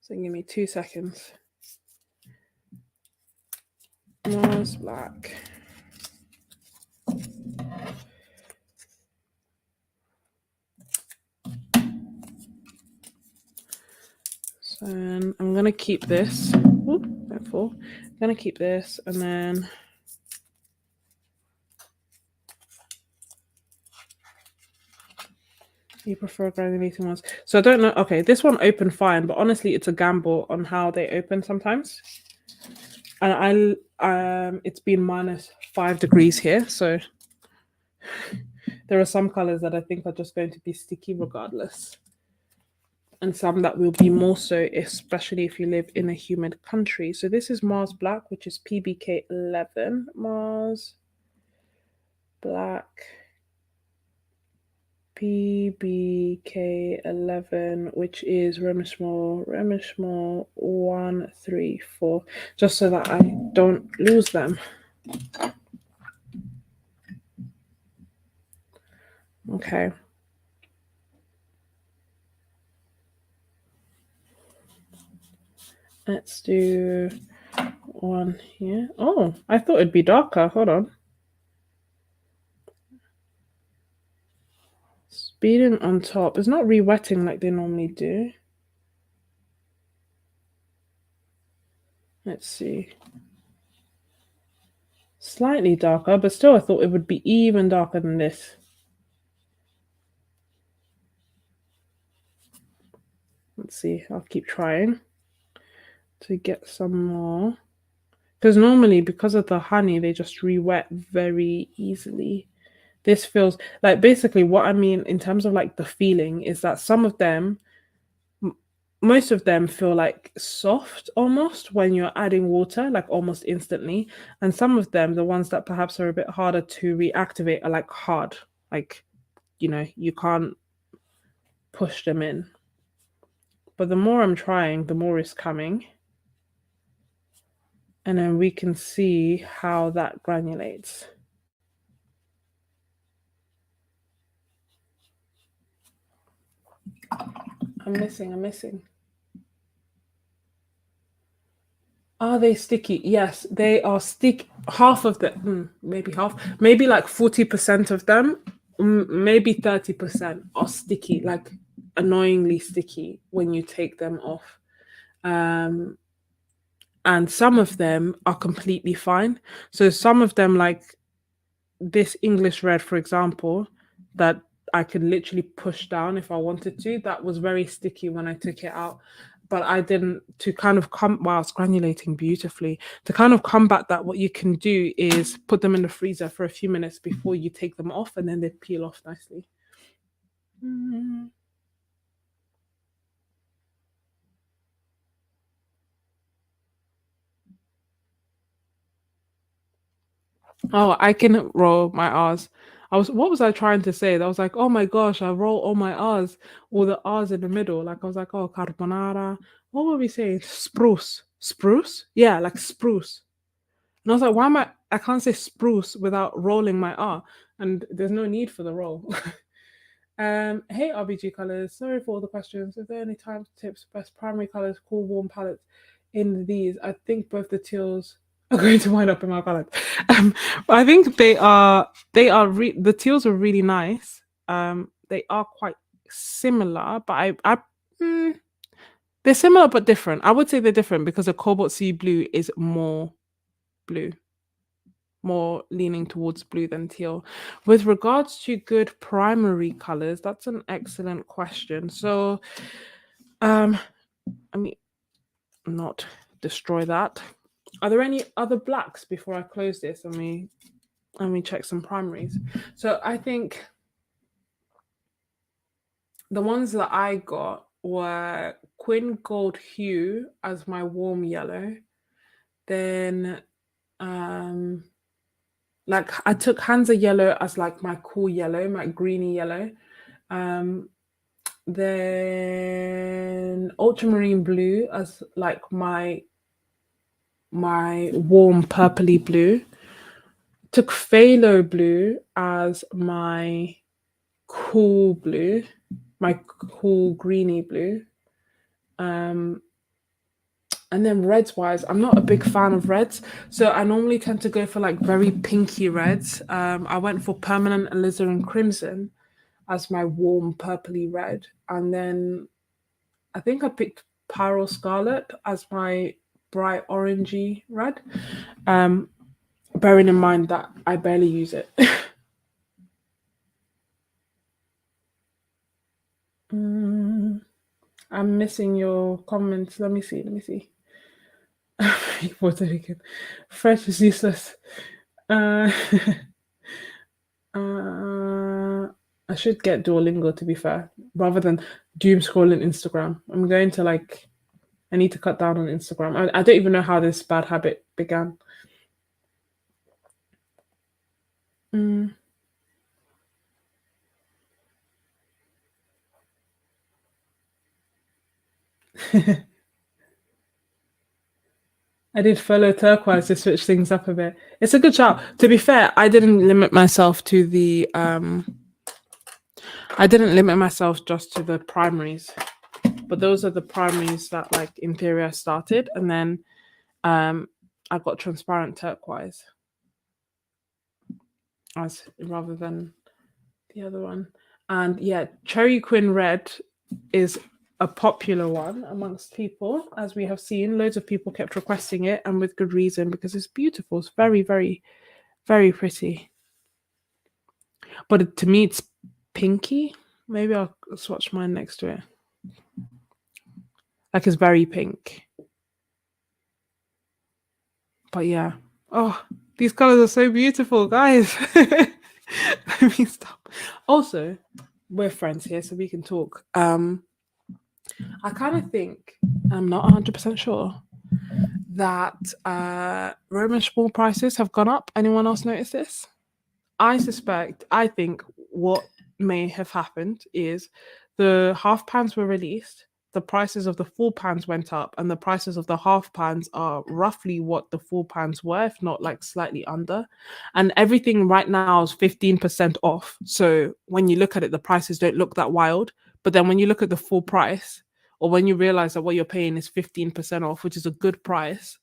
Speaker 1: So give me 2 seconds. Mars Black. So I'm gonna keep this. Ooh, don't fall. I'm gonna keep this, and then you prefer granulating ones. So I don't know. Okay, this one opened fine, but honestly, it's a gamble on how they open sometimes. And it's been -5 degrees here, so there are some colors that I think are just going to be sticky regardless, and some that will be more so, especially if you live in a humid country. So this is Mars Black, which is PBK 11. Mars Black PBK 11, which is Roman Szmal 134, just so that I don't lose them. Okay. Let's do one here. Oh, I thought it'd be darker. Hold on. Speeding on top. It's not re-wetting like they normally do. Let's see. Slightly darker, but still I thought it would be even darker than this. Let's see. I'll keep trying to get some more. Because normally, because of the honey, they just re-wet very easily. This feels like, basically what I mean in terms of like the feeling is that some of them, most of them feel like soft almost when you're adding water, like almost instantly. And some of them, the ones that perhaps are a bit harder to reactivate, are like hard. Like, you can't push them in. But the more I'm trying, the more is coming. And then we can see how that granulates. I'm missing. Are they sticky? Yes, they are sticky. Half of them, maybe half, maybe like 40% of them, maybe 30% are sticky, like annoyingly sticky when you take them off. And some of them are completely fine. So some of them, like this English red, for example, that I could literally push down if I wanted to, that was very sticky when I took it out. But I didn't, to kind of wow, it's granulating beautifully. To kind of combat that, what you can do is put them in the freezer for a few minutes before you take them off, and then they peel off nicely. Oh, I can roll my R's. What was I trying to say? I was like, oh my gosh, I roll all my R's, all the R's in the middle. Like I was like, oh, carbonara. What were we saying? Spruce? Yeah, like spruce. And I was like, why am I can't say spruce without rolling my R. And there's no need for the roll. Hey RBG colors, sorry for all the questions. Is there any time tips, best primary colors, cool warm palettes in these? I think both the teals are going to wind up in my palette. But I think the teals are really nice. They are quite similar, but they're similar but different. I would say they're different because the cobalt sea blue is more blue, more leaning towards blue than teal. With regards to good primary colors, that's an excellent question. So, I mean, not destroy that. Are there any other blacks before I close this and we check some primaries? So I think the ones that I got were Quin Gold Hue as my warm yellow, then like I took Hansa yellow as like my cool yellow, my greeny yellow. Then ultramarine blue as like my warm purpley blue. Took phthalo blue as my cool blue, my cool greeny blue. And then reds wise, I'm not a big fan of reds. So I normally tend to go for like very pinky reds. I went for permanent alizarin crimson as my warm purpley red. And then I think I picked Pyrrole Scarlet as my bright orangey red. Bearing in mind that I barely use it. I'm missing your comments. Let me see. Puerto Rican. French is useless. Uh, I should get Duolingo, to be fair, rather than doom scrolling Instagram. I'm going to like, I need to cut down on Instagram. I don't even know how this bad habit began. Mm. I did follow turquoise to switch things up a bit. It's a good shout. To be fair, I didn't limit myself to the I didn't limit myself just to the primaries, but those are the primaries that like in theory I started, and then I got transparent turquoise as rather than the other one. And yeah, cherry quin red is a popular one amongst people, as we have seen. Loads of people kept requesting it, and with good reason, because it's beautiful. It's very, very, very pretty. But to me, it's pinky. Maybe I'll swatch mine next to it. Like it's very pink. But yeah. Oh, these colors are so beautiful, guys. Let me stop. Also, we're friends here, so we can talk. I kind of think, I'm not 100% sure, that Roman Szmal prices have gone up. Anyone else notice this? I think what may have happened is the half pans were released, the prices of the full pans went up, and the prices of the half pans are roughly what the full pans were, if not like slightly under. And everything right now is 15% off. So when you look at it, the prices don't look that wild. But then when you look at the full price, or when you realize that what you're paying is 15% off, which is a good price,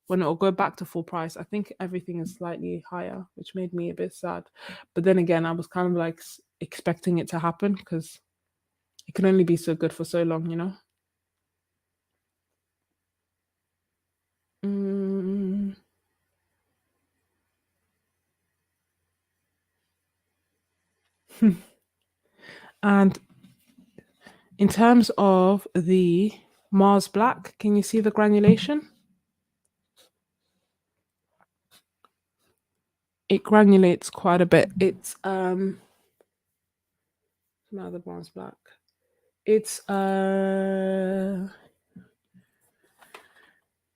Speaker 1: when it'll go back to full price, I think everything is slightly higher, which made me a bit sad. But then again, I was kind of like expecting it to happen because it can only be so good for so long, you know? Mm. And in terms of the Mars Black, can you see the granulation? It granulates quite a bit. It's now the Mars Black. It's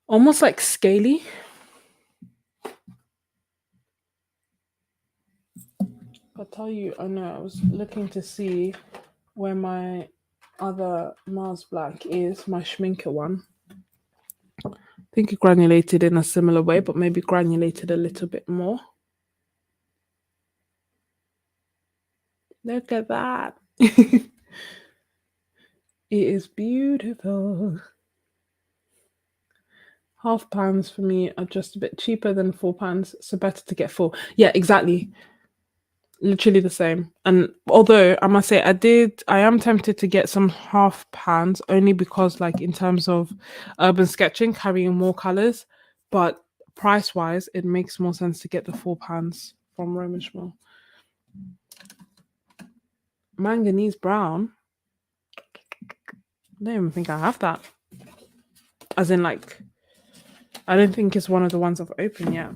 Speaker 1: almost like scaly. I'll tell you, I know I was looking to see where my other Mars Black is, my Schminker one. I think it granulated in a similar way, but maybe granulated a little bit more. Look at that. It is beautiful. Half pans for me are just a bit cheaper than full pans, so better to get full. Yeah, exactly. Literally the same. And although I must say I am tempted to get some half pans only because like in terms of urban sketching carrying more colors, but price wise it makes more sense to get the full pans from Roman Szmal. Manganese brown. I don't even think I have that. As in like I don't think it's one of the ones I've opened yet.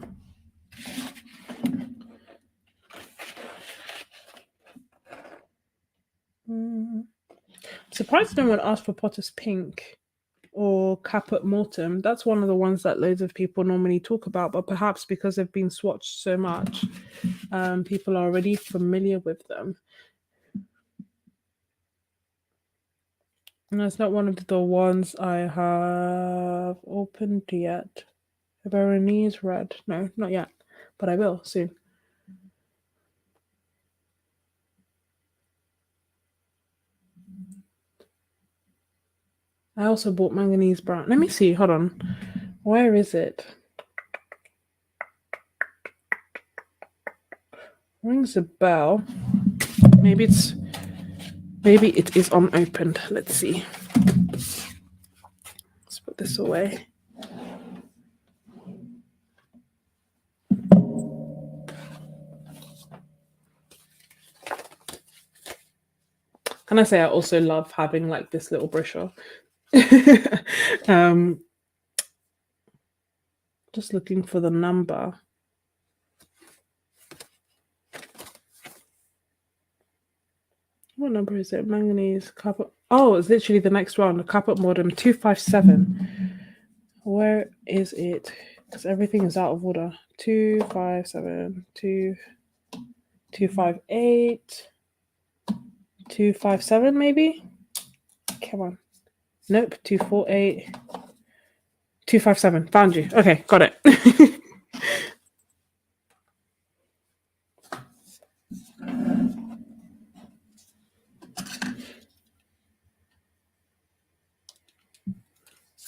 Speaker 1: Surprised no one asked for Potter's Pink or Caput Mortem. That's one of the ones that loads of people normally talk about, but perhaps because they've been swatched so much, people are already familiar with them. And that's not one of the ones I have opened yet. Veronese Red. No, not yet, but I will soon. I also bought Manganese Brown. Let me see. Hold on. Where is it? Rings a bell. Maybe it is unopened. Let's see. Let's put this away. Can I say I also love having like this little brochure? Just looking for the number. What number is it? Manganese, copper. Oh, it's literally the next one. The copper modem 257. Where is it? Because everything is out of order. 257, 258, 257 maybe? Come on. Nope, 248, 257. Found you. Okay, got it.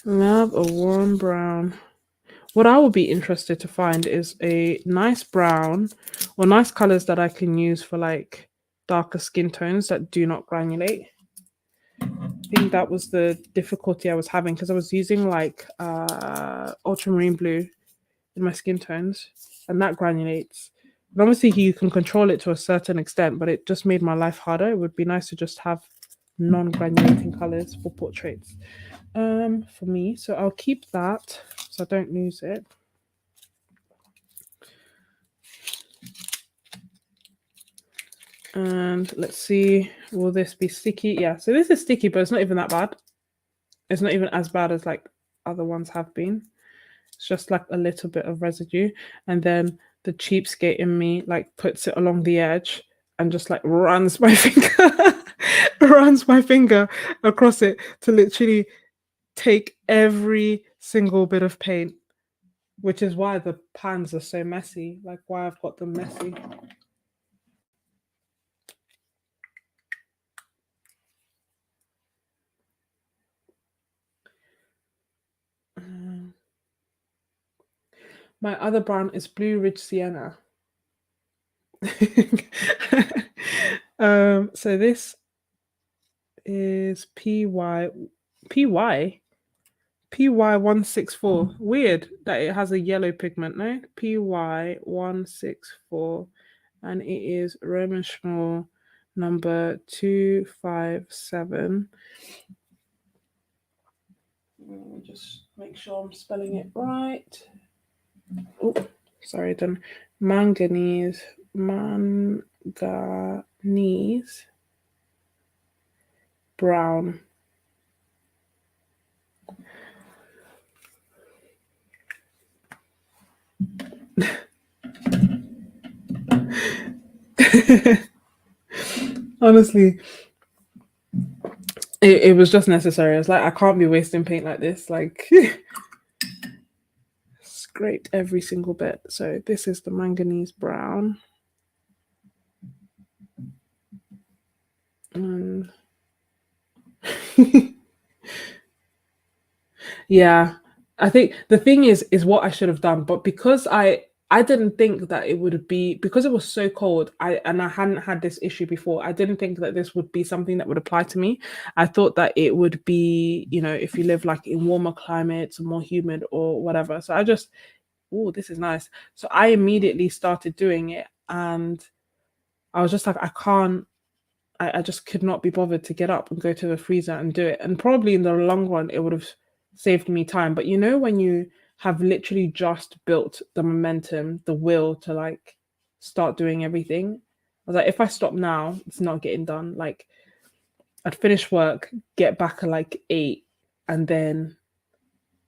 Speaker 1: Love a warm brown. What I would be interested to find is a nice brown or nice colors that I can use for like darker skin tones that do not granulate. I think that was the difficulty I was having because I was using like ultramarine blue in my skin tones and that granulates. And obviously you can control it to a certain extent, but it just made my life harder. It would be nice to just have non-granulating colors for portraits for me. So I'll keep that so I don't lose it. And let's see, will this be sticky? Yeah, so this is sticky, but it's not even that bad. It's not even as bad as like other ones have been. It's just like a little bit of residue. And then the cheapskate in me like puts it along the edge and just like runs my finger, runs my finger across it to literally take every single bit of paint, which is why the pans are so messy, like why I've got them messy. My other brown is Blue Ridge Sienna. So this is PY 164. Weird that it has a yellow pigment, no? PY 164, and it is Roman Szmal number 257. Let me just make sure I'm spelling it right. Oh, sorry, then manganese brown. Honestly, it was just necessary. I was like, I can't be wasting paint like this. Like, scraped every single bit. So this is the manganese brown. And yeah, I think the thing is what I should have done, but because I didn't think that it would be, because it was so cold, I hadn't had this issue before. I didn't think that this would be something that would apply to me. I thought that it would be, you know, if you live like in warmer climates, more humid or whatever. So I just, oh, this is nice. So I immediately started doing it and I was just like, I can't, I just could not be bothered to get up and go to the freezer and do it. And probably in the long run, it would have saved me time. But you know, when you have literally just built the momentum, the will to like start doing everything, I was like, if I stop now, it's not getting done. Like, I'd finish work, get back at like 8, and then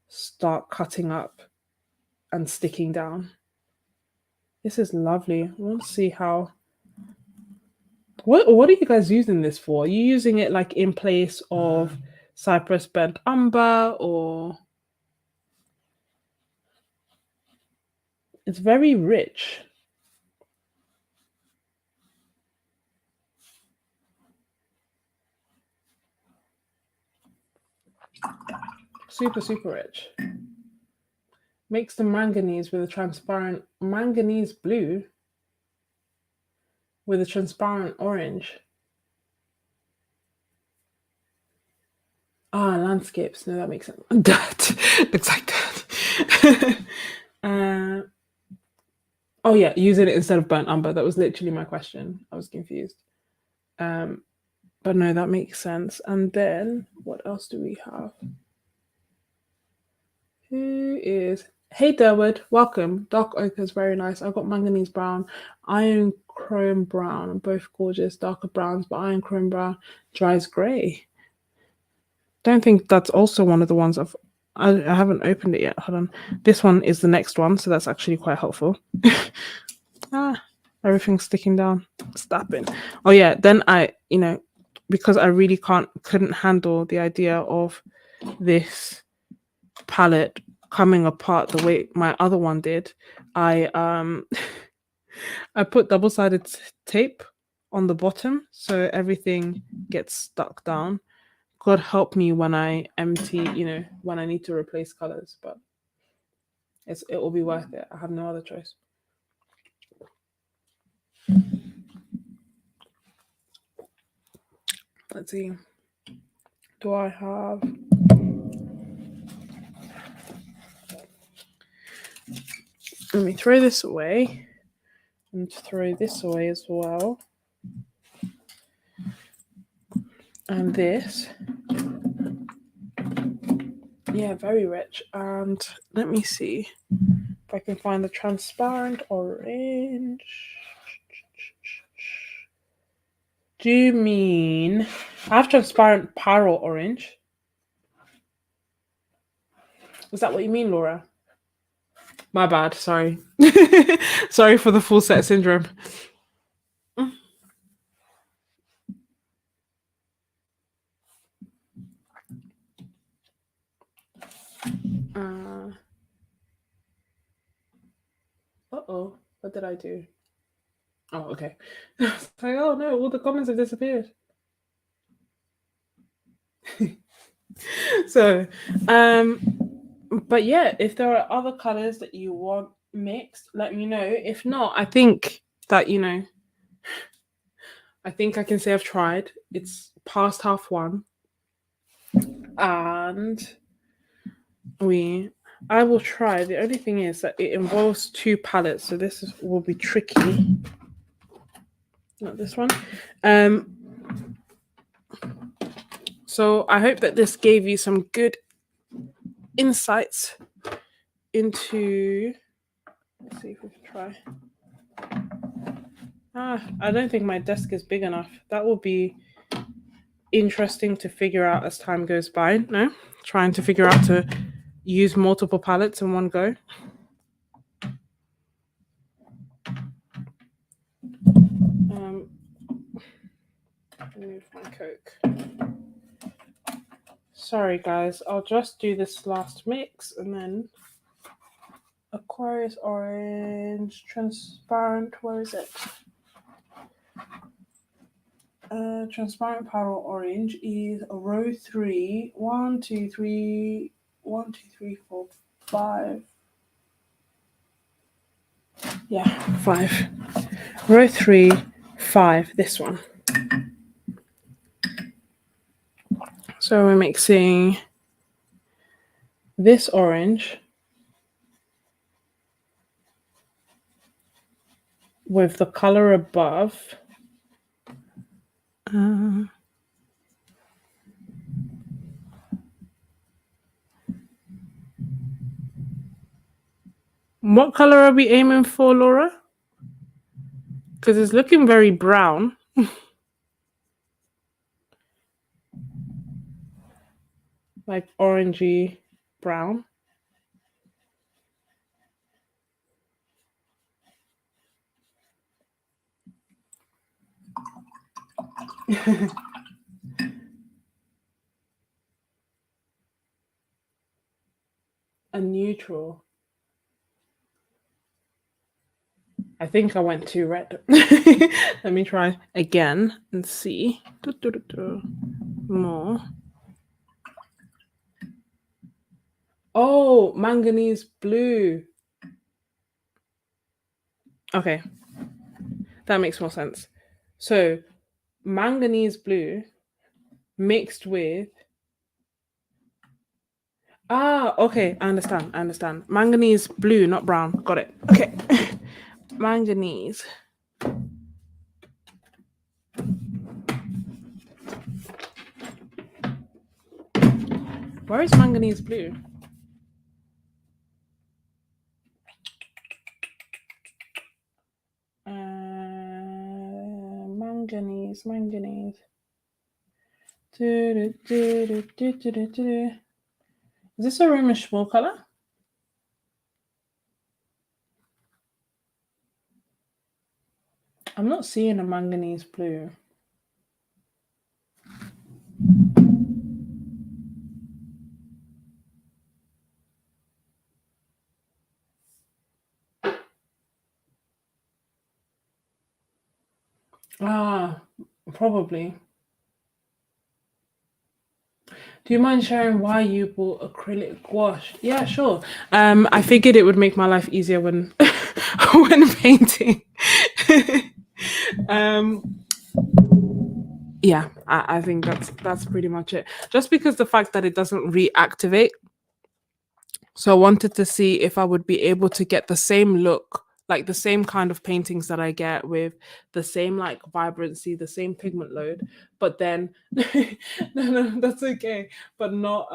Speaker 1: start cutting up and sticking down. This is lovely. I want to see how. What are you guys using this for? Are you using it like in place of Cypress burnt umber, or it's very rich. Super, super rich. Makes the manganese with a transparent manganese blue with a transparent orange. Ah, landscapes. No, that makes sense. That looks like that. Oh yeah, using it instead of burnt umber. That was literally my question. I was confused. But no, that makes sense. And then what else do we have? Who is Hey Derwood, welcome. Dark ochre is very nice. I got manganese brown, iron chrome brown, both gorgeous. Darker browns, but iron chrome brown dries grey. Don't think that's also one of the ones I haven't opened it yet. Hold on. This one is the next one, so that's actually quite helpful. Everything's sticking down. Stopping. Oh yeah, then because I really couldn't handle the idea of this palette coming apart the way my other one did, I I put double-sided tape on the bottom so everything gets stuck down. God help me when I empty, when I need to replace colors, but it will be worth it. I have no other choice. Let's see. Do I have... Let me throw this away and throw this away as well. And this. Yeah, very rich. And let me see if I can find the transparent orange. Do you mean I have transparent paro orange? Is that what you mean, Laura? My bad, sorry. Sorry for the full set syndrome. Uh-oh, what did I do? Oh, okay. It's like, oh no, all the comments have disappeared. So, but yeah, if there are other colors that you want mixed, let me know. If not, I think that, I think I can say I've tried. It's past 1:30, and I will try. The only thing is that it involves 2 palettes, so will be tricky. Not this one. So I hope that this gave you some good insights into... Let's see if we can try. I don't think my desk is big enough. That will be interesting to figure out as time goes by. No? Trying to figure out to use multiple palettes in one go. Remove my Coke. Sorry guys, I'll just do this last mix and then Aquarius orange, transparent, where is it? Transparent Paro orange is row 3. 1, 2, 3, 1, 2, 3, 4, 5. Yeah, 5. Row 3, 5. This one. So we're mixing this orange with the color above. What color are we aiming for, Laura? Because it's looking very brown. Like orangey brown. A neutral. I think I went too red. Let me try again and see. More. Oh, manganese blue. Okay. That makes more sense. So, manganese blue mixed with... okay. I understand. Manganese blue, not brown. Got it. Okay. Manganese. Where is manganese blue? Manganese. Is this a Roman Szmal color? I'm not seeing a manganese blue. Ah, probably. Do you mind sharing why you bought acrylic gouache? Yeah, sure. I figured it would make my life easier when when painting. um, yeah, I think that's pretty much it. Just because the fact that it doesn't reactivate, so I wanted to see if I would be able to get the same look, like the same kind of paintings that I get with the same like vibrancy, the same pigment load, but then no, that's okay, but not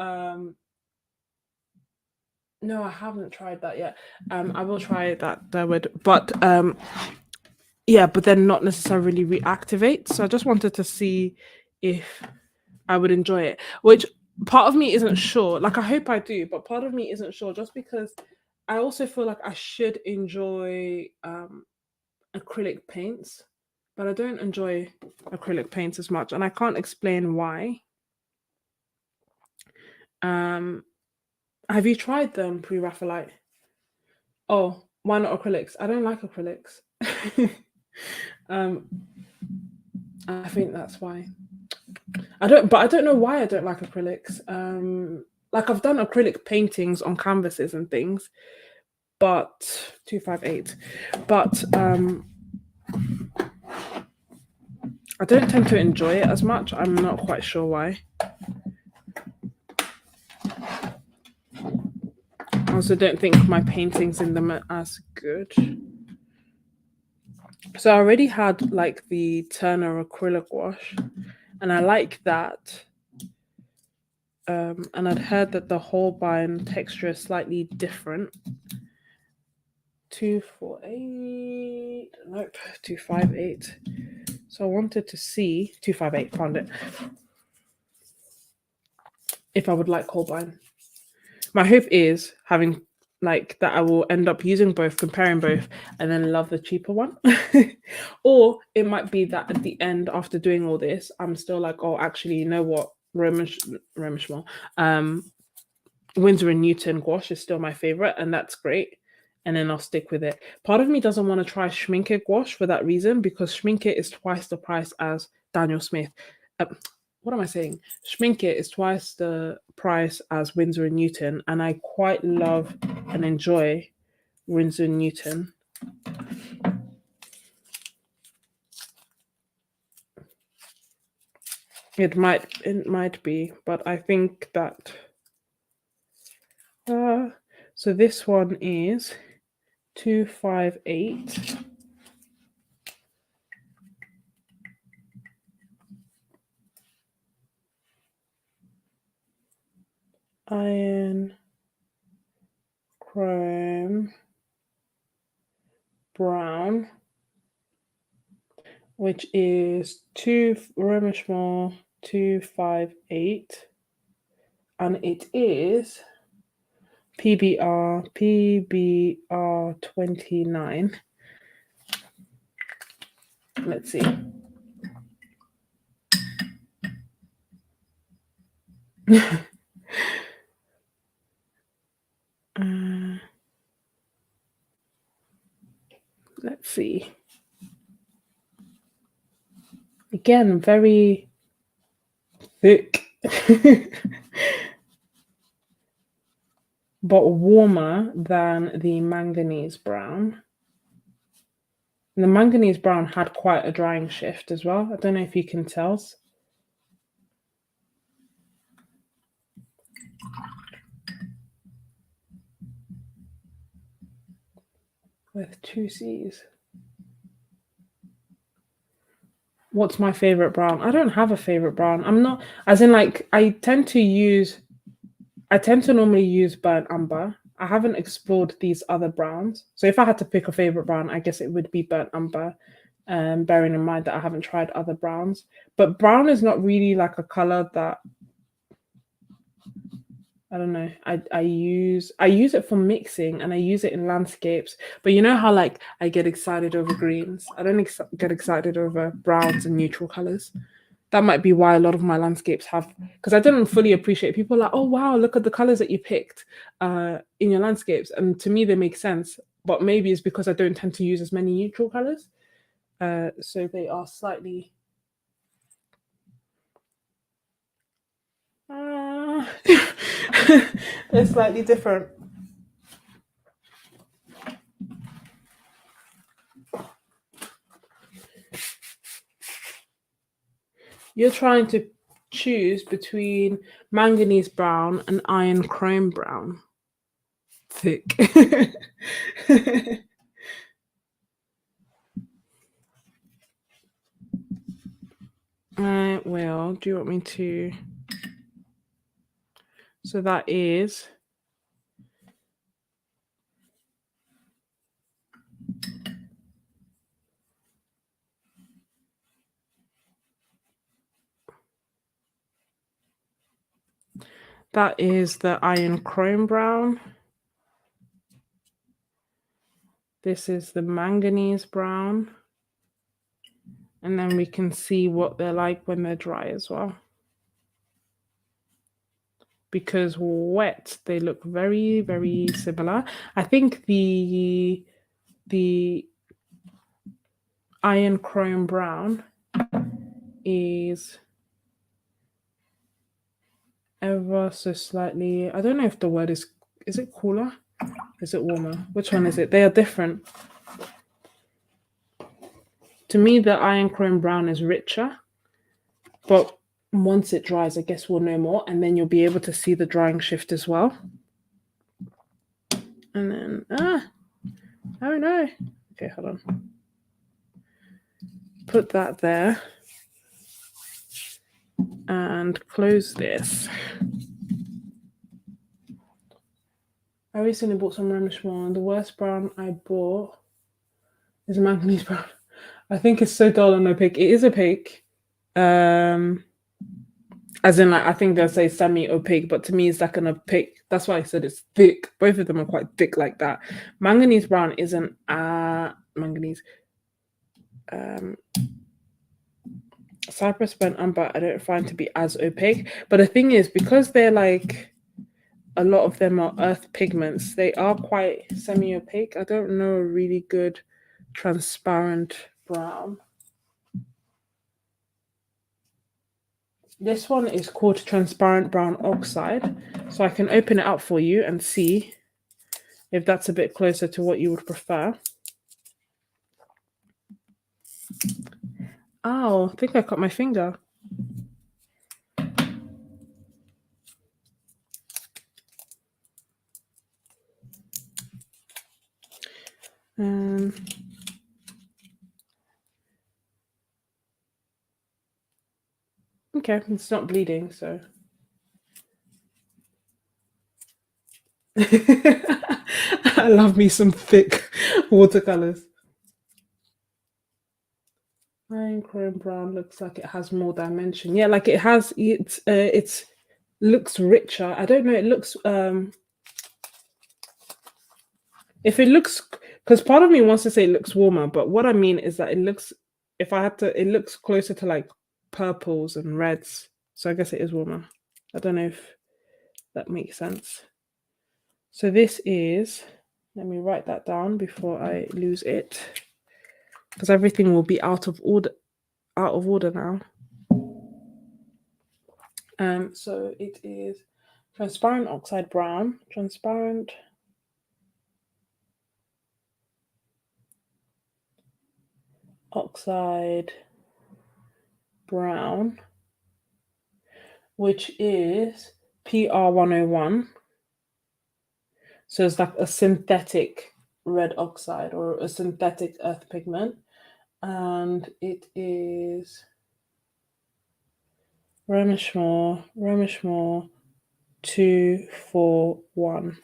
Speaker 1: no, I haven't tried that yet. I will try that would, but yeah, but then not necessarily reactivate. So I just wanted to see if I would enjoy it, which part of me isn't sure. Like, I hope I do, but part of me isn't sure just because I also feel like I should enjoy acrylic paints, but I don't enjoy acrylic paints as much, and I can't explain why. Um, have you tried them pre-Raphaelite? Oh, why not acrylics? I don't like acrylics. um, I think that's why. I don't know why I don't like acrylics. Like I've done acrylic paintings on canvases and things, but 258. But I don't tend to enjoy it as much. I'm not quite sure why. I also don't think my paintings in them are as good. So I already had like the Turner acrylic wash, and I like that. And I'd heard that the Holbein texture is slightly different. 248, nope, 258. So I wanted to see 258, found it. If I would like Holbein. My hope is having like that I will end up using both, comparing both, and then love the cheaper one. Or it might be that at the end, after doing all this, I'm still like, oh, actually, you know what? Roman Szmal, Winsor and Newton gouache is still my favorite, and that's great. And then I'll stick with it. Part of me doesn't want to try Schminke gouache for that reason, because Schminke is twice the price as Daniel Smith. What am I saying? Schminke is twice the price as Winsor and Newton, and I quite love and enjoy Winsor and Newton. It might be, but I think that. So this one is 258. Iron, chrome, brown, which is Roman Szmal 258, and it is PBR 29. Let's see. Let's see. Again, very thick, but warmer than the manganese brown. And the manganese brown had quite a drying shift as well. I don't know if you can tell. With 2 C's. What's my favorite brown? I don't have a favorite brown. I'm not, as in like, I tend to normally use burnt umber. I haven't explored these other browns. So if I had to pick a favorite brown, I guess it would be burnt umber. bearing in mind that I haven't tried other browns. But brown is not really like a color that, I don't know. I use it for mixing, and I use it in landscapes. But you know how like I get excited over greens. I don't get excited over browns and neutral colors. That might be why a lot of my landscapes have, because I didn't fully appreciate. People are like, oh wow, look at the colors that you picked in your landscapes, and to me they make sense. But maybe it's because I don't tend to use as many neutral colors, so they are slightly. They're slightly different. You're trying to choose between manganese brown and iron chrome brown. Thick. Well, do you want me to? So that is the iron chrome brown. This is the manganese brown. And then we can see what they're like when they're dry as well. Because wet, they look very, very similar. I think the iron chrome brown is ever so slightly, I don't know if the word is it cooler? Is it warmer? Which one is it? They are different. To me, the iron chrome brown is richer, but once it dries, I guess we'll know more, and then you'll be able to see the drying shift as well. And then, oh no. Okay, hold on. Put that there and close this. I recently bought some Roman Szmal, and the worst brown I bought is manganese brown. I think it's so dull and opaque. It is opaque. As in, like, I think they'll say semi-opaque, but to me, it's like an opaque. That's why I said it's thick. Both of them are quite thick like that. Manganese brown isn't manganese. Cypress burnt umber, I don't find to be as opaque. But the thing is, because they're like, a lot of them are earth pigments, they are quite semi-opaque. I don't know a really good transparent brown. This one is called transparent brown oxide. So I can open it up for you and see if that's a bit closer to what you would prefer. Oh, I think I cut my finger. Okay, it's not bleeding, so. I love me some thick watercolors. Iron chrome brown looks like it has more dimension. Yeah, like it has. It's looks richer. I don't know. It looks if it looks, because part of me wants to say it looks warmer, but what I mean is that it looks. If I had to, it looks closer to like purples and reds. So I guess it is warmer. I don't know if that makes sense. So this is. Let me write that down before I lose it, because everything will be out of order now. So it is transparent oxide brown, transparent oxide brown, which is PR101. So it's like a synthetic red oxide or a synthetic earth pigment. And it is Roman Szmal 241.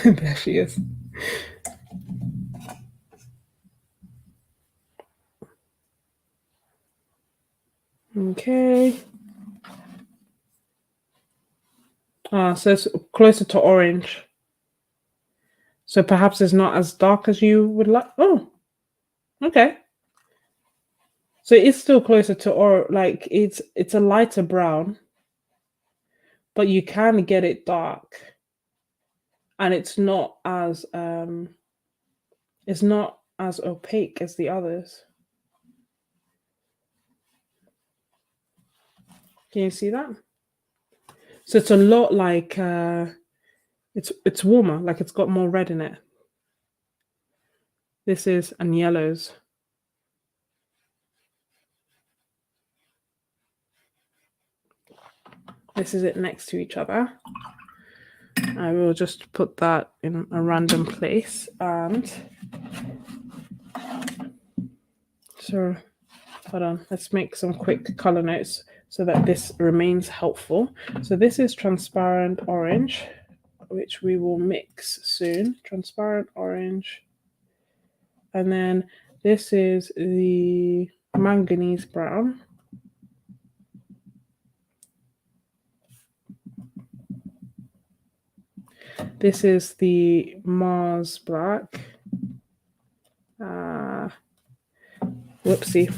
Speaker 1: There she is. Okay. So it's closer to orange. So perhaps it's not as dark as you would like. Oh, okay. So it's still closer to, or like it's a lighter brown, but you can get it dark, and it's not as opaque as the others. Can you see that? So it's a lot like it's warmer, like it's got more red in it. This is and yellows. This is it next to each other. I will just put that in a random place, and so hold on, let's make some quick color notes so that this remains helpful. So this is transparent orange, which we will mix soon. Transparent orange. And then this is the manganese brown. This is the Mars black. Whoopsie.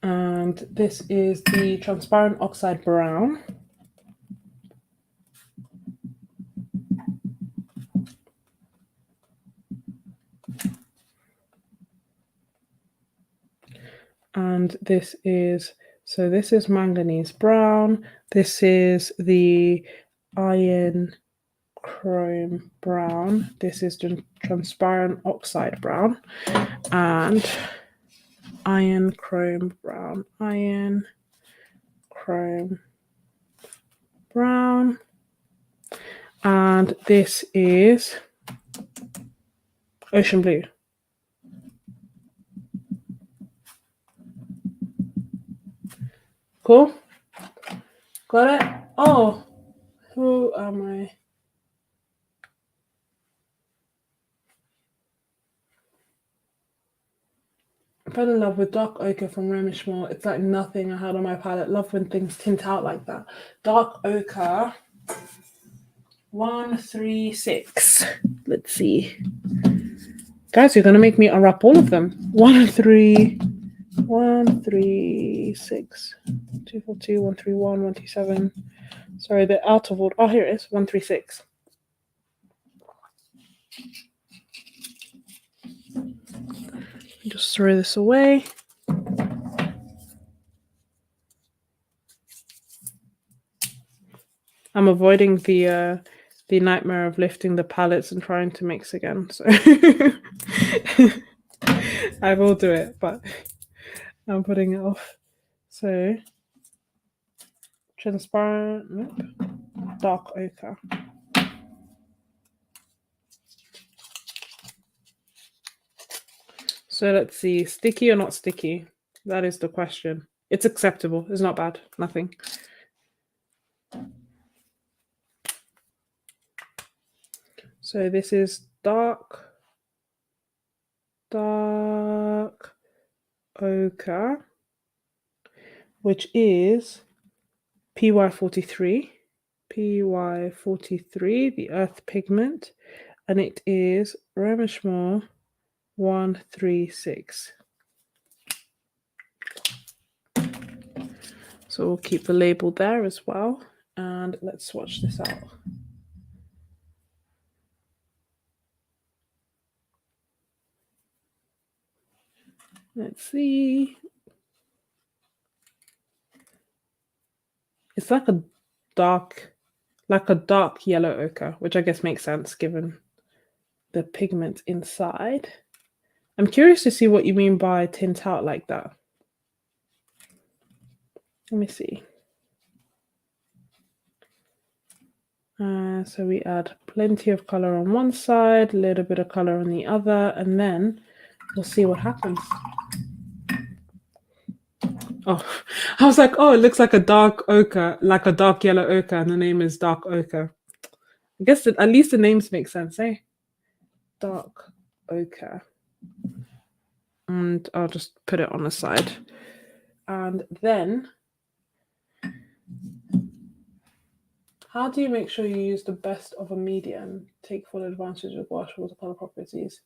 Speaker 1: And this is the transparent oxide brown. And this is manganese brown. This is the iron chrome brown. This is the transparent oxide brown. And iron chrome brown. Iron chrome brown. And this is ocean blue. Cool. Got it? Oh, who am I? I fell in love with dark ochre from Roman Szmal. It's like nothing I had on my palette. Love when things tint out like that. Dark ochre 136. Let's see. Guys, you're gonna make me unwrap all of them. 136. 242, 131, 127. Sorry, they're out of order. Oh, here it is. 136. Just throw this away. I'm avoiding the nightmare of lifting the palettes and trying to mix again. So I will do it, but I'm putting it off. So transparent, nope. Dark ochre. So let's see, sticky or not sticky? That is the question. It's acceptable. It's not bad. Nothing. So this is dark ochre, which is PY43. PY43, the earth pigment, and it is Roman Szmal 136. So we'll keep the label there as well, and let's swatch this out. Let's see. It's like a dark yellow ochre, which I guess makes sense given the pigment inside. I'm curious to see what you mean by tint out like that. Let me see. So we add plenty of color on one side, a little bit of color on the other, and then we'll see what happens. Oh, I was like, oh, it looks like a dark ochre, like a dark yellow ochre, and the name is dark ochre. I guess at least the names make sense, eh? Dark ochre. And I'll just put it on the side. And then, how do you make sure you use the best of a medium? Take full advantage of gouache watercolor properties.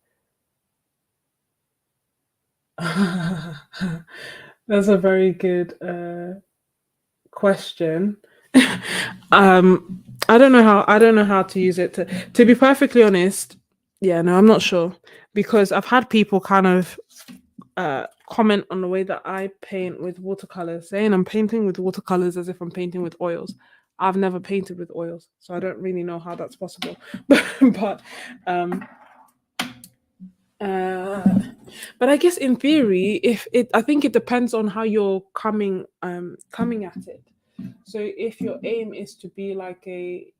Speaker 1: That's a very good question. I don't know how to use it to be perfectly honest. Yeah, no, I'm not sure because I've had people kind of comment on the way that I paint with watercolors, saying I'm painting with watercolors as if I'm painting with oils. I've never painted with oils, so I don't really know how that's possible. but but I guess in theory, I think it depends on how you're coming at it. So if your aim is to be like a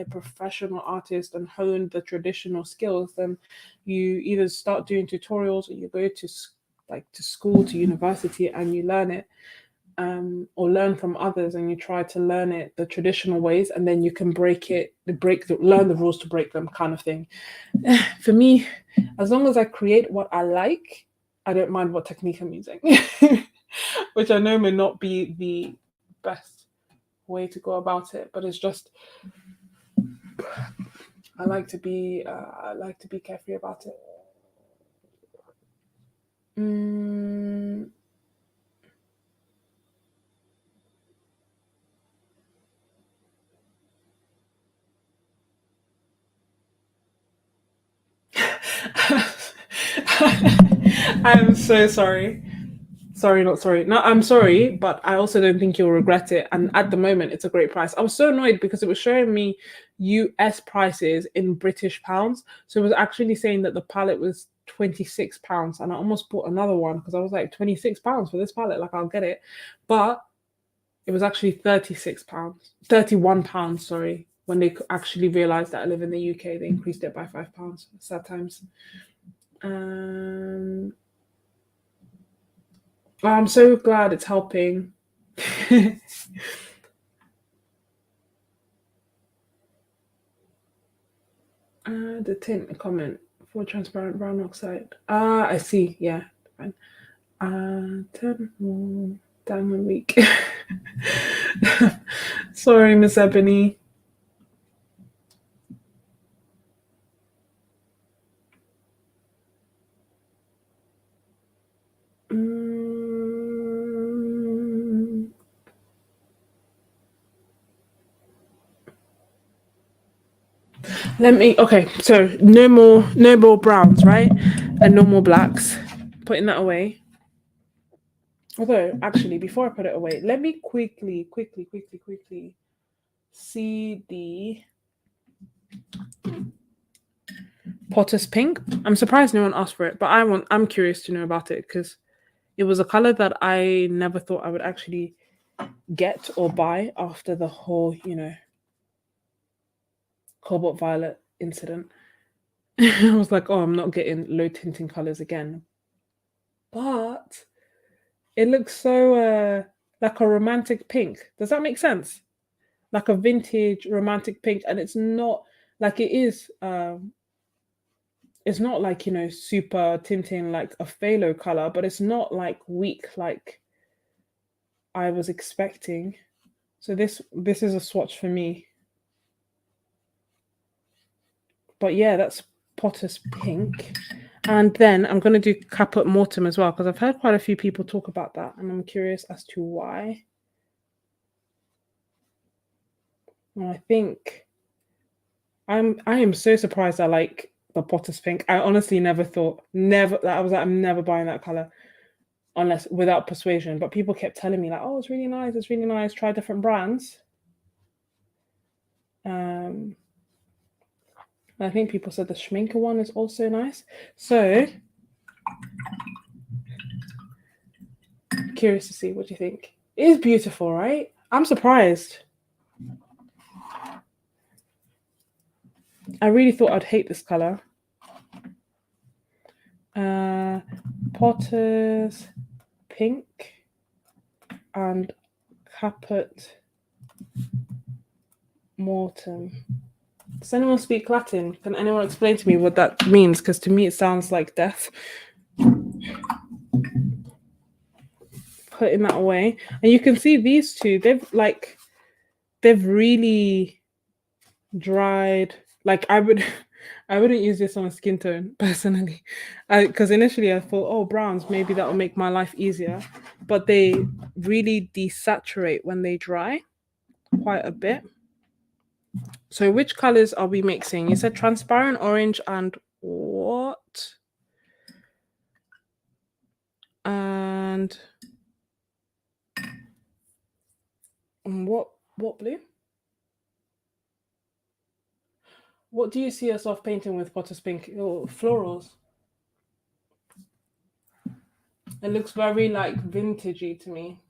Speaker 1: professional artist and hone the traditional skills, then you either start doing tutorials or you go to school, to university, and you learn it, or learn from others, and you try to learn it the traditional ways, and then you can learn the rules to break them, kind of thing. For me, as long as I create what I like, I don't mind what technique I'm using, which I know may not be the best way to go about it, but it's just I like to be carefree about it. Mm. I'm so sorry. Sorry, not sorry. No, I'm sorry, but I also don't think you'll regret it. And at the moment, it's a great price. I was so annoyed because it was showing me US prices in British pounds. So it was actually saying that the palette was £26. And I almost bought another one because I was like, £26 for this palette. Like, I'll get it. But it was actually £36, £31, sorry. When they actually realized that I live in the UK, they increased it by £5. Sad times. Um, Oh, I'm so glad it's helping. The tint comment for transparent brown oxide. Ah, I see. Yeah, fine. 10 more diamond week. Sorry, Miss Ebony. Mm. Let me. Okay, so no more browns, right? And no more blacks. Putting that away. Although, actually, before I put it away, let me quickly see the Potter's Pink. I'm surprised no one asked for it, but I'm curious to know about it because it was a color that I never thought I would actually get or buy after the whole, cobalt violet incident. I was like, oh, I'm not getting low tinting colors again. But it looks so like a romantic pink. Does that make sense? Like a vintage romantic pink, and it's not like it is. It's not like super tinting like a phthalo color, but it's not like weak like I was expecting. So this is a swatch for me. But yeah, that's Potter's Pink. And then I'm going to do Caput Mortem as well because I've heard quite a few people talk about that and I'm curious as to why. And I think I am so surprised I like the Potter's Pink. I honestly never thought, I was like, I'm never buying that color unless without persuasion. But people kept telling me like, oh, it's really nice, try different brands. I think people said the Schminker one is also nice. So curious to see what you think. It is beautiful, right? I'm surprised. I really thought I'd hate this color. Potter's Pink and Caput Mortem. Does anyone speak Latin? Can anyone explain to me what that means? Because to me it sounds like death. Putting that away. And you can see these two, they've really dried. Like I wouldn't use this on a skin tone personally, because initially I thought, oh, browns, maybe that will make my life easier, but they really desaturate when they dry quite a bit. So which colors are we mixing? You said transparent orange and what? And what blue? What do you see yourself painting with Potter's Pink? Oh, florals. It looks very like vintagey to me.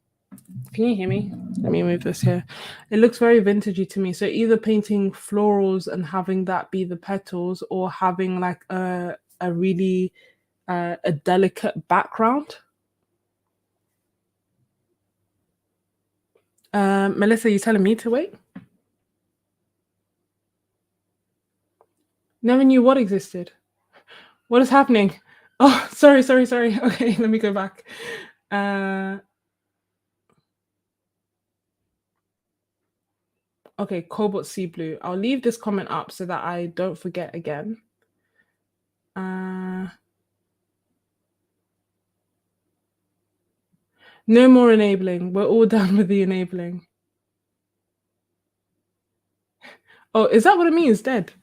Speaker 1: Can you hear me? Let me move this here. It looks very vintagey to me. So either painting florals and having that be the petals, or having like a really a delicate background. Melissa, you telling me to wait? Never knew what existed. What is happening? Oh, sorry. Okay, let me go back. Okay, Cobalt Sea Blue. I'll leave this comment up so that I don't forget again. No more enabling. We're all done with the enabling. Oh, is that what it means? Dead?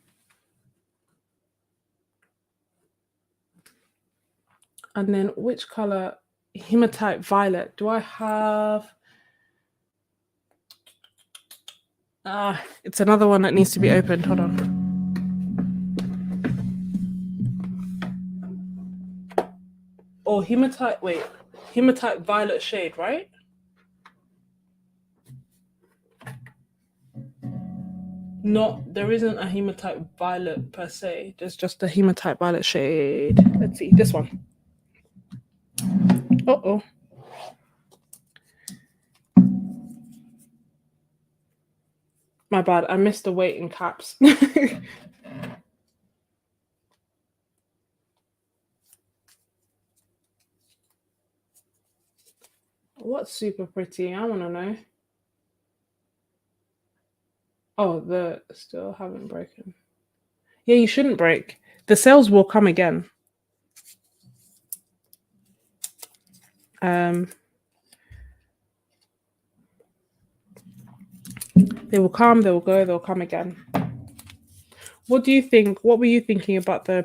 Speaker 1: And then which color? Hematite Violet. Do I have... it's another one that needs to be opened. Hold on. Oh, Hematite... Wait. Hematite Violet shade, right? There isn't a Hematite Violet per se. There's just a Hematite Violet shade. Let's see. This one. Uh-oh. My bad. I missed the weight in caps. What's super pretty? I want to know. Oh, the still haven't broken. Yeah, you shouldn't break. The sales will come again. They will come, they will go, they'll come again. What do you think? What were you thinking about the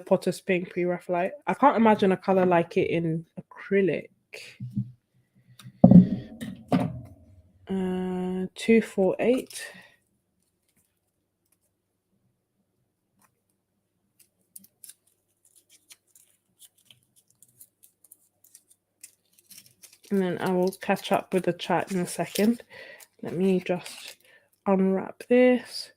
Speaker 1: Potter's Pink pre-Raphaelite? I can't imagine a color like it in acrylic. 248. And then I will catch up with the chat in a second. Let me just unwrap this.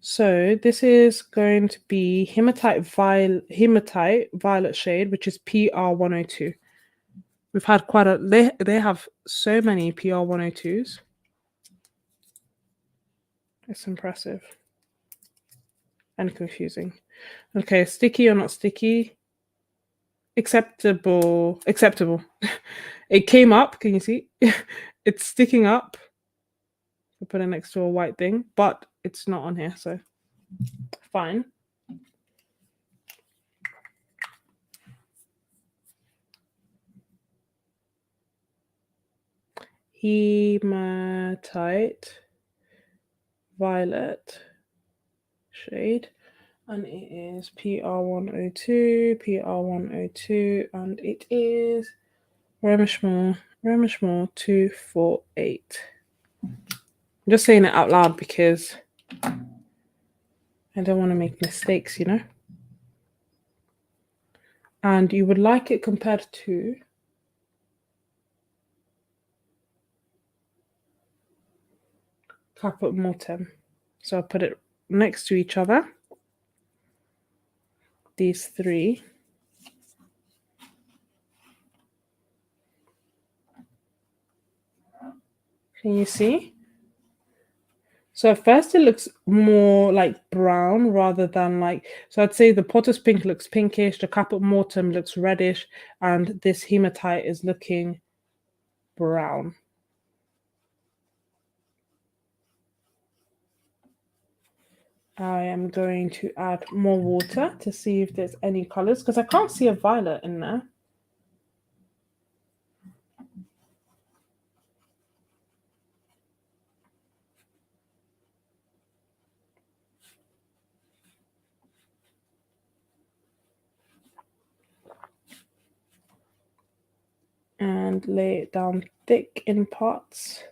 Speaker 1: So this is going to be Hematite Violet shade, which is PR102. We've had quite a... They have so many PR102s. It's impressive. And confusing. Okay, sticky or not sticky? Acceptable. It came up. Can you see? It's sticking up. I put it next to a white thing, but it's not on here, so fine. Hematite Violet shade, and it is PR102, and it is Roman Szmal 248. I'm just saying it out loud because I don't want to make mistakes, you know. And you would like it compared to Caput Mortem. So I'll put it next to each other. These three. Can you see? So at first it looks more like brown rather than like, so I'd say the Potter's Pink looks pinkish, the Caput Mortem looks reddish, and this Hematite is looking brown. I am going to add more water to see if there's any colors, because I can't see a violet in there. And lay it down thick in parts.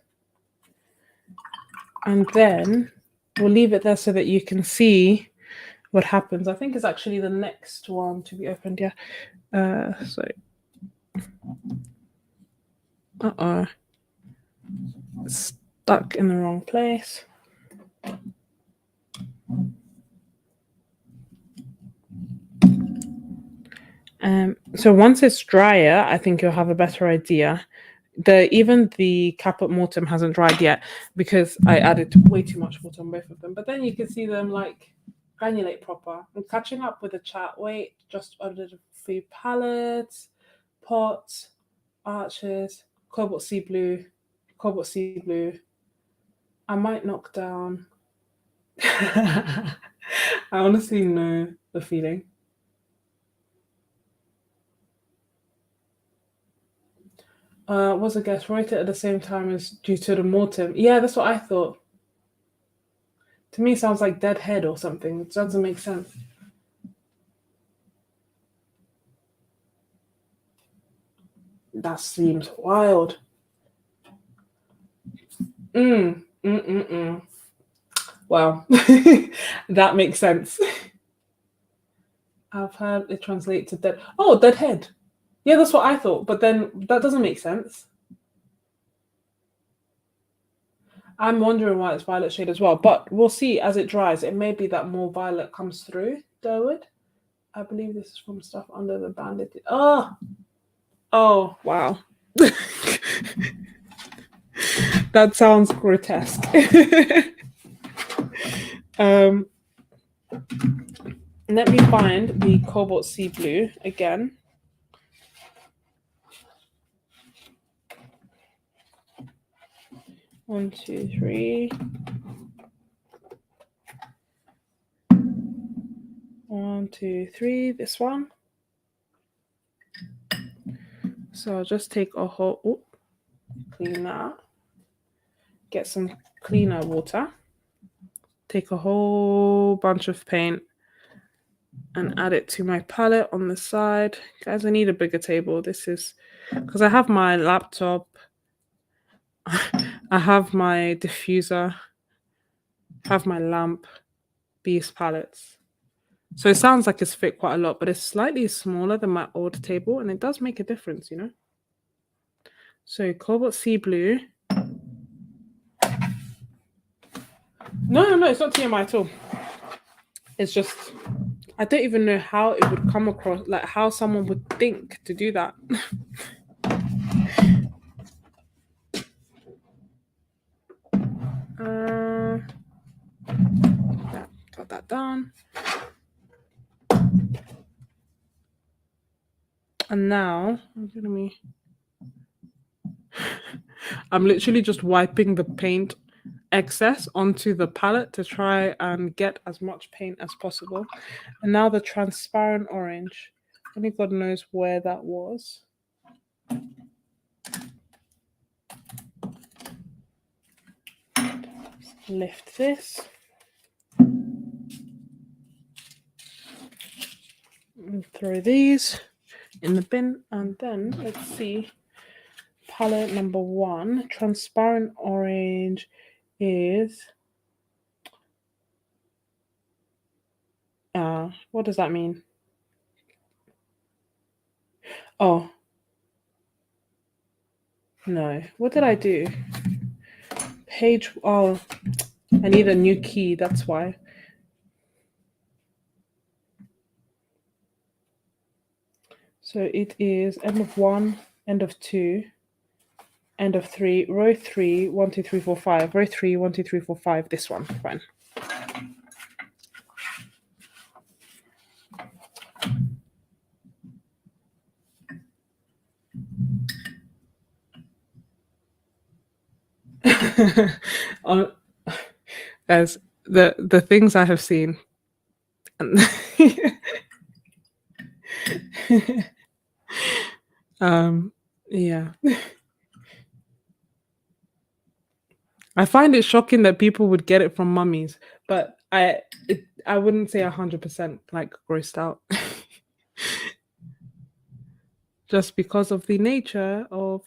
Speaker 1: And then we'll leave it there so that you can see what happens. I think it's actually the next one to be opened. Yeah. So. Uh-oh. It's stuck in the wrong place. So once it's drier, I think you'll have a better idea. Even the Caput Mortem hasn't dried yet because I added way too much water on both of them. But then you can see them like granulate proper. I'm catching up with the chat. Wait, just ordered a few palettes, pots, arches, cobalt sea blue, cobalt sea blue. I might knock down. I honestly know the feeling. Was a guess. Write it at the same time as due to the mortem. Yeah, that's what I thought. To me, it sounds like dead head or something. It doesn't make sense. That seems wild. Well, that makes sense. I've heard it translate to dead. Oh, dead head. Yeah, that's what I thought. But then that doesn't make sense. I'm wondering why it's violet shade as well. But we'll see as it dries. It may be that more violet comes through, Durwood. I believe this is from stuff under the bandit. Oh, wow. That sounds grotesque. Let me find the cobalt sea blue again. One, two, three. One, two, three. This one. So I'll just take a whole, clean that. Get some cleaner water. Take a whole bunch of paint and add it to my palette on the side. Guys, I need a bigger table. This is because I have my laptop. I have my diffuser. I have my lamp. These palettes. So it sounds like it's fit quite a lot, but it's slightly smaller than my old table, and it does make a difference, you know? So cobalt sea blue. No, it's not TMI at all. It's just, I don't even know how it would come across, like how someone would think to do that. Got that down. And now, I'm literally just wiping the paint excess onto the palette to try and get as much paint as possible. And now the transparent orange. Only God knows where that was. Lift this. And throw these in the bin. And then let's see. Palette number 1, transparent orange is what does that mean? Oh no, what did I do? Page, oh, I need a new key, that's why. So it is end of 1, end of 2, end of 3, row 3, 1, 2, 3, 4, 5, row 3, 1, 2, 3, 4, 5, this one, fine. As the things I have seen. Yeah. I find it shocking that people would get it from mummies, but I wouldn't say 100% like grossed out. Just because of the nature of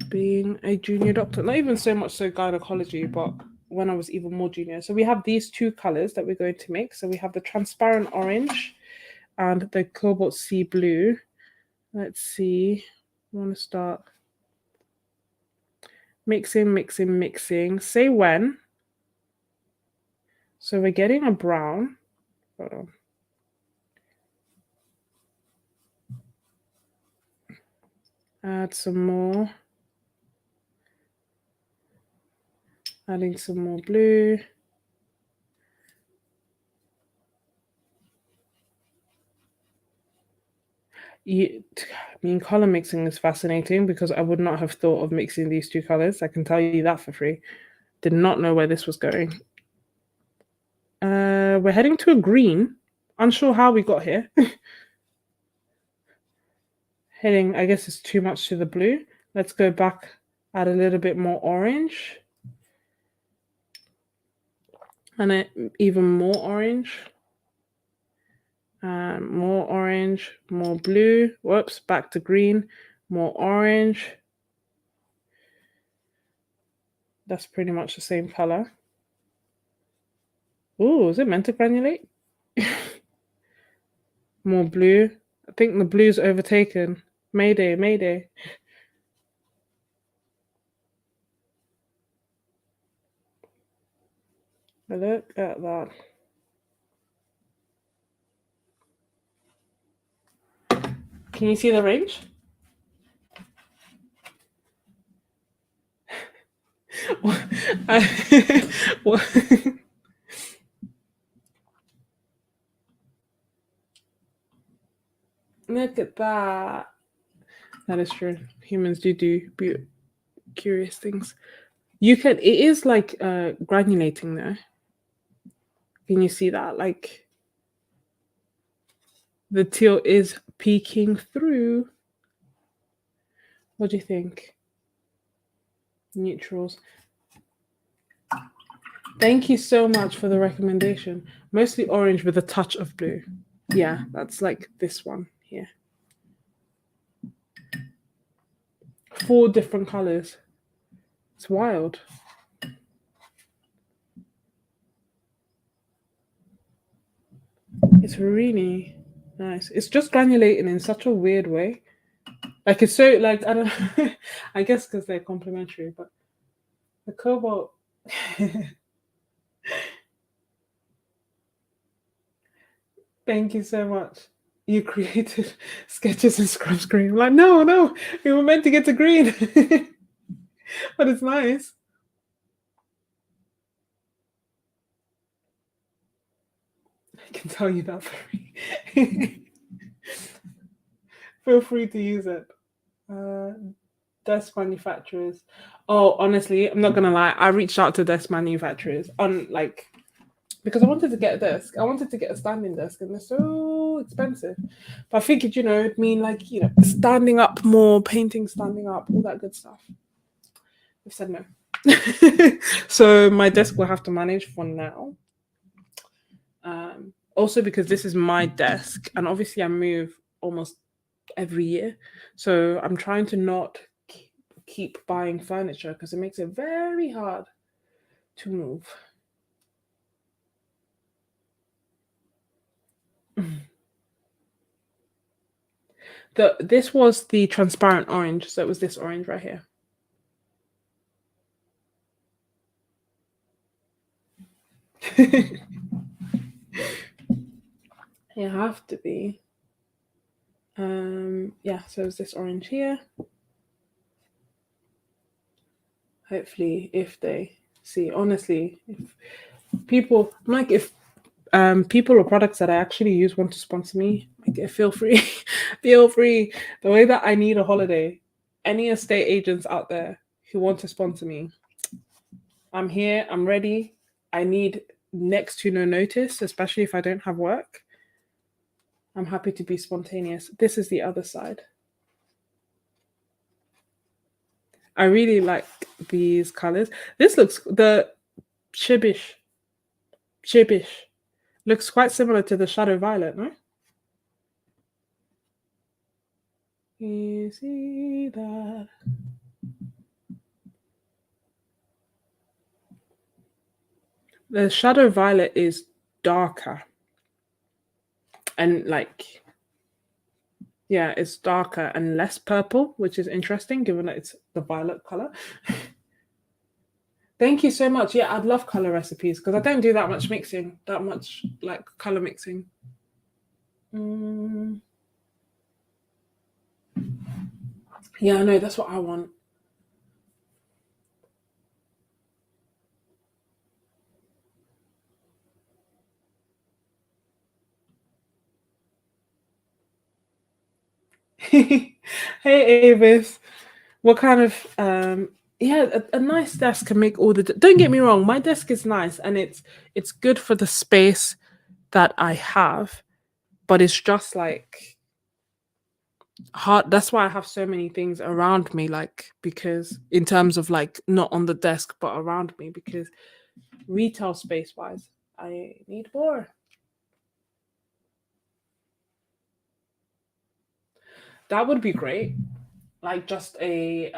Speaker 1: being a junior doctor. Not even so much so gynecology, but when I was even more junior. So we have these two colors that we're going to make. So we have the transparent orange and the cobalt sea blue. Let's see. I want to start mixing, mixing, mixing. Say when. So we're getting a brown. Hold on. Add some more. Adding some more blue. I mean, color mixing is fascinating because I would not have thought of mixing these two colors. I can tell you that for free. Did not know where this was going. We're heading to a green. Unsure how we got here. Heading, I guess it's too much to the blue. Let's go back, add a little bit more orange. And even more orange. More orange, more blue. Whoops, back to green. More orange. That's pretty much the same color. Ooh, is it meant to granulate? More blue. I think the blue's overtaken. Mayday, mayday. Look at that. Can you see the range? Look at that. That is true. Humans do curious things. You can. It is like granulating there. Can you see that? Like the teal is peeking through. What do you think? Neutrals. Thank you so much for the recommendation. Mostly orange with a touch of blue. Yeah, that's like this one here. 4 different colors. It's wild. It's really nice. It's just granulating in such a weird way. Like it's so like I don't know. I guess because they're complementary, but the cobalt. Thank you so much. You created Sketches.n.Scrubs green. Like no, we were meant to get to green, but it's nice. I can tell you that for free. Feel free to use it. Desk manufacturers. Oh, honestly, I'm not gonna lie. I reached out to desk manufacturers on like because I wanted to get a desk. I wanted to get a standing desk, and they're so expensive. But I figured, it'd mean like standing up more, painting, standing up, all that good stuff. I've said no. So my desk will have to manage for now. Also because this is my desk, and obviously I move almost every year, so I'm trying to not keep buying furniture because it makes it very hard to move. This was the transparent orange, so it was this orange right here. You have to be. Yeah, so it's this orange here. Hopefully, if they see, honestly, if people like if people or products that I actually use want to sponsor me, like feel free. Feel free. The way that I need a holiday, any estate agents out there who want to sponsor me, I'm here, I'm ready. I need next to no notice, especially if I don't have work. I'm happy to be spontaneous. This is the other side. I really like these colors. This looks the Shibish. Shibish looks quite similar to the Shadow Violet, no? You see that? The Shadow Violet is darker and like yeah, it's darker and less purple, which is interesting given that it's the violet color. Thank you so much. Yeah, I'd love color recipes because I don't do that much mixing, that much like color mixing. Mm. Yeah, no, that's what I want. Hey, Avis. What kind of yeah, a nice desk can make all the don't get me wrong, my desk is nice and it's good for the space that I have, but it's just like hard. That's why I have so many things around me, like because in terms of like not on the desk but around me, because retail space wise, I need more. That would be great. Like just a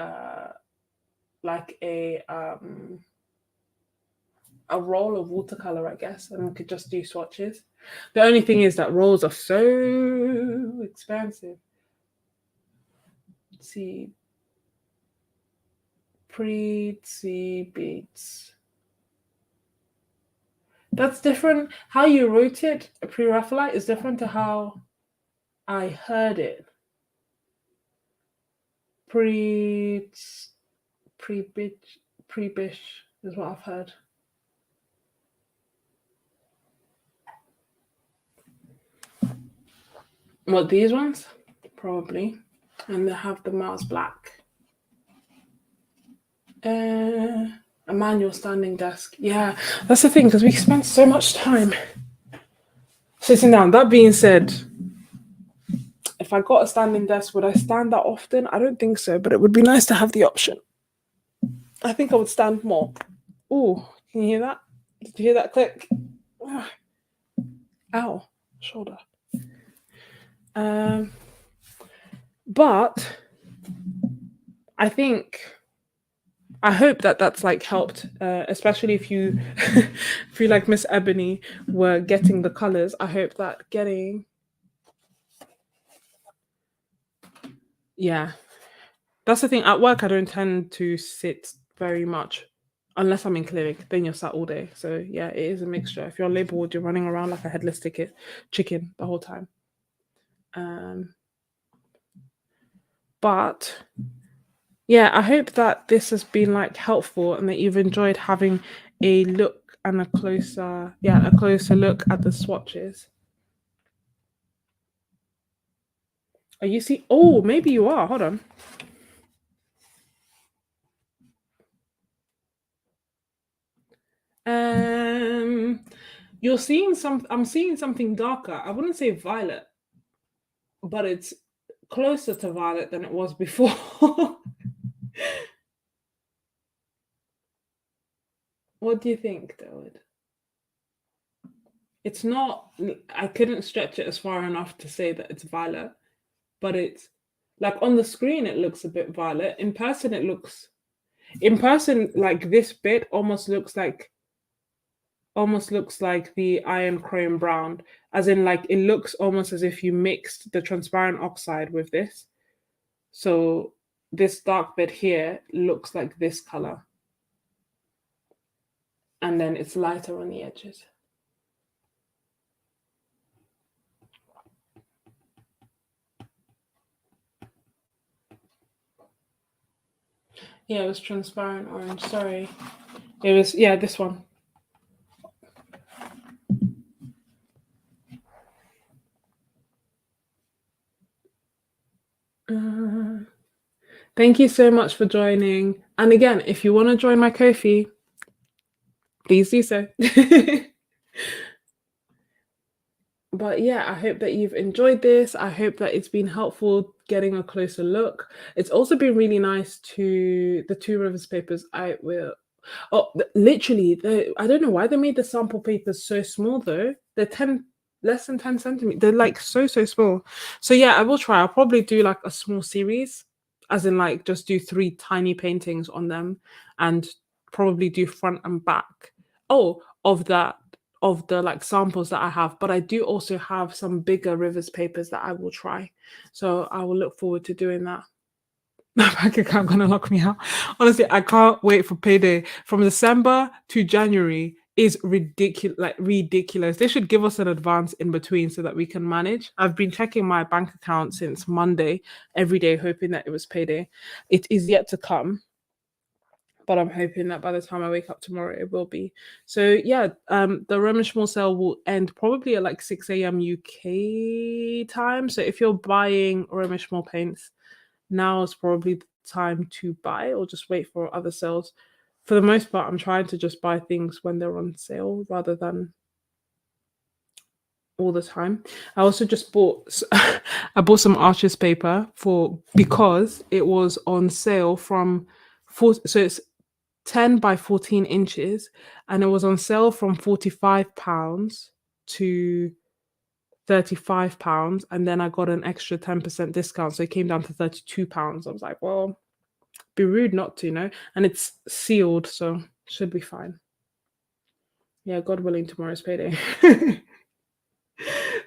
Speaker 1: roll of watercolor, I guess, and we could just do swatches. The only thing is that rolls are so expensive. Let's see, pretty beats. That's different. How you wrote it, pre-Raphaelite, is different to how I heard it. Pre, pre-bitch, pre-bish is what I've heard. What, these ones? Probably. And they have the Mars Black. A manual standing desk. Yeah, that's the thing, because we spend so much time sitting down. That being said, if I got a standing desk, would I stand that often? I don't think so, but it would be nice to have the option. I think I would stand more. Oh, can you hear that? Did you hear that click? Ow, shoulder. But I think I hope that that's like helped, especially if you if you like Miss Ebony were getting the colors. I hope that getting yeah, that's the thing. At work, I don't tend to sit very much unless I'm in clinic. Then you're sat all day. So yeah, it is a mixture. If you're labeled, you're running around like a headless ticket chicken the whole time. Um, but yeah, I hope that this has been like helpful and that you've enjoyed having a look and a closer look at the swatches. Are you see? Oh, maybe you are. Hold on. Um, you're seeing some. I'm seeing something darker. I wouldn't say violet, but it's closer to violet than it was before. What do you think, David? It's not. I couldn't stretch it as far enough to say that it's violet, but it's like on the screen it looks a bit violet. In person, it looks. In person, like this bit almost looks like the iron chrome brown, as in like it looks almost as if you mixed the transparent oxide with this. So this dark bit here looks like this color. and then it's lighter on the edges. Yeah, it was transparent orange. Sorry. It was, yeah, this one. Thank you so much for joining. And again, if you want to join my Ko-fi, please do so. But yeah, I hope that you've enjoyed this. I hope that it's been helpful getting a closer look. It's also been really nice to the Two Rivers papers. Literally, I don't know why they made the sample papers so small though. They're 10, less than 10 centimeters. They're like so small. So yeah, I will try. I'll probably do like a small series, as in like just do 3 tiny paintings on them and probably do front and back. Oh, of the like samples that I have, but I do also have some bigger Rivers papers that I will try. So I will look forward to doing that. My bank account gonna lock me out. Honestly, I can't wait for payday. From December to January is ridiculous, like ridiculous. They should give us an advance in between so that we can manage. I've been checking my bank account since Monday every day, hoping that it was payday. It is yet to come, but I'm hoping that by the time I wake up tomorrow, it will be. So yeah, the Roman Szmal sale will end probably at like 6 a.m. UK time. So if you're buying Roman Szmal paints, now is probably the time to buy or just wait for other sales. For the most part, I'm trying to just buy things when they're on sale rather than all the time. I also just bought I bought some Arches paper because it was on sale from so it's 10 by 14 inches and it was on sale from £45 to £35, and then I got an extra 10% discount, so it came down to £32. I was like, well, be rude not to, know. And it's sealed, so should be fine. Yeah, God willing, tomorrow's payday.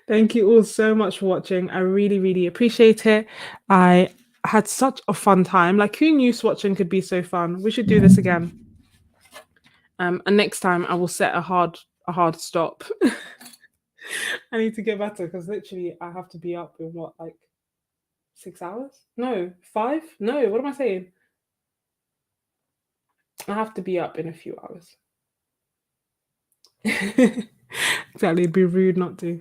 Speaker 1: Thank you all so much for watching. I really appreciate it. I had such a fun time. Like, who knew swatching could be so fun? We should do this again. And next time I will set a hard stop. I need to get better because literally I have to be up in what, like 6 hours? No, 5? No, what am I saying? I have to be up in a few hours. Exactly, it'd be rude not to.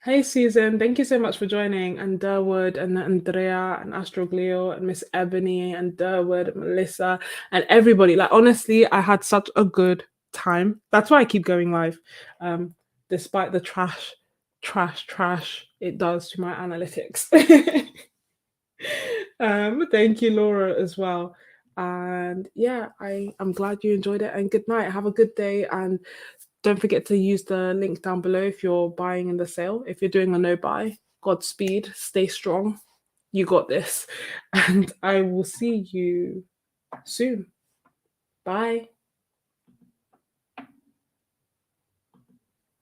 Speaker 1: Hey Susan, thank you so much for joining, and Durwood and Andrea and Astroglio and Miss Ebony and Durwood and Melissa and everybody. Like, honestly, I had such a good time. That's why I keep going live. Despite the trash it does to my analytics. Thank you, Laura, as well. And yeah, I'm glad you enjoyed it, and good night. Have a good day, and don't forget to use the link down below if you're buying in the sale. If you're doing a no buy, Godspeed, stay strong. You got this. And I will see you soon. Bye.